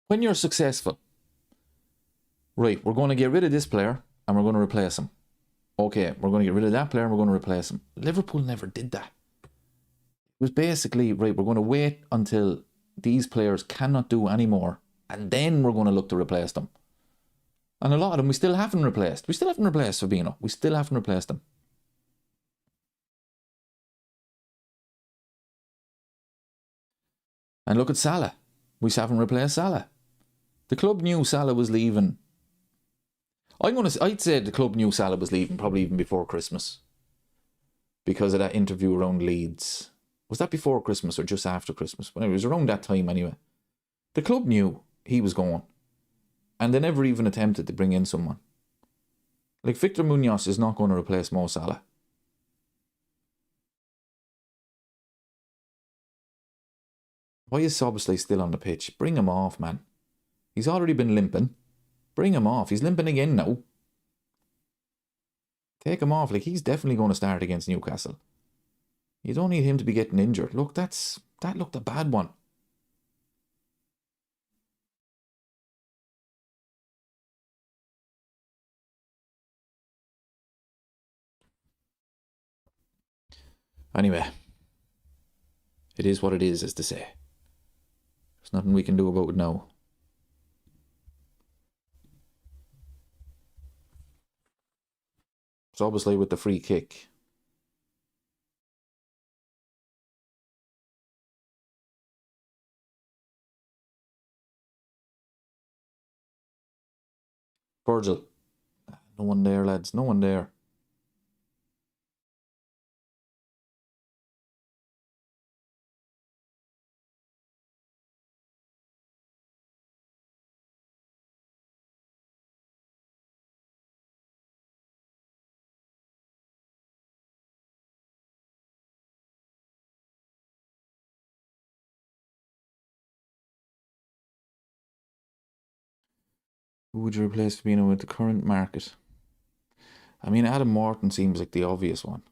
when you're successful, right, we're going to get rid of this player and we're going to replace him. Okay, we're going to get rid of that player and we're going to replace him. Liverpool never did that. It was basically, right, we're going to wait until these players cannot do anymore, and then we're going to look to replace them. And a lot of them we still haven't replaced. We still haven't replaced Fabinho. We still haven't replaced them. And look at Salah. We haven't replaced Salah. The club knew Salah was leaving. I'd say the club knew Salah was leaving probably even before Christmas, because of that interview around Leeds. Was that before Christmas or just after Christmas? Well, it was around that time anyway. The club knew he was going, and they never even attempted to bring in someone. Like, Victor Munoz is not going to replace Mo Salah. Why is Soboslai still on the pitch? Bring him off, man. He's already been limping. Bring him off. He's limping again now. Take him off. Like, he's definitely going to start against Newcastle. You don't need him to be getting injured. Look, that looked a bad one. Anyway, it is what it is, as they say. There's nothing we can do about it now. It's obviously with the free kick. Virgil. No one there, lads. No one there. Who would you replace Fabinho with the current market? I mean, Adam Morton seems like the obvious one.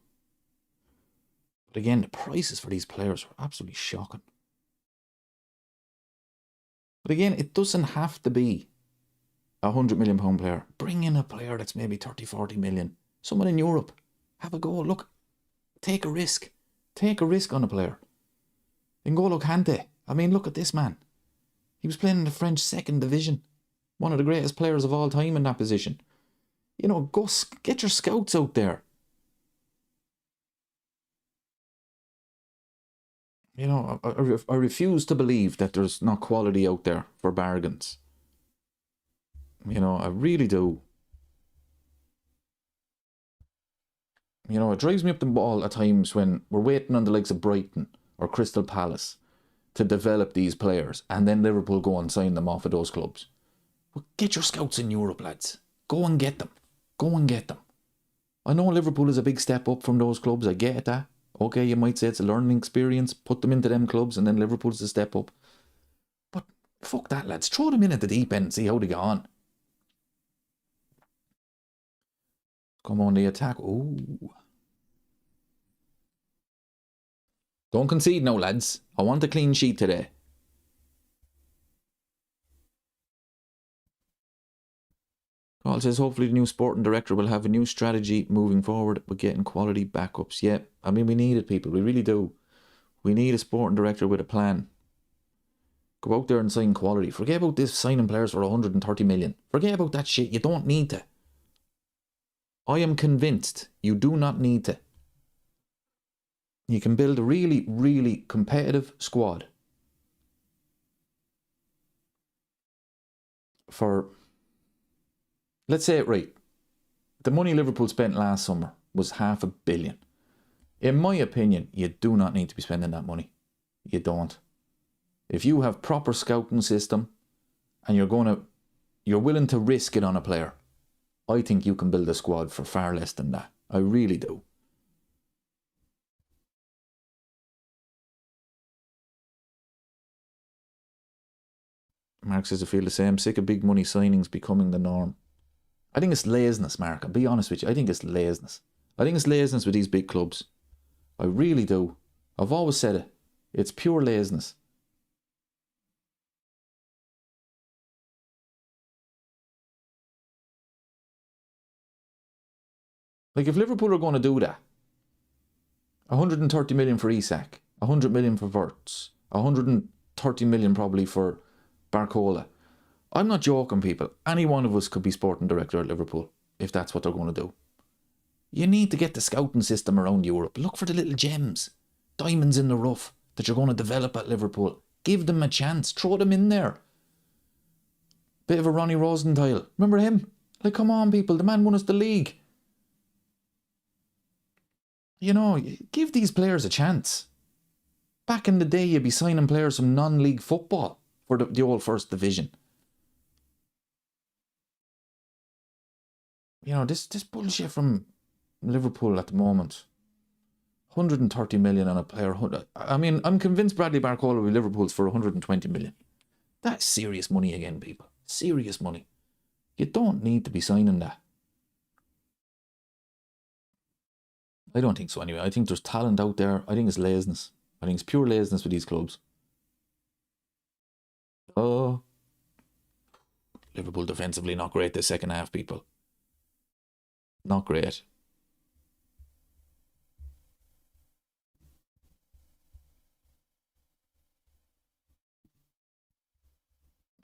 But again, the prices for these players are absolutely shocking. But again, it doesn't have to be a £100 million player. Bring in a player that's maybe 30, 40 million. Someone in Europe. Have a go. Look, take a risk. Take a risk on a player. N'Golo Kante. I mean, look at this man. He was playing in the French second division. One of the greatest players of all time in that position. You know, go get your scouts out there. You know, I refuse to believe that there's not quality out there for bargains. You know, I really do. You know, it drives me up the ball at times when we're waiting on the likes of Brighton or Crystal Palace to develop these players, and then Liverpool go and sign them off of those clubs. Well, get your scouts in Europe, lads. Go and get them. Go and get them. I know Liverpool is a big step up from those clubs. I get that. Okay, you might say it's a learning experience. Put them into them clubs and then Liverpool's a step up. But fuck that, lads. Throw them in at the deep end and see how they go on. Come on, the attack. Ooh. Don't concede now, lads. I want a clean sheet today. Paul says, hopefully the new sporting director will have a new strategy moving forward with getting quality backups. Yeah, I mean, we need it, people. We really do. We need a sporting director with a plan. Go out there and sign quality. Forget about this signing players for 130 million. Forget about that shit. You don't need to. I am convinced you do not need to. You can build a really, really competitive squad for, let's say it right, the money Liverpool spent last summer was £500 million. In my opinion, you do not need to be spending that money. You don't. If you have proper scouting system and you're willing to risk it on a player, I think you can build a squad for far less than that. I really do. Mark says I feel the same. Sick of big money signings becoming the norm. I think it's laziness, Mark. I'll be honest with you. I think it's laziness. I think it's laziness with these big clubs. I really do. I've always said it. It's pure laziness. Like, if Liverpool are going to do that, 130 million for Isak, 100 million for Wirtz, 130 million probably for Barcola. I'm not joking, people. Any one of us could be sporting director at Liverpool if that's what they're going to do. You need to get the scouting system around Europe. Look for the little gems, diamonds in the rough that you're going to develop at Liverpool. Give them a chance. Throw them in there. Bit of a Ronnie Rosenthal. Remember him? Like, come on, people. The man won us the league. You know, give these players a chance. Back in the day, you'd be signing players from non-league football for the old first division. You know, this bullshit from Liverpool at the moment. 130 million on a player. I mean, I'm convinced Bradley Barcola will be Liverpool's for 120 million. That's serious money again, people. Serious money. You don't need to be signing that. I don't think so anyway. I think there's talent out there. I think it's laziness. I think it's pure laziness with these clubs. Oh. Liverpool defensively not great this second half, people. Not great.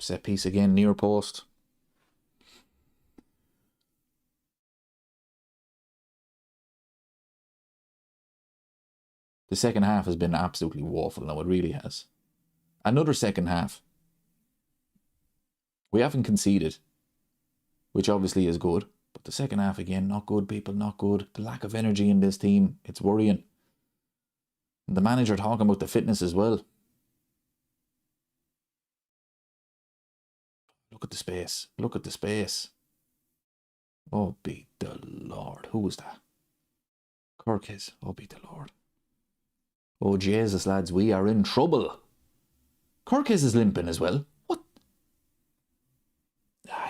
Set piece again, near post. The second half has been absolutely woeful now, it really has. Another second half. We haven't conceded, which obviously is good. But the second half again, not good, people, not good. The lack of energy in this team, it's worrying. And the manager talking about the fitness as well. Look at the space. Look at the space. Oh, be the Lord. Who was that? Kirkes. Oh, be the Lord. Oh, Jesus, lads, we are in trouble. Kirkes is limping as well. What?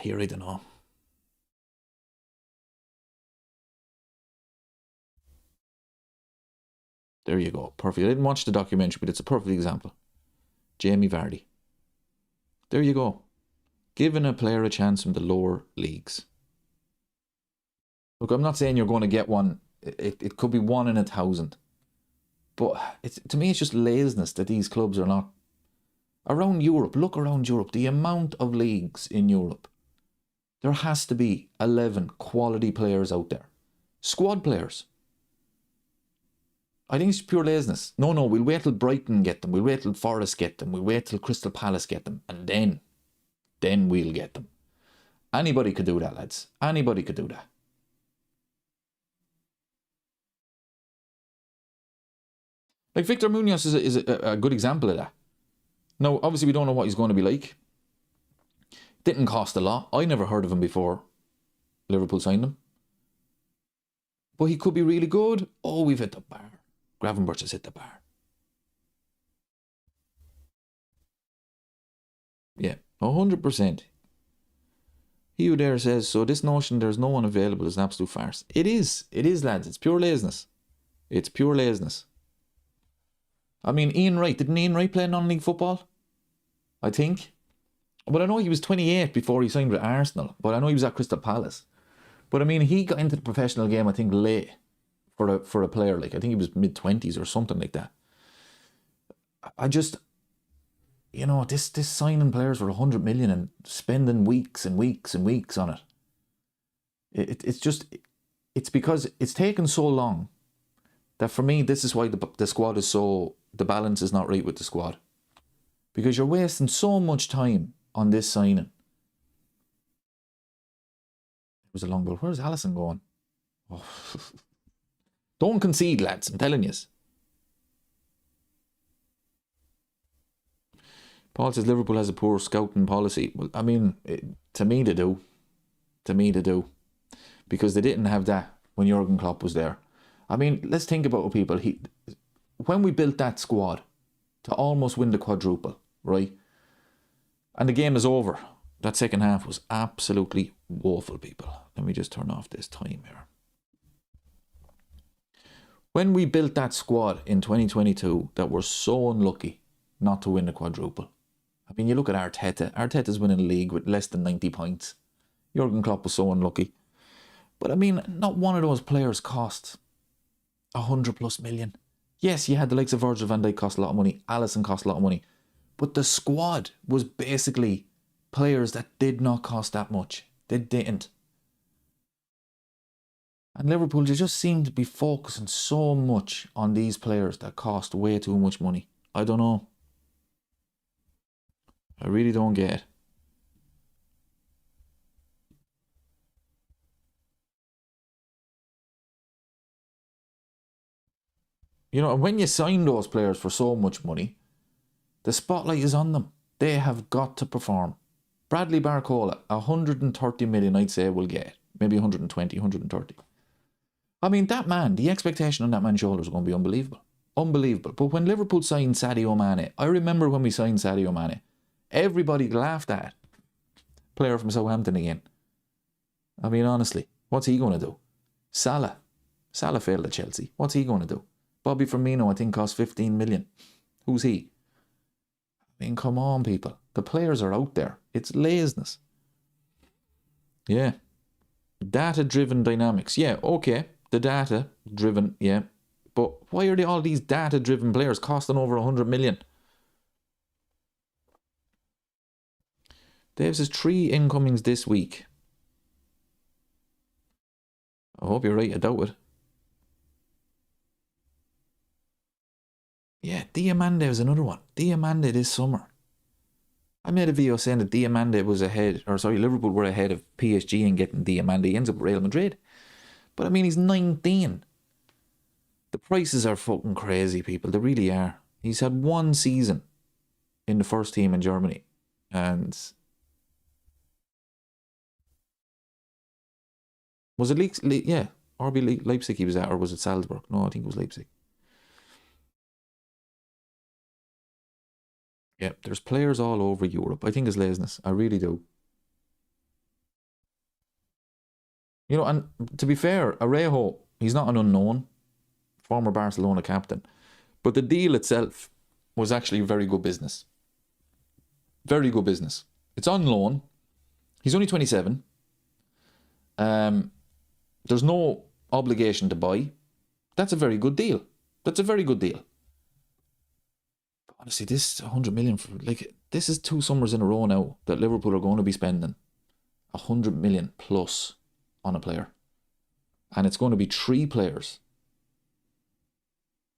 Here, I don't know. There you go. Perfect. I didn't watch the documentary, but it's a perfect example. Jamie Vardy. There you go. Giving a player a chance from the lower leagues. Look, I'm not saying you're going to get one. It could be 1 in 1,000. But to me, it's just laziness that these clubs are not. Around Europe, look around Europe. The amount of leagues in Europe. There has to be 11 quality players out there. Squad players. I think it's pure laziness. No, we'll wait till Brighton get them. We'll wait till Forest get them. We'll wait till Crystal Palace get them. And then we'll get them. Anybody could do that, lads. Anybody could do that. Like Victor Munoz is a good example of that. Now, obviously we don't know what he's going to be like. Didn't cost a lot. I never heard of him before Liverpool signed him. But he could be really good. Oh, we've hit the bar. Gravenberch has hit the bar. Yeah, 100%. He who there says, so this notion there's no one available is an absolute farce. It is, lads. It's pure laziness. It's pure laziness. I mean, Ian Wright, didn't Ian Wright play non-league football? I think. But I know he was 28 before he signed with Arsenal. But I know he was at Crystal Palace. But I mean, he got into the professional game, I think, late for a player. Like, I think he was mid-20s or something like that. I just, you know, this signing players for 100 million and spending weeks and weeks and weeks on it. It's because it's taken so long that for me, this is why the squad is so, the balance is not right with the squad. Because you're wasting so much time on this signing. It was a long ball. Where's Alisson going? Oh. Don't concede, lads. I'm telling you. Paul says Liverpool has a poor scouting policy. Well, I mean, to me they do. To me they do. Because they didn't have that when Jurgen Klopp was there. I mean, let's think about it, people. When we built that squad to almost win the quadruple, right? And the game is over. That second half was absolutely woeful, people. Let me just turn off this time here. When we built that squad in 2022, that were so unlucky not to win the quadruple. I mean, you look at Arteta. Arteta's winning the league with less than 90 points. Jurgen Klopp was so unlucky. But I mean, not one of those players cost 100+ million. Yes, you had the likes of Virgil van Dijk cost a lot of money. Alisson cost a lot of money. But the squad was basically players that did not cost that much. They didn't. And Liverpool, they just seem to be focusing so much on these players that cost way too much money. I don't know. I really don't get it. You know, when you sign those players for so much money, the spotlight is on them. They have got to perform. Bradley Barcola, 130 million, I'd say, will get. Maybe 120, 130. I mean, that man, the expectation on that man's shoulders is going to be unbelievable. Unbelievable. But when Liverpool signed Sadio Mane, I remember when we signed Sadio Mane, everybody laughed at it. Player from Southampton again. I mean, honestly, what's he going to do? Salah failed at Chelsea. What's he going to do? Bobby Firmino, I think, cost 15 million. Who's he? I mean, come on, people. The players are out there. It's laziness. Yeah. Data-driven dynamics. Yeah, okay. The data-driven, yeah. But why are all these data-driven players costing over 100 million? Dave says 3 incomings this week. I hope you're right, I doubt it. Yeah, Diamande was another one. Diamande this summer. I made a video saying that Diamande was Liverpool were ahead of PSG in getting Diamande. He ends up at Real Madrid. But I mean, he's 19. The prices are fucking crazy, people. They really are. He's had 1 season in the first team in Germany. And was it Leipzig? Yeah, RB Leipzig he was at, or was it Salzburg? No, I think it was Leipzig. Yeah, there's players all over Europe. I think it's laziness. I really do. You know, and to be fair, Arejo, he's not an unknown. Former Barcelona captain. But the deal itself was actually very good business. Very good business. It's on loan. He's only 27. There's no obligation to buy. That's a very good deal. That's a very good deal. Honestly, this 100 million this is 2 summers in a row now that Liverpool are going to be spending 100 million plus on a player, and it's going to be 3 players: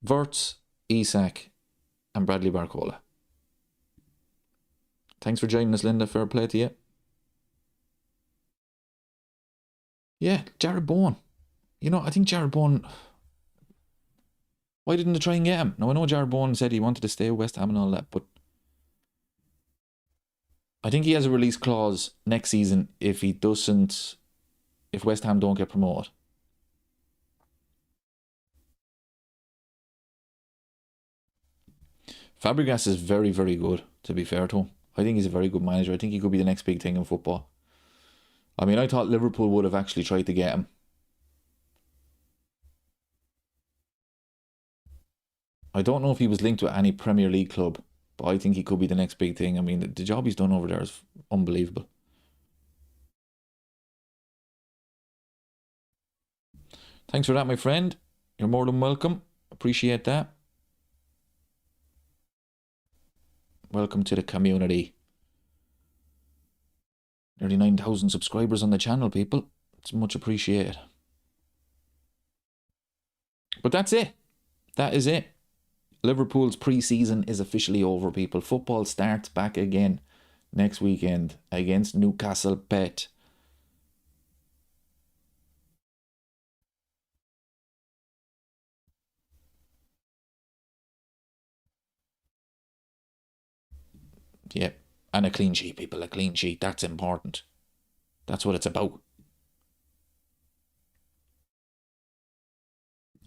Wirtz, Isak, and Bradley Barcola. Thanks for joining us, Linda. Fair play to you. Yeah, Jared Bowen. You know, I think Jared Bowen. Why didn't they try and get him? Now, I know Jared Bowen said he wanted to stay with West Ham and all that, but I think he has a release clause next season if West Ham don't get promoted. Fabregas is very, very good, to be fair to him. I think he's a very good manager. I think he could be the next big thing in football. I mean, I thought Liverpool would have actually tried to get him. I don't know if he was linked to any Premier League club, but I think he could be the next big thing. I mean, the job he's done over there is unbelievable. Thanks for that, my friend. You're more than welcome. Appreciate that. Welcome to the community. Nearly 9,000 subscribers on the channel, people. It's much appreciated. But that's it. That is it. Liverpool's pre-season is officially over, people. Football starts back again next weekend against Newcastle Pet. Yeah, and a clean sheet, people. A clean sheet. That's important. That's what it's about.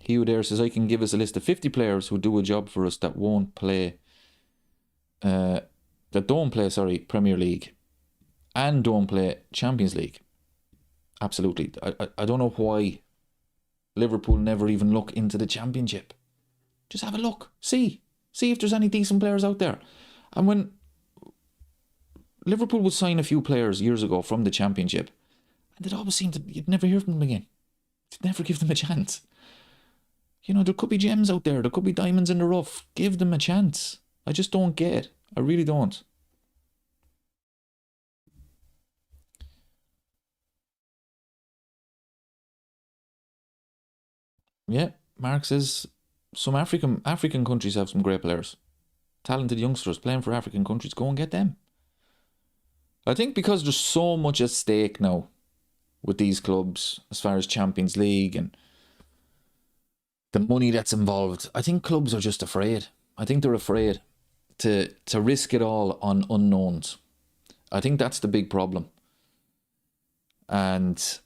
He who there says, I can give us a list of 50 players who do a job for us that don't play Premier League and don't play Champions League. Absolutely. I don't know why Liverpool never even look into the Championship. Just have a look. See if there's any decent players out there. And when Liverpool would sign a few players years ago from the Championship, and it always seemed you'd never hear from them again. You'd never give them a chance. You know, there could be gems out there. There could be diamonds in the rough. Give them a chance. I just don't get it. I really don't. Yeah, Mark says some African countries have some great players. Talented youngsters playing for African countries. Go and get them. I think because there's so much at stake now with these clubs as far as Champions League and the money that's involved, I think clubs are just afraid. I think they're afraid to risk it all on unknowns. I think that's the big problem. And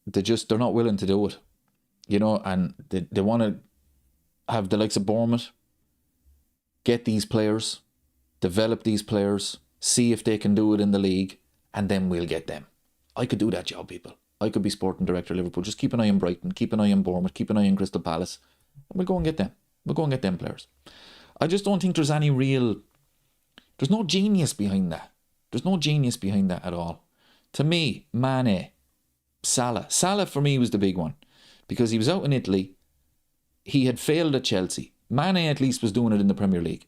they're not willing to do it. You know, and they want to have the likes of Bournemouth get these players, develop these players, see if they can do it in the league, and then we'll get them. I could do that job, people. I could be sporting director of Liverpool. Just keep an eye on Brighton, keep an eye on Bournemouth, keep an eye on Crystal Palace, and we'll go and get them. We'll go and get them players. I just don't think there's there's no genius behind that. There's no genius behind that at all. To me, Mane, Salah. Salah for me was the big one because he was out in Italy. He had failed at Chelsea. Mane at least was doing it in the Premier League.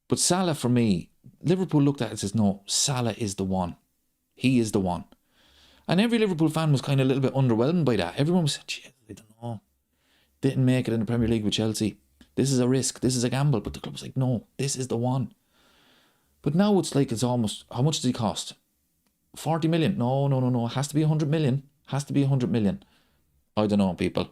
But Salah for me Liverpool looked at it and says, no, Salah is the one. He is the one. And every Liverpool fan was kind of a little bit underwhelmed by that. Everyone was saying, I don't know. Didn't make it in the Premier League with Chelsea. This is a risk. This is a gamble. But the club was like, no, this is the one. But now it's like it's almost, how much does he cost? 40 million? No. It has to be 100 million. Has to be 100 million. I don't know, people.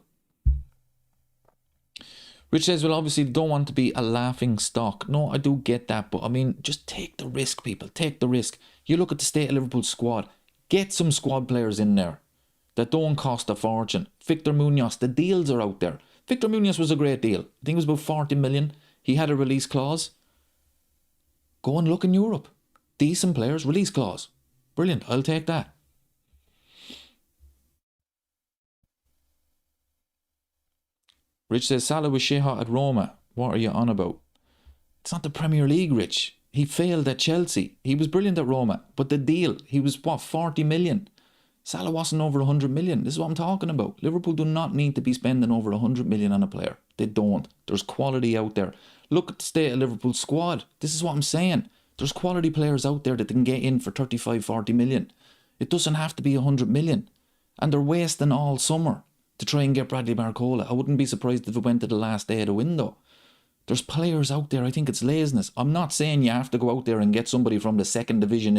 Rich says, well, obviously don't want to be a laughing stock. No, I do get that. But I mean, just take the risk, people. Take the risk. You look at the state of Liverpool's squad. Get some squad players in there that don't cost a fortune. Victor Munoz, the deals are out there. Victor Munoz was a great deal. I think it was about 40 million. He had a release clause. Go and look in Europe. Decent players, release clause. Brilliant, I'll take that. Rich says, Salah was shit hot at Roma. What are you on about? It's not the Premier League, Rich. He failed at Chelsea. He was brilliant at Roma. But the deal, he was, 40 million? Salah wasn't over 100 million. This is what I'm talking about. Liverpool do not need to be spending over 100 million on a player. They don't. There's quality out there. Look at the state of Liverpool's squad. This is what I'm saying. There's quality players out there that can get in for 35, 40 million. It doesn't have to be 100 million. And they're wasting all summer to try and get Bradley Barcola. I wouldn't be surprised if it went to the last day of the window. There's players out there. I think it's laziness. I'm not saying you have to go out there and get somebody from the second division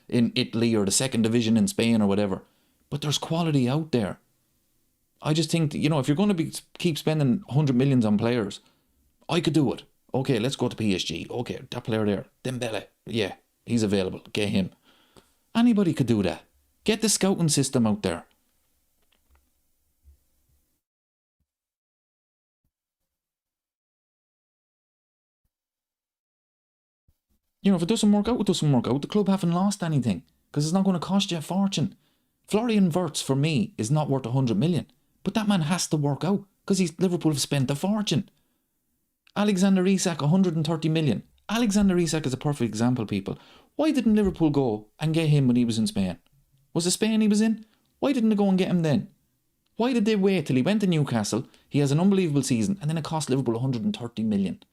in Italy or the second division in Spain or whatever. But there's quality out there. I just think, if you're going to keep spending 100 millions on players, I could do it. Okay, let's go to PSG. Okay, that player there. Dembele. Yeah, he's available. Get him. Anybody could do that. Get the scouting system out there. If it doesn't work out, it doesn't work out. The club haven't lost anything because it's not going to cost you a fortune. Florian Wirtz, for me, is not worth 100 million. But that man has to work out because Liverpool have spent a fortune. Alexander Isak, 130 million. Alexander Isak is a perfect example, people. Why didn't Liverpool go and get him when he was in Spain? Was it Spain he was in? Why didn't they go and get him then? Why did they wait till he went to Newcastle? He has an unbelievable season and then it cost Liverpool 130 million.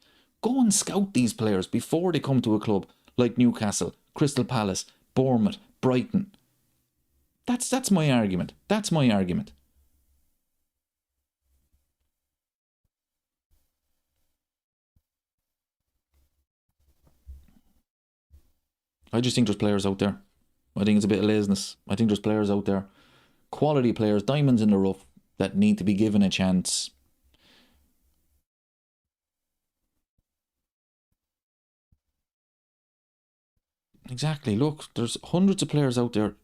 Go and scout these players before they come to a club like Newcastle, Crystal Palace, Bournemouth, Brighton. That's my argument. That's my argument. I just think there's players out there. I think it's a bit of laziness. I think there's players out there, quality players, diamonds in the rough, that need to be given a chance. Exactly. Look, there's hundreds of players out there.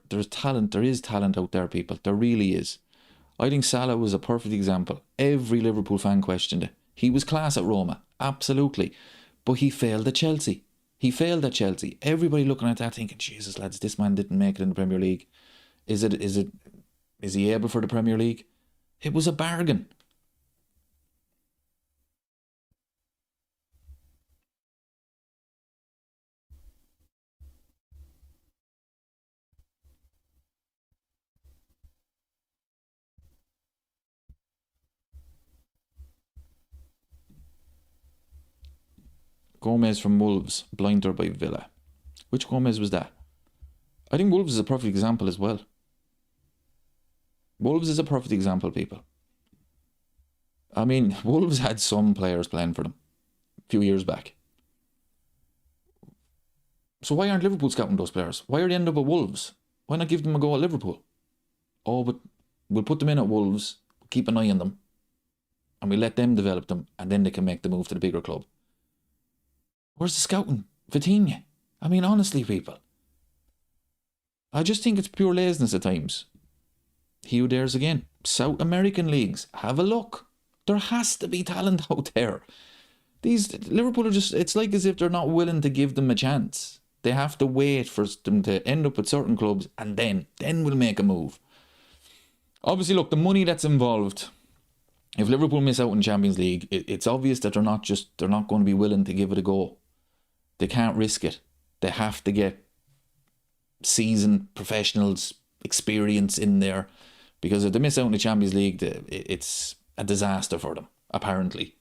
There's talent. There is talent out there, people. There really is. I think Salah was a perfect example. Every Liverpool fan questioned it. He was class at Roma, absolutely. But he failed at Chelsea. He failed at Chelsea. Everybody looking at that thinking, Jesus, lads, this man didn't make it in the Premier League. Is he able for the Premier League? It was a bargain. Gomez from Wolves, blinder by Villa. Which Gomez was that? I think Wolves is a perfect example as well. Wolves is a perfect example, people. I mean, Wolves had some players playing for them a few years back. So why aren't Liverpool scouting those players? Why are they ending up at Wolves? Why not give them a go at Liverpool? Oh, but we'll put them in at Wolves, keep an eye on them, and we let them develop them, and then they can make the move to the bigger club. Where's the scouting? Vitinha. I mean, honestly, people. I just think it's pure laziness at times. He who dares again. South American leagues. Have a look. There has to be talent out there. These Liverpool are just, it's like as if they're not willing to give them a chance. They have to wait for them to end up at certain clubs and then we'll make a move. Obviously, look, the money that's involved. If Liverpool miss out in Champions League, it's obvious that they're not going to be willing to give it a go. They can't risk it. They have to get seasoned professionals, experience in there, because if they miss out in the Champions League, it's a disaster for them, apparently.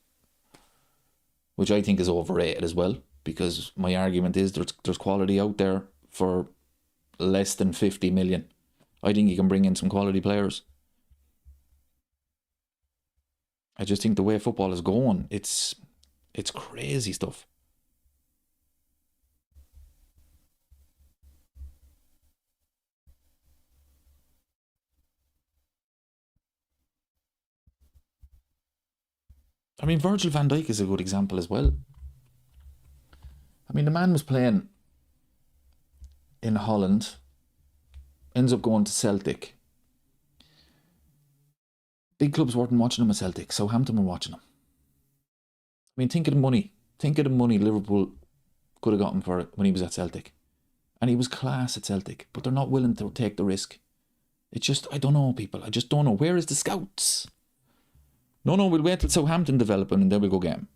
Which I think is overrated as well. because my argument is there's quality out there for less than 50 million. I think you can bring in some quality players. I just think the way football is going, it's crazy stuff. I mean, Virgil van Dijk is a good example as well. I mean, the man was playing in Holland, ends up going to Celtic. Big clubs weren't watching him at Celtic. Southampton were watching him. I mean, think of the money. Think of the money Liverpool could have gotten for it when he was at Celtic. And he was class at Celtic, but they're not willing to take the risk. It's just, I don't know, people. I just don't know. Where is the scouts? No, we'll wait till Southampton develop him and then we'll go get him.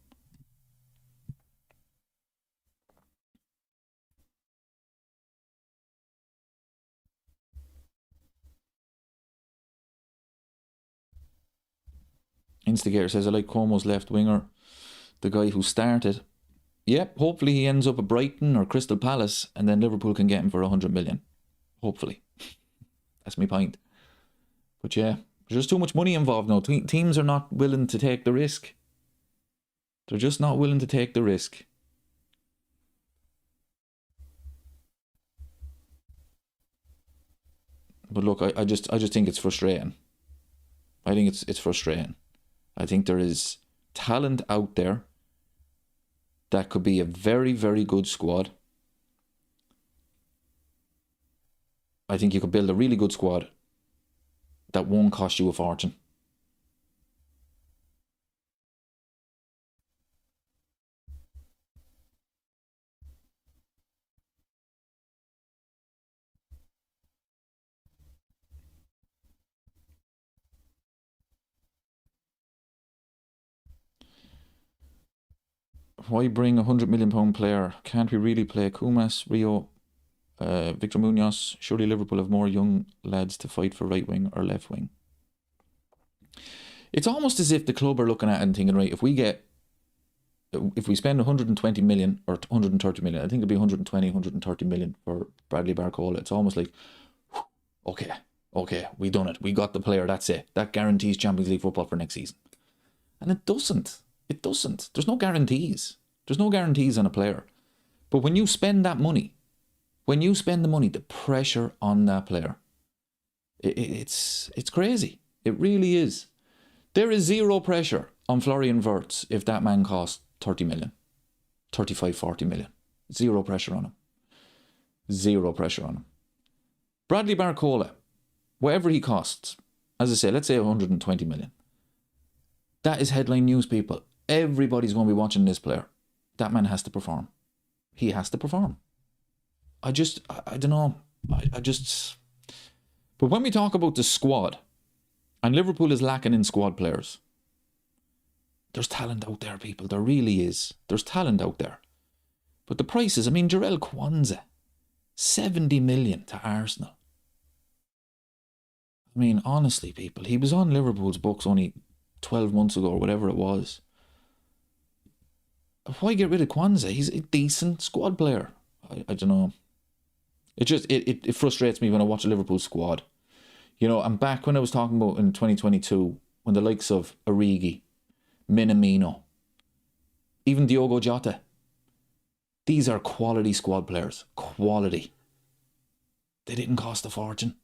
Instigator says, I like Como's left winger, the guy who started. Yep, hopefully he ends up at Brighton or Crystal Palace and then Liverpool can get him for 100 million. Hopefully. That's my point. But yeah, there's just too much money involved now. Teams are not willing to take the risk. They're just not willing to take the risk. But look, I just think it's frustrating. I think it's frustrating. I think there is talent out there that could be a very, very good squad. I think you could build a really good squad that won't cost you a fortune. Why bring £100 million player? Can't we really play Kumas, Rio, Victor Munoz? Surely Liverpool have more young lads to fight for right wing or left wing. It's almost as if the club are looking at it and thinking, right, if we spend 120 million or 130 million, I think it'll be 120, 130 million for Bradley Barcola. It's almost like, okay, we done it. We got the player. That's it. That guarantees Champions League football for next season. And it doesn't. It doesn't. There's no guarantees. There's no guarantees on a player. But when you spend that money, the pressure on that player, it's crazy. It really is. There is zero pressure on Florian Wirtz if that man costs 30 million, 35, 40 million. Zero pressure on him. Zero pressure on him. Bradley Barcola, whatever he costs, as I say, let's say 120 million. That is headline news, people. Everybody's going to be watching this player. That man has to perform. He has to perform. I don't know. But when we talk about the squad, and Liverpool is lacking in squad players, there's talent out there, people. There really is. There's talent out there. But the prices, I mean, Jarell Kwanzaa, 70 million to Arsenal. I mean, honestly, people, he was on Liverpool's books only 12 months ago or whatever it was. Why get rid of Kwanzaa? He's a decent squad player. I don't know. It frustrates me when I watch a Liverpool squad. You know, I'm back when I was talking about in 2022, when the likes of Origi, Minamino, even Diogo Jota, these are quality squad players. Quality. They didn't cost a fortune.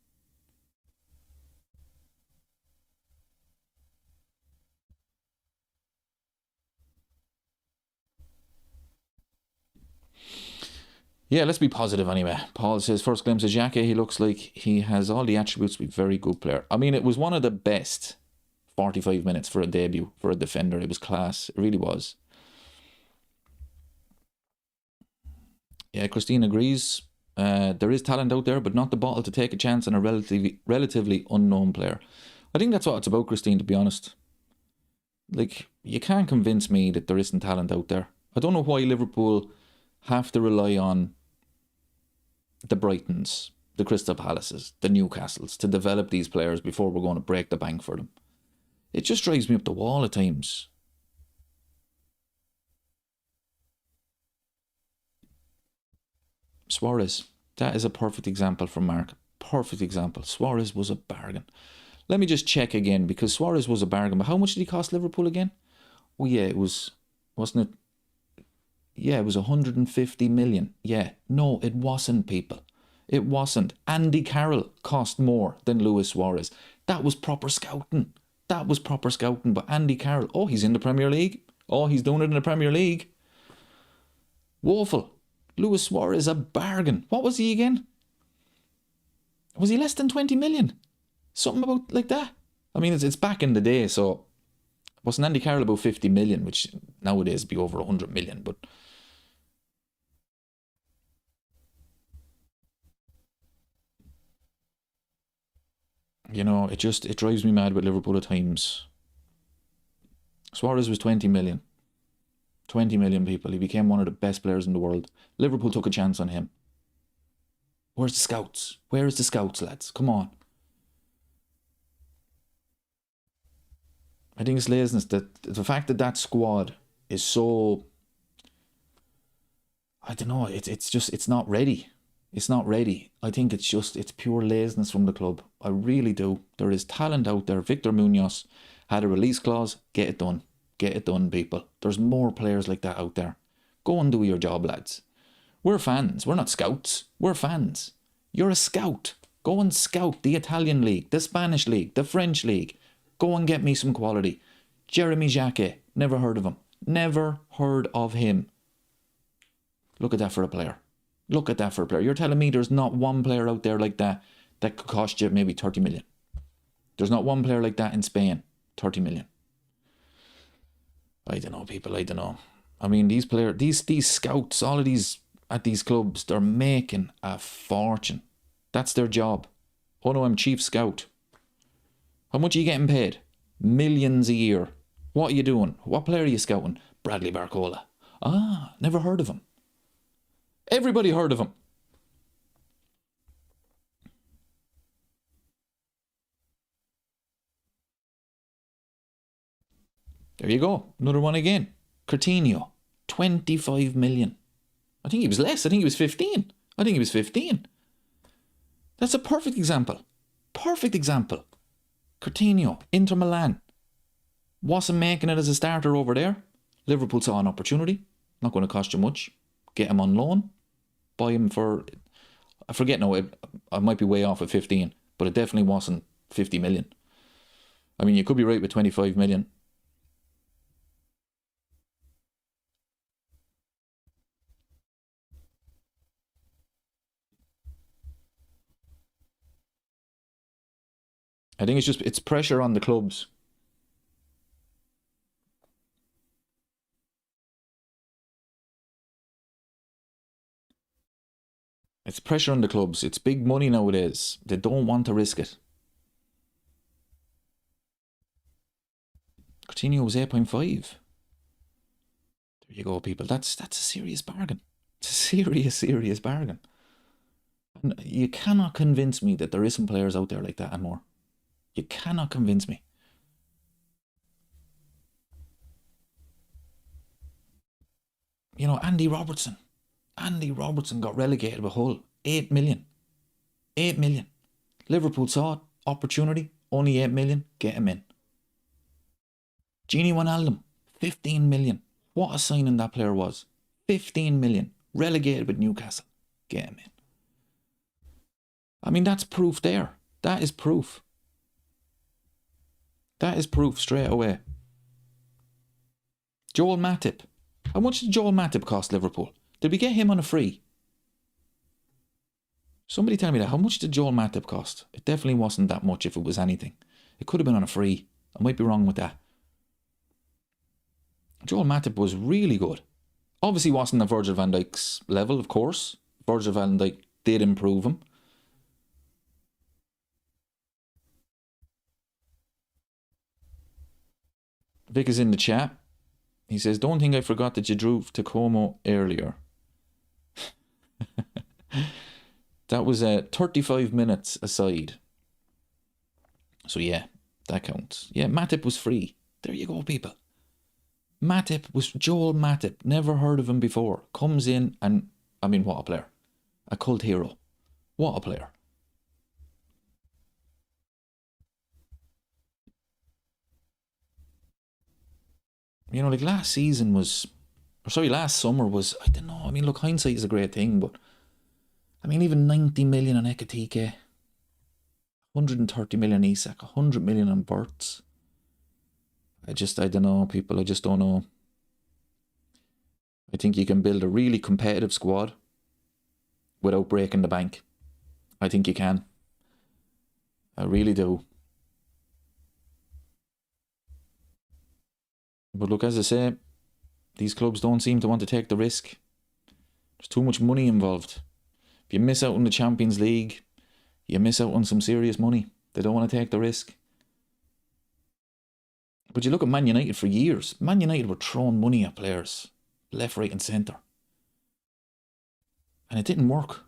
Yeah, let's be positive anyway. Paul says, first glimpse of Xhaka, he looks like he has all the attributes to be a very good player. I mean, it was one of the best 45 minutes for a debut, for a defender. It was class. It really was. Yeah, Christine agrees. There is talent out there, but not the bottle to take a chance on a relatively unknown player. I think that's what it's about, Christine, to be honest. Like, you can't convince me that there isn't talent out there. I don't know why Liverpool have to rely on the Brightons, the Crystal Palaces, the Newcastles to develop these players before we're going to break the bank for them. It just drives me up the wall at times. Suarez. That is a perfect example from Mark. Perfect example. Suarez was a bargain. Let me just check again, because Suarez was a bargain. But how much did he cost Liverpool again? Oh yeah, it was, wasn't it? Yeah, it was 150 million. Yeah, no, it wasn't, people. It wasn't. Andy Carroll cost more than Luis Suarez. That was proper scouting. That was proper scouting. But Andy Carroll, oh, he's in the Premier League. Oh, he's doing it in the Premier League. Woeful. Luis Suarez, a bargain. What was he again? Was he less than 20 million? Something about like that. I mean, it's back in the day, so wasn't Andy Carroll about 50 million, which nowadays would be over 100 million, but you know, it drives me mad with Liverpool at times. Suarez was 20 million. 20 million, people. He became one of the best players in the world. Liverpool took a chance on him. Where's the scouts? Where is the scouts, lads? Come on. I think it's laziness. That the fact that squad is so, I don't know, it's not ready. It's not ready. I think it's pure laziness from the club. I really do. There is talent out there. Victor Munoz had a release clause. Get it done. Get it done, people. There's more players like that out there. Go and do your job, lads. We're fans. We're not scouts. We're fans. You're a scout. Go and scout the Italian league, the Spanish league, the French league. Go and get me some quality. Jeremy Jacquet. Never heard of him. Never heard of him. Look at that for a player. Look at that for a player. You're telling me there's not one player out there like that that could cost you maybe 30 million. There's not one player like that in Spain. 30 million. I don't know, people. I don't know. I mean, these players, these scouts, all of these at these clubs, they're making a fortune. That's their job. Oh no, I'm chief scout. How much are you getting paid? Millions a year. What are you doing? What player are you scouting? Bradley Barcola. Ah, never heard of him. Everybody heard of him. There you go. Another one again. Coutinho. 25 million. I think he was less. I think he was 15. I think he was 15. That's a perfect example. Perfect example. Coutinho, Inter Milan. Wasn't making it as a starter over there. Liverpool saw an opportunity. Not going to cost you much. Get him on loan. Buy him for, I forget now, I might be way off at 15, but it definitely wasn't 50 million. I mean, you could be right with 25 million. I think it's pressure on the clubs. It's pressure on the clubs. It's big money nowadays. They don't want to risk it. Coutinho was 8.5. There you go, people. That's a serious bargain. It's a serious bargain. And you cannot convince me that there isn't players out there like that and more. You cannot convince me. You know, Andy Robertson. Andy Robertson got relegated with Hull. 8 million. 8 million. Liverpool saw it. Opportunity. Only 8 million. Get him in. Gini Wijnaldum. 15 million. What a signing that player was. 15 million. Relegated with Newcastle. Get him in. I mean, that's proof there. That is proof. That is proof straight away. Joel Matip. How much did Joel Matip cost Liverpool? Did we get him on a free? Somebody tell me that. How much did Joel Matip cost? It definitely wasn't that much if it was anything. It could have been on a free. I might be wrong with that. Joel Matip was really good. Obviously wasn't at Virgil van Dijk's level, of course. Virgil van Dijk did improve him. Vic is in the chat. He says, don't think I forgot that you drew to Como earlier. That was 35 minutes aside. So yeah, that counts. Yeah, Matip was free. There you go, people. Matip was Joel Matip. Never heard of him before. Comes in and, I mean, what a player. A cult hero. What a player. You know, like last summer was, I don't know. I mean, look, hindsight is a great thing, but I mean, even 90 million on Ekatike, 130 million Isak, 100 million on Wirtz. I don't know, people. I just don't know. I think you can build a really competitive squad without breaking the bank. I think you can. I really do. But look, as I say, these clubs don't seem to want to take the risk. There's too much money involved. If you miss out on the Champions League, you miss out on some serious money. They don't want to take the risk. But you look at Man United for years. Man United were throwing money at players, left, right and centre. And it didn't work.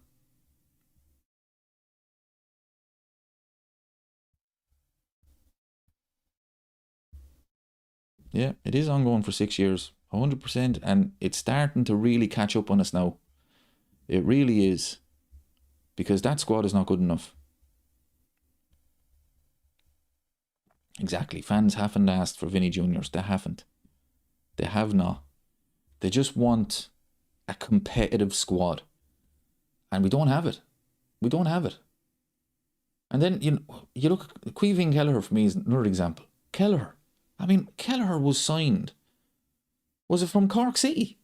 Yeah, it is ongoing for 6 years, 100%, and it's starting to really catch up on us now. It really is, because that squad is not good enough. Exactly, fans haven't asked for Vinny Juniors. They haven't. They have not. They just want a competitive squad, and we don't have it. We don't have it. And then you look, Queeving Kelleher for me is another example. Kelleher. I mean, Kelleher was signed. Was it from Cork City?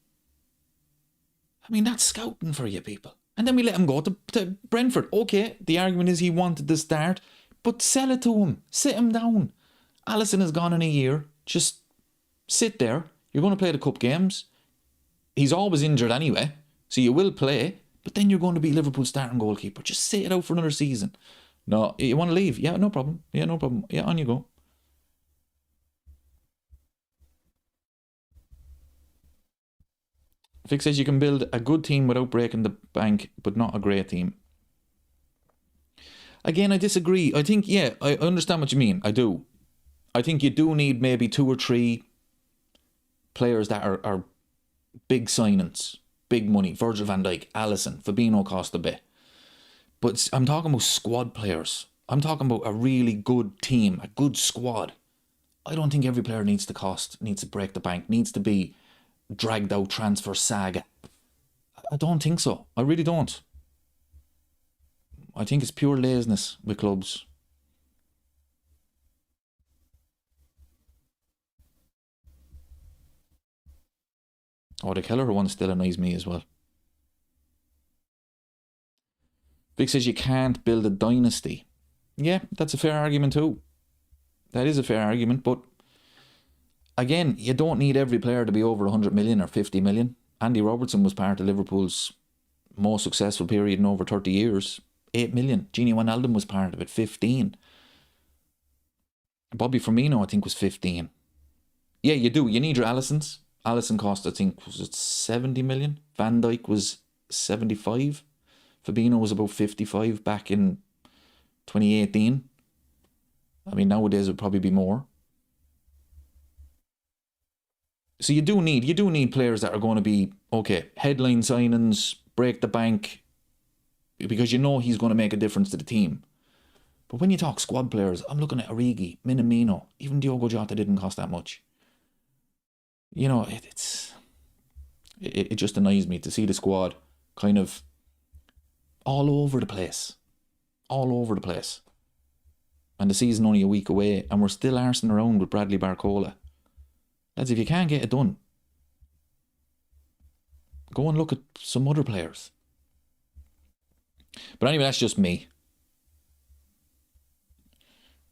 I mean, that's scouting for you, people. And then we let him go to Brentford. Okay, the argument is he wanted to start, but sell it to him. Sit him down. Alisson has gone in a year. Just sit there. You're going to play the cup games. He's always injured anyway, so you will play, but then you're going to be Liverpool's starting goalkeeper. Just sit it out for another season. No, you want to leave? Yeah, no problem. Yeah, no problem. Yeah, on you go. Vic says you can build a good team without breaking the bank, but not a great team. Again, I disagree. I think, yeah, I understand what you mean. I do. I think you do need maybe 2 or 3 players that are big signings, big money. Virgil van Dijk, Alisson, Fabinho cost a bit. But I'm talking about squad players. I'm talking about a really good team, a good squad. I don't think every player needs to break the bank, needs to be dragged out transfer saga. I don't think so. I really don't. I think it's pure laziness with clubs. Oh, the Kelleher one still annoys me as well. Vic says you can't build a dynasty. Yeah, that's a fair argument too. That is a fair argument, but again, you don't need every player to be over 100 million or 50 million. Andy Robertson was part of Liverpool's most successful period in over 30 years. 8 million. Gini Wijnaldum was part of it. 15. Bobby Firmino, I think, was 15. Yeah, you do. You need your Alissons. Alisson cost, I think, was it 70 million? Van Dijk was 75. Fabinho was about 55 back in 2018. I mean, nowadays it would probably be more. So you do need players that are going to be, okay, headline signings, break the bank, because you know he's going to make a difference to the team. But when you talk squad players, I'm looking at Origi, Minamino, even Diogo Jota didn't cost that much. You know, it just annoys me to see the squad kind of all over the place. All over the place. And the season only a week away, and we're still arsing around with Bradley Barcola. Lads, if you can't get it done, go and look at some other players. But anyway, that's just me.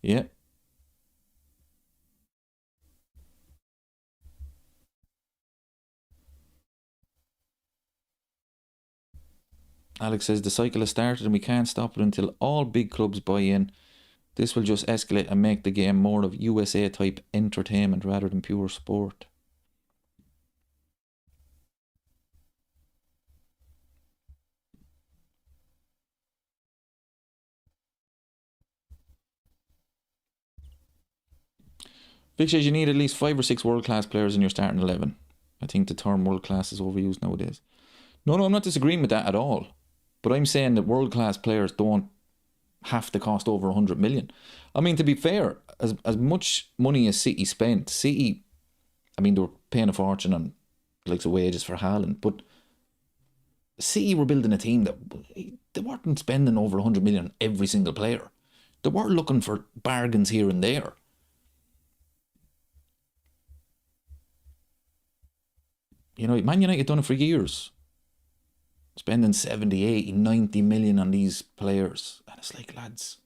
Yeah. Alex says the cycle has started and we can't stop it until all big clubs buy in. This will just escalate and make the game more of USA type entertainment rather than pure sport. Vic says you need at least 5 or 6 world-class players in your starting 11. I think the term world-class is overused nowadays. No, I'm not disagreeing with that at all. But I'm saying that world-class players don't have to cost over 100 million. I mean, to be fair, as much money as City spent, City, I mean, they were paying a fortune on like the wages for Haaland, but City were building a team that they weren't spending over 100 million on every single player. They were looking for bargains here and there. You know, Man United done it for years. Spending 70, 80, 90 million on these players. And it's like, lads,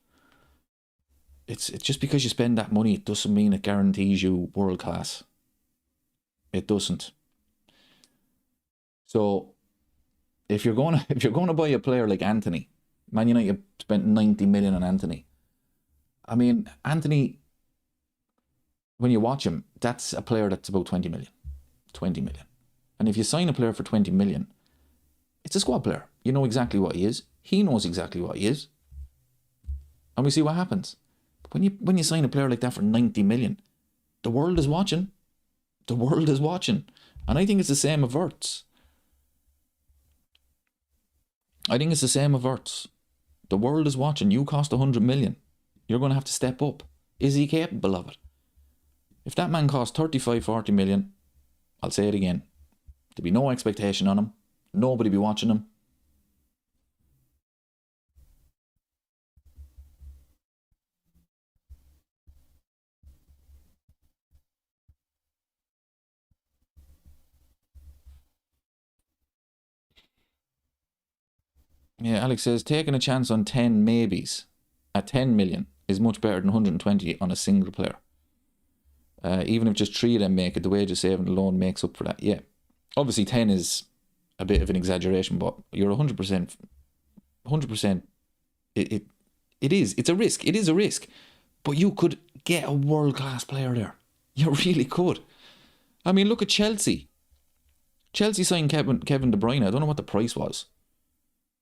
it's just because you spend that money, it doesn't mean it guarantees you world class. It doesn't. So if you're going to buy a player like Anthony, Man United spent 90 million on Anthony. I mean, Anthony, when you watch him, that's a player that's about 20 million. 20 million. And if you sign a player for 20 million, it's a squad player. You know exactly what he is. He knows exactly what he is. And we see what happens. But when you sign a player like that for 90 million, the world is watching. The world is watching. And I think it's the same with Wirtz. I think it's the same with Wirtz. The world is watching. You cost 100 million. You're going to have to step up. Is he capable of it? If that man costs 35, 40 million, I'll say it again, there'd be no expectation on him. Nobody be watching him. Yeah, Alex says, taking a chance on 10 maybes at 10 million is much better than 120 on a single player. Even if just 3 of them make it, the wages saving alone makes up for that. Yeah. Obviously 10 is a bit of an exaggeration, but you're 100%. It is. It's a risk. It is a risk. But you could get a world-class player there. You really could. I mean, look at Chelsea. Chelsea signed Kevin De Bruyne. I don't know what the price was.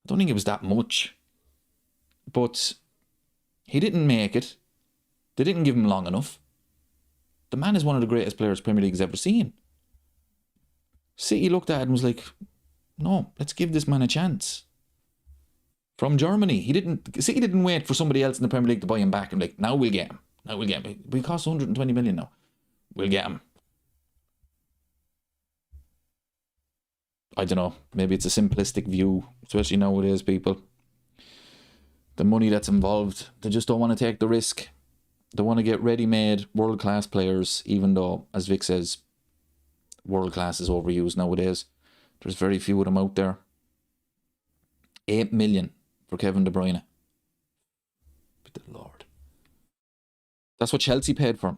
I don't think it was that much. But he didn't make it. They didn't give him long enough. The man is one of the greatest players Premier League's ever seen. City looked at it and was like, no, let's give this man a chance. From Germany. City didn't wait for somebody else in the Premier League to buy him back and like, now we'll get him. Now we'll get him. We cost 120 million now. We'll get him. I don't know. Maybe it's a simplistic view, especially nowadays, people. The money that's involved, they just don't want to take the risk. They want to get ready-made, world-class players, even though, as Vic says, world-class is overused nowadays. There's very few of them out there. 8 million for Kevin De Bruyne. Good Lord. That's what Chelsea paid for him.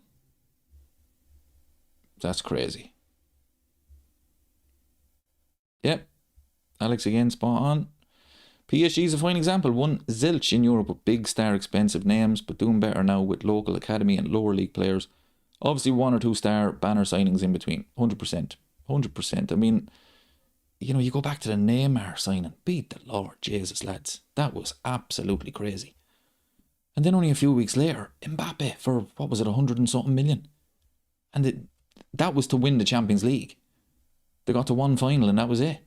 That's crazy. Yep. Alex again, spot on. PSG is a fine example. One zilch in Europe with big star expensive names, but doing better now with local academy and lower league players. Obviously 1 or 2 star banner signings in between. 100%. 100%. I mean, you know, you go back to the Neymar signing. Beat the Lord Jesus, lads. That was absolutely crazy. And then only a few weeks later, Mbappe for, what was it, 100 and something million. And that was to win the Champions League. They got to one final and that was it.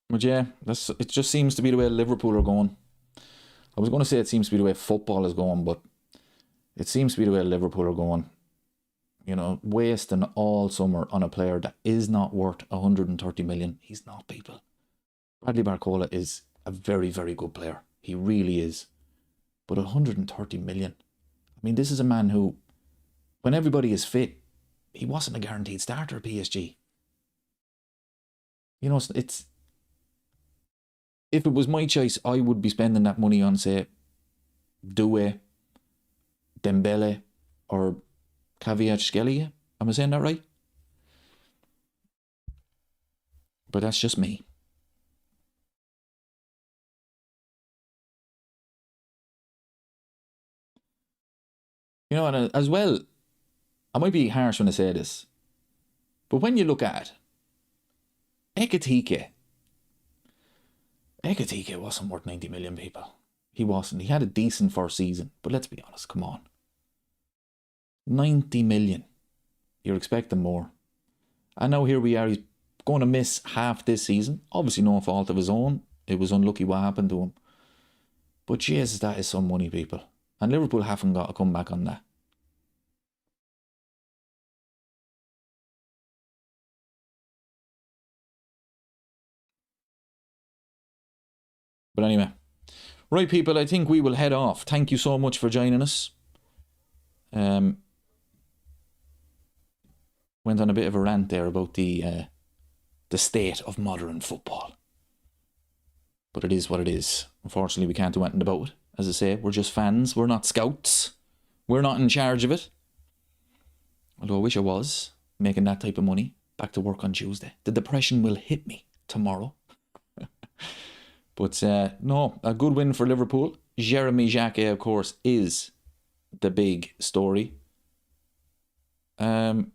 But yeah, it just seems to be the way Liverpool are going. I was going to say it seems to be the way football is going, but it seems to be the way Liverpool are going. You know, wasting all summer on a player that is not worth 130 million. He's not, people. Bradley Barcola is a very, very good player. He really is. But 130 million. I mean, this is a man who, when everybody is fit, he wasn't a guaranteed starter at PSG. You know, it's... If it was my choice, I would be spending that money on, say, Doué, Dembele, or Kvaratskhelia. Am I saying that right? But that's just me. You know, and as well, I might be harsh when I say this, but when you look at Ekitike Ekatike wasn't worth 90 million, people. He wasn't. He had a decent first season, but let's be honest, come on. 90 million. You're expecting more. And now here we are, he's going to miss half this season. Obviously no fault of his own. It was unlucky what happened to him. But Jesus, that is some money, people. And Liverpool haven't got to come back on that. But anyway. Right, people, I think we will head off. Thank you so much for joining us. Went on a bit of a rant there about the state of modern football. But it is what it is. Unfortunately, we can't do anything about it. As I say, we're just fans. We're not scouts. We're not in charge of it. Although I wish I was making that type of money. Back to work on Tuesday. The depression will hit me tomorrow. But no, a good win for Liverpool. Jeremy Jacquet, of course, is the big story. So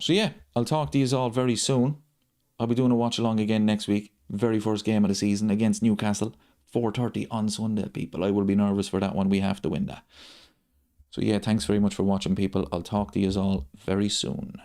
yeah, I'll talk to you all very soon. I'll be doing a watch along again next week. Very first game of the season against Newcastle. 4:30 on Sunday, people. I will be nervous for that one. We have to win that. So yeah, thanks very much for watching, people. I'll talk to you all very soon.